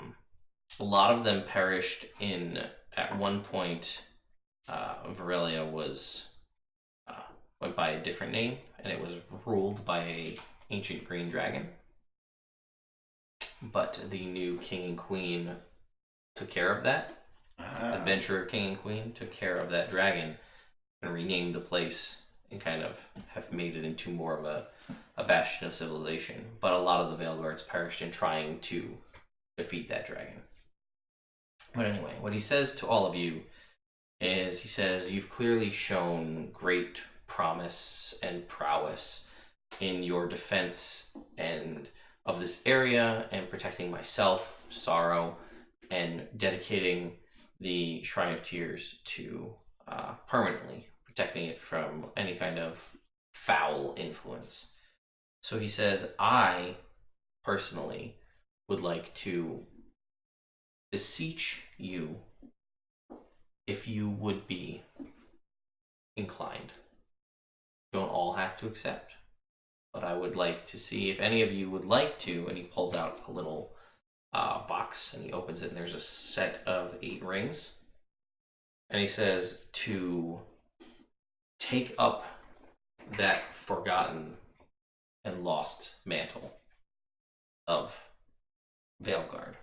lot of them perished at one point, Varelia went by a different name, and it was ruled by a ancient green dragon. But the new king and queen took care of that. Adventurer king and queen took care of that dragon and renamed the place and kind of have made it into more of a bastion of civilization. But a lot of the Veil Guards perished in trying to defeat that dragon. But anyway, what he says to all of you is, he says, you've clearly shown great promise and prowess in your defense and of this area and protecting myself, Sorrow, and dedicating the Shrine of Tears to permanently protecting it from any kind of foul influence. So he says, I personally would like to beseech you, if you would be inclined. Don't all have to accept, but I would like to see if any of you would like to. And he pulls out a little box and he opens it, and there's a set of 8 rings. And he says to take up that forgotten and lost mantle of Veilguard.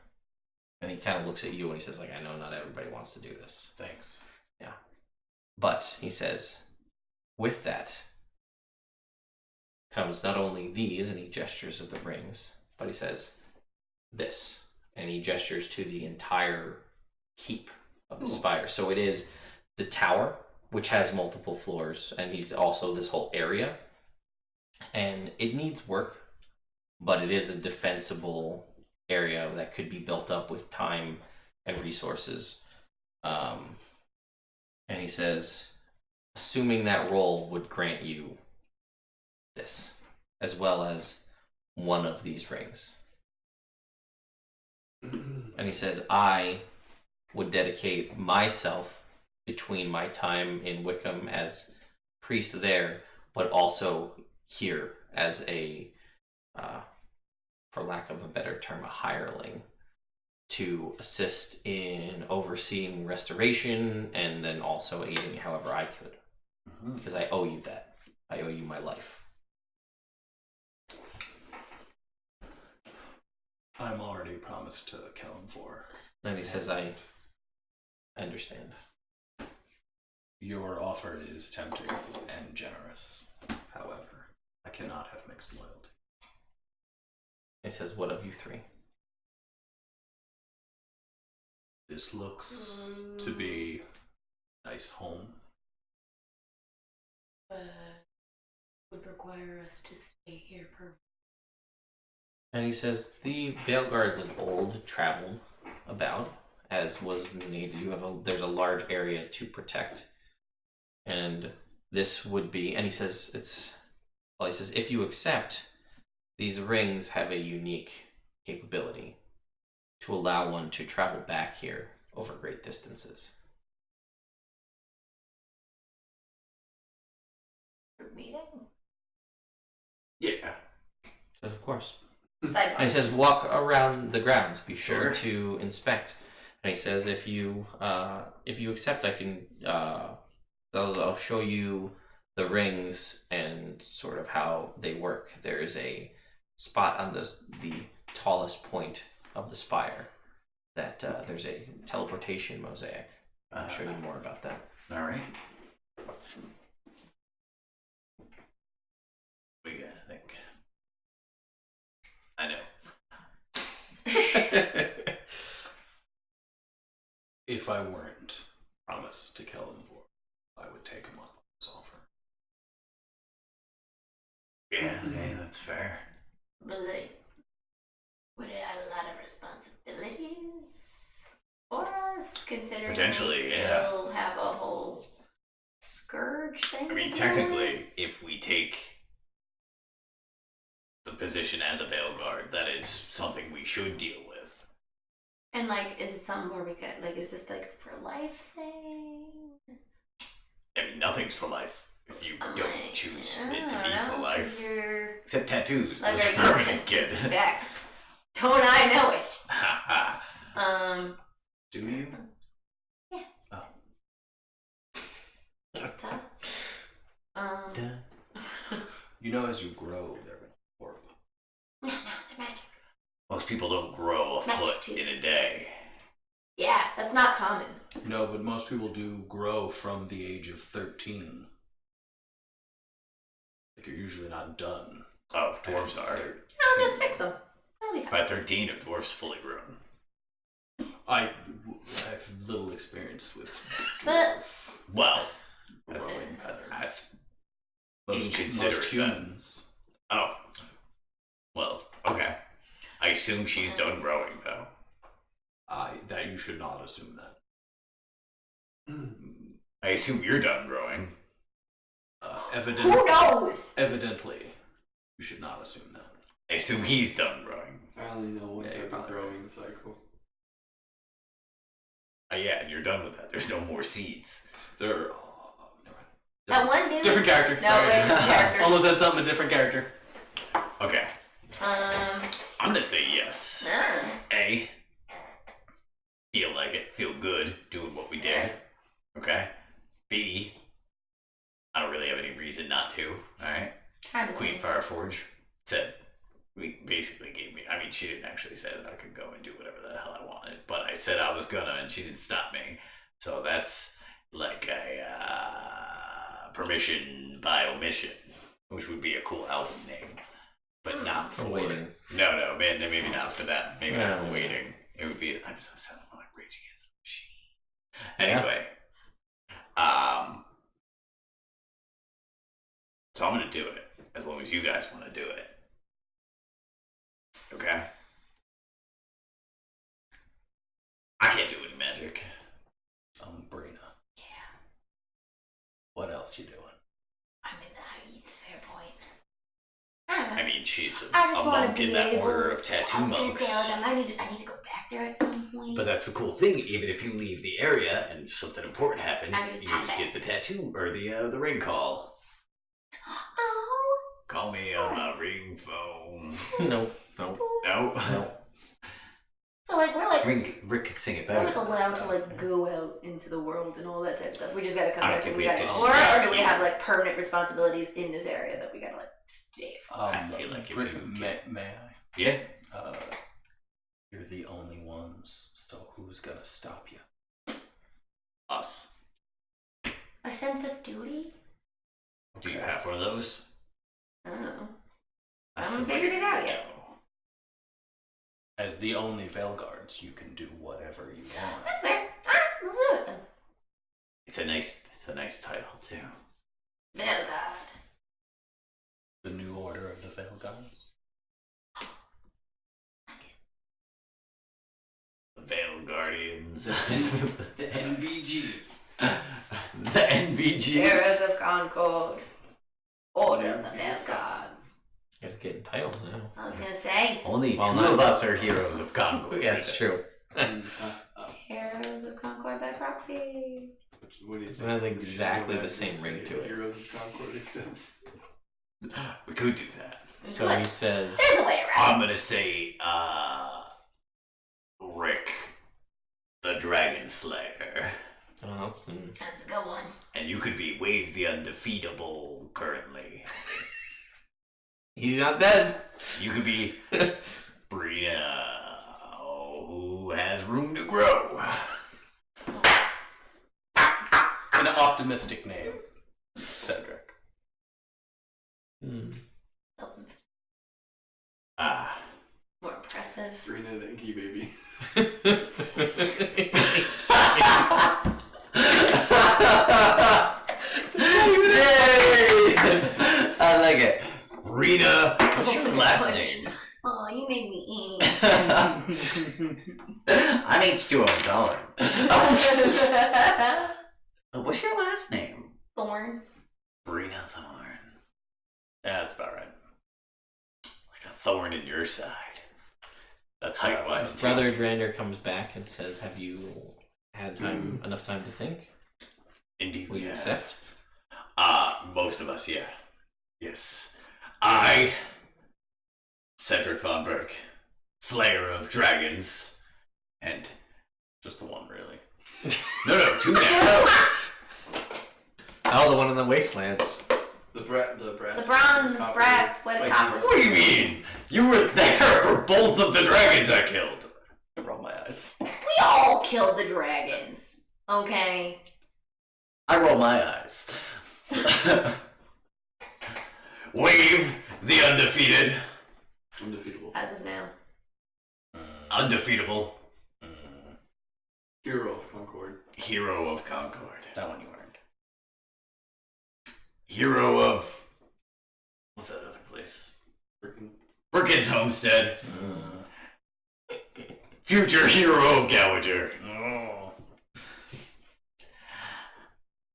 And he kind of looks at you and he says, I know not everybody wants to do this. Thanks. Yeah. But he says, with that comes not only these, and he gestures at the rings, but he says, this. And he gestures to the entire keep of the spire. So it is the tower, which has multiple floors, and he's also this whole area. And it needs work, but it is a defensible area that could be built up with time and resources. And he says, assuming that role would grant you this, as well as one of these rings. And he says, I would dedicate myself between my time in Wickham as priest there, but also here as a, for lack of a better term, a hireling, to assist in overseeing restoration and then also aiding however I could. Because I owe you that. I owe you my life. I'm already promised to Kellum for. And he says, I understand. Your offer is tempting and generous. However, I cannot have mixed loyalty. He says, what of you 3? This looks to be a nice home. Would require us to stay here permanently. And he says, the Veilguards of old traveled about, as was needed. There's a large area to protect. And this would be, and he says, if you accept, these rings have a unique capability to allow one to travel back here over great distances. Meeting? Yeah. Says, of course. Sidebar. And he says, walk around the grounds. Be sure Sure. to inspect. And he says, if you accept, I can. I'll show you the rings and sort of how they work. There is a spot on the tallest point of the spire that there's a teleportation mosaic. I'll show you more about that. All right. What do you guys think? I know. If I weren't promised to kill him for, I would take him up on his offer. Yeah, okay, that's fair. But like, would it add a lot of responsibilities for us, considering Potentially, we yeah. still have a whole scourge thing? I mean, to deal technically, with? if we take the position as a Veil Guard, that is something we should deal with. And like, is it something where we could like? Is this like for life thing? I mean, nothing's for life if you I'm don't like, choose I it to don't be know, for 'cause life. You're Except tattoos. like, Those are are you permanent, kid. Facts. Don't I know it? Ha ha. Do you? Duh. You know, as you grow, they're going to work. No, they're magic. Most people don't grow a Magic foot tubes. in a day. Yeah, that's not common. No, but most people do grow from the age of 13. Like, you're usually not done. Oh, dwarves are. I'll just fix them. That'll be fine. By 13, a dwarf's fully grown. I have little experience with But- Well, growing patterns. that's Most inconsiderate then. humans. Oh. Well, okay. I assume she's done growing, though. That you should not assume that. I assume you're done growing. Who knows? Evidently, you should not assume that. I assume he's done growing. I only know one Yeah, you're type of probably growing cycle. Yeah, and you're done with that. There's no more seeds. There are... That one dude. Different character. No, sorry. wait, different character. Almost said something, a different character. Okay. Um. I'm gonna say yes. A. Feel like it. Feel good doing what we did. Okay. B. I don't really have any reason not to. Alright. Kind of. Queen Fireforge said, we basically gave me, I mean, she didn't actually say that I could go and do whatever the hell I wanted, but I said I was gonna and she didn't stop me. So that's like a permission by omission, which would be a cool album name, but not for waiting. No, man, maybe not for that. Maybe not for No. waiting. It would be, I just sounds more like Rage Against the Machine. Anyway, so I'm gonna do it as long as you guys want to do it. Okay. I can't do any magic. Brina. Yeah. What else you doing? I mean, he's fair point. I mean, she's I a just want monk to be in that able. order of tattoo I was monks. gonna say, I need to go back there at some point. But that's the cool thing. Even if you leave the area and something important happens, I just you pop just back. get the tattoo or the ring call. Oh. Call me on my ring phone. No. No. So like we're like Rick could sing it we're better. like allowed to like go out into the world and all that type of stuff. We just gotta come I don't back think and we we have gotta to explore, stay or do we here. have like permanent responsibilities in this area that we gotta like stay for? I feel like if Brina, you may I? Yeah. You're the only ones, so who's gonna stop you? Us. A sense of duty? Do you have one of those? I don't know. I That haven't seems like figured it out no. yet. As the only Veil Guards, you can do whatever you want. That's fair. Alright, let's do it then. It's a nice title too. Velgard. The new order of the Veil Guards. The Veil Guardians. The NVG. The NVG. Heroes of Concord. Order of the Velgards. You guys getting titles now. I was gonna say. Only Well, two not- of us are heroes of Concord. Yeah, that's true. Heroes of Concord by proxy. What is It's not it? exactly Go the back same and ring say to it. Heroes of Concord, except We could do that. So Good. he says, There's a way around. I'm gonna say, Rick, the Dragon Slayer. oh, that's, That's a good one. And you could be Wave the Undefeatable currently. he's not dead. You could be Brina, who has room to grow. An optimistic name, Cedric. Hmm. Ah. More impressive. Brina, thank you, baby. Yay! I like it. Rita, what's your last name? Oh, you made me eat. I'm H2O, dollar. What's your last name? Thorn. Brina Thorn. That's about right. Like a thorn in your side. That's Likewise. Brother Drander comes back and says, have you had enough time to think? Indeed, Will you yeah. accept? Most of us, yeah. Yes. I, Cedric Von Berg, Slayer of Dragons, and just the one, really. no, two now. Oh, the one in the wastelands. The brass. The bronze, brass, what spiky copper. red. What do you mean? You were there for both of the dragons I killed. I roll my eyes. We all killed the dragons. Okay. I roll my eyes. Wave the undefeated, Undefeatable. As of now. undefeatable Hero of Concord. hero of Concord, That one you earned. hero of what's that other place? Freaking. Brookins Homestead, future hero of Gouager,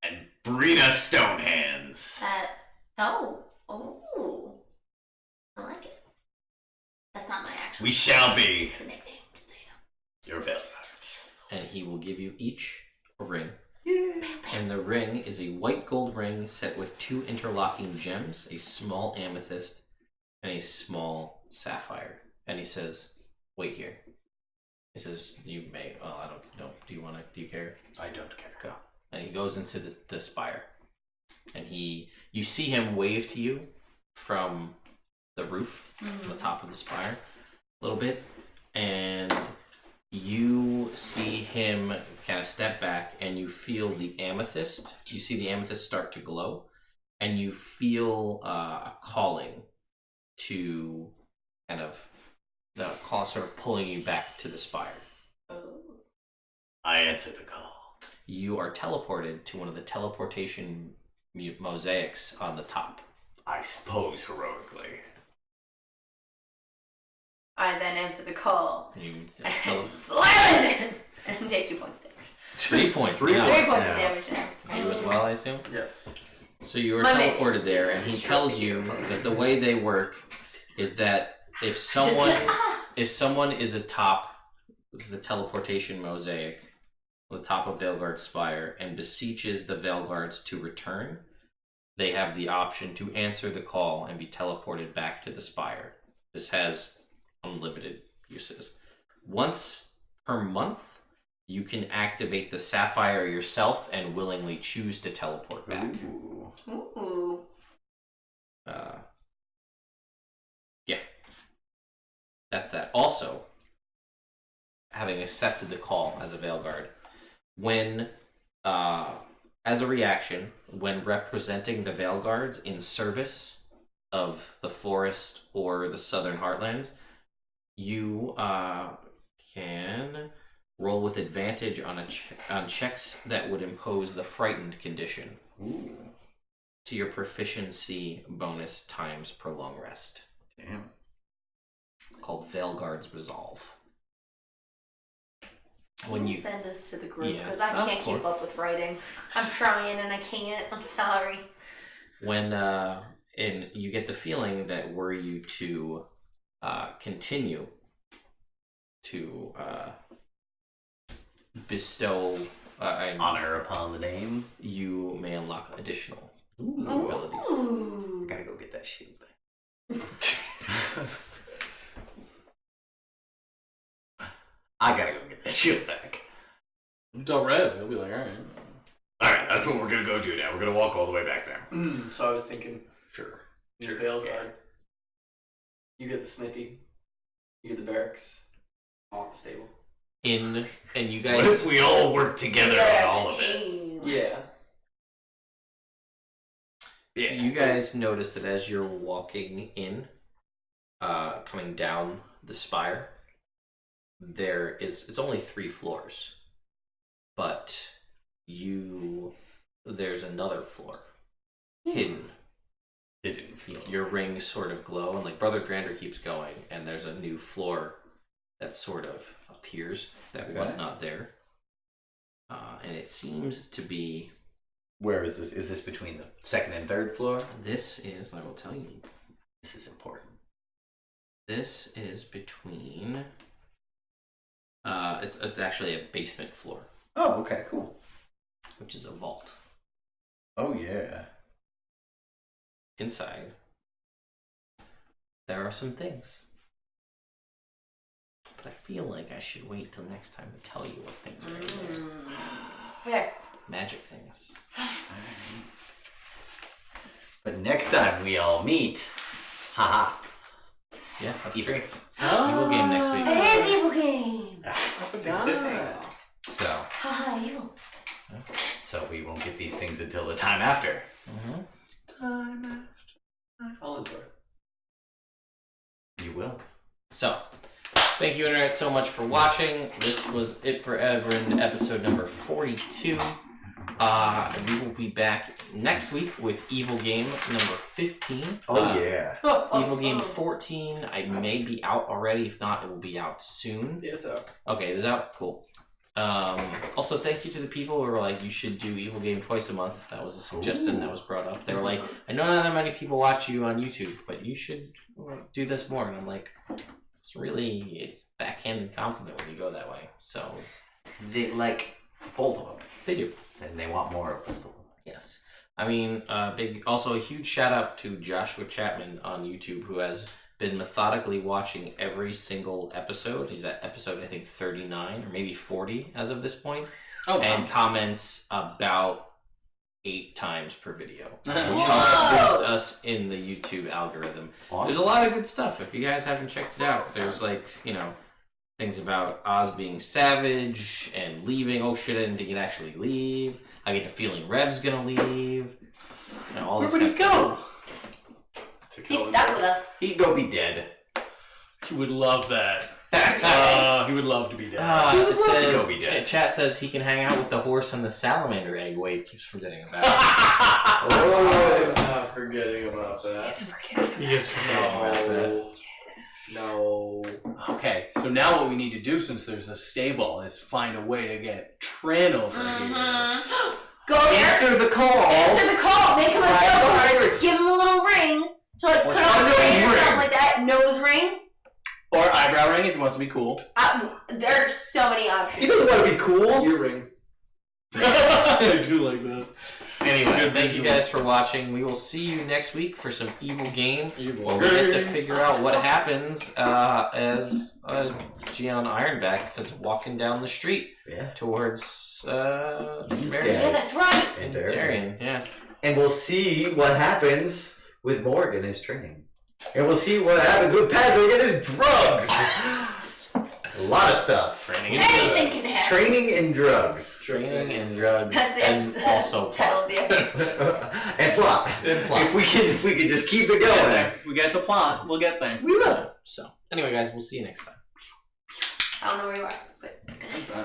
and Brina Stonehands. Oh. I like it. That's not my actual We shall be It's a nickname, just so you know. your villains. And he will give you each a ring. And the ring is a white gold ring set with 2 interlocking gems, a small amethyst, and a small sapphire. And he says, wait here. He says, you may, well, I don't know, do you care? I don't care. Go. And he goes into the spire. And you see him wave to you from the roof, from the top of the spire, a little bit. And you see him kind of step back and you feel the amethyst. You see the amethyst start to glow. And you feel a calling to kind of, the call sort of pulling you back to the spire. Oh. I answer the call. You are teleported to one of the teleportation mosaics on the top. I suppose heroically. I then answer the call. You Slam it! And take 2 points of damage. 3 points. 3 now. 3 points now. of damage now. You as well, I assume. Yes. So you were My man teleported is there, to and he destroy tells the you heroes. that the way they work is that if someone is atop the teleportation mosaic, on the top of Veilguard's spire, and beseeches the Veilguards to return, they have the option to answer the call and be teleported back to the spire. This has unlimited uses. Once per month, you can activate the sapphire yourself and willingly choose to teleport back. Ooh. Yeah. That's that. Also, having accepted the call as a Veilguard, when, as a reaction, when representing the Veilguards in service of the forest or the Southern Heartlands, you can roll with advantage on on checks that would impose the frightened condition to your proficiency bonus times per long rest. Damn. It's called Veilguard's Resolve. Can you send this to the group? Because Yes, I can't of keep course. up with writing. I'm trying and I can't. I'm sorry. When and you get the feeling that were you to continue to bestow Honor upon the name. you may unlock additional abilities. Ooh. Gotta go get that shit. I gotta go get that shield back. It's alright. He'll be like, alright. Alright, that's what we're gonna go do now. We're gonna walk all the way back there. So I was thinking, Sure. your Veil Guard. You get the smithy. You get the barracks. I want the stable. And you What guys, if we all work together on all of it? Team. Yeah. Yeah. you guys notice that as you're walking in, coming down the spire, it's only 3 floors, but there's another floor hidden. Hidden floor. Your rings sort of glow, and like Brother Drander keeps going, and there's a new floor that sort of appears that was Okay. not there, and it seems to be. Where is this? Is this between the second and third floor? This is, I will tell you, This is important. this is between. It's actually a basement floor, Oh, okay, cool. which is a vault. Oh, yeah. Inside, there are some things, but I feel like I should wait till next time to tell you what things are in there. Fair. Magic things. But next time we all meet, haha. Yeah, that's Evil. true. Evil game next week. It is evil game. That's a cliffhanger. So, Haha, evil. so we won't get these things until the time after. I'll enjoy it. You will. So, thank you, Internet, so much for watching. This was it for Evrand, episode number 42. We will be back next week with Evil Game number 15. Yeah. Evil Game 14, I may be out already. If not, it will be out soon. Yeah, it's out. Okay, it is out? Cool. Also, thank you to the people who were like, you should do Evil Game twice a month. That was a suggestion that was brought up. They were like, I know not that many people watch you on YouTube, but you should do this more. And I'm like, it's really backhanded compliment when you go that way. So, They like both of them. they do. And they want more of both of them. Yes. I mean, also a huge shout out to Joshua Chapman on YouTube, who has been methodically watching every single episode. He's at episode, I think, 39 or maybe 40 as of this point. Oh, And comments about 8 times per video, which Whoa! helps boost us in the YouTube algorithm. There's a lot of good stuff. If you guys haven't checked it out, there's things about Oz being savage and leaving. Oh shit, I didn't think he'd actually leave. I get the feeling Rev's gonna leave. All where this would kind he of stuff. go? He's stuck with us. He'd go be dead. He would love that. He would love to be dead. It love to says, go be dead. Chat says he can hang out with the horse and the salamander egg. Wave keeps forgetting about it. I'm not forgetting about that. He is forgetting about that. No. Okay, so now what we need to do, since there's a stable, is find a way to get Trin over here. Go there. Answer the call. Answer the call. Make him a Ride Veil the Guard. horse. Give him a little ring. So like put What's on a my nose ring or ring? something like that. Nose ring. Or eyebrow ring if he wants to be cool. There are so many He options. doesn't want to be cool. Earring. I do like that. Anyway, thank you guys for watching. We will see you next week for some Evil Game. Evil. We get to figure out what happens as Gian Ironback is walking down the street Yeah. towards Yeah. Yeah, that's right. and Darian. Yeah. And we'll see what happens with Morg and his training. And we'll see what happens with Patrick and his drugs. A lot of stuff. Training and Anything drugs. can happen. Training and drugs. Training and drugs. That's the and episode. also title of the episode. And plot. And plot. If we could just keep it Get going. there. If we get to plot, we'll get there. We will. So, anyway, guys, we'll see you next time. I don't know where you are, but.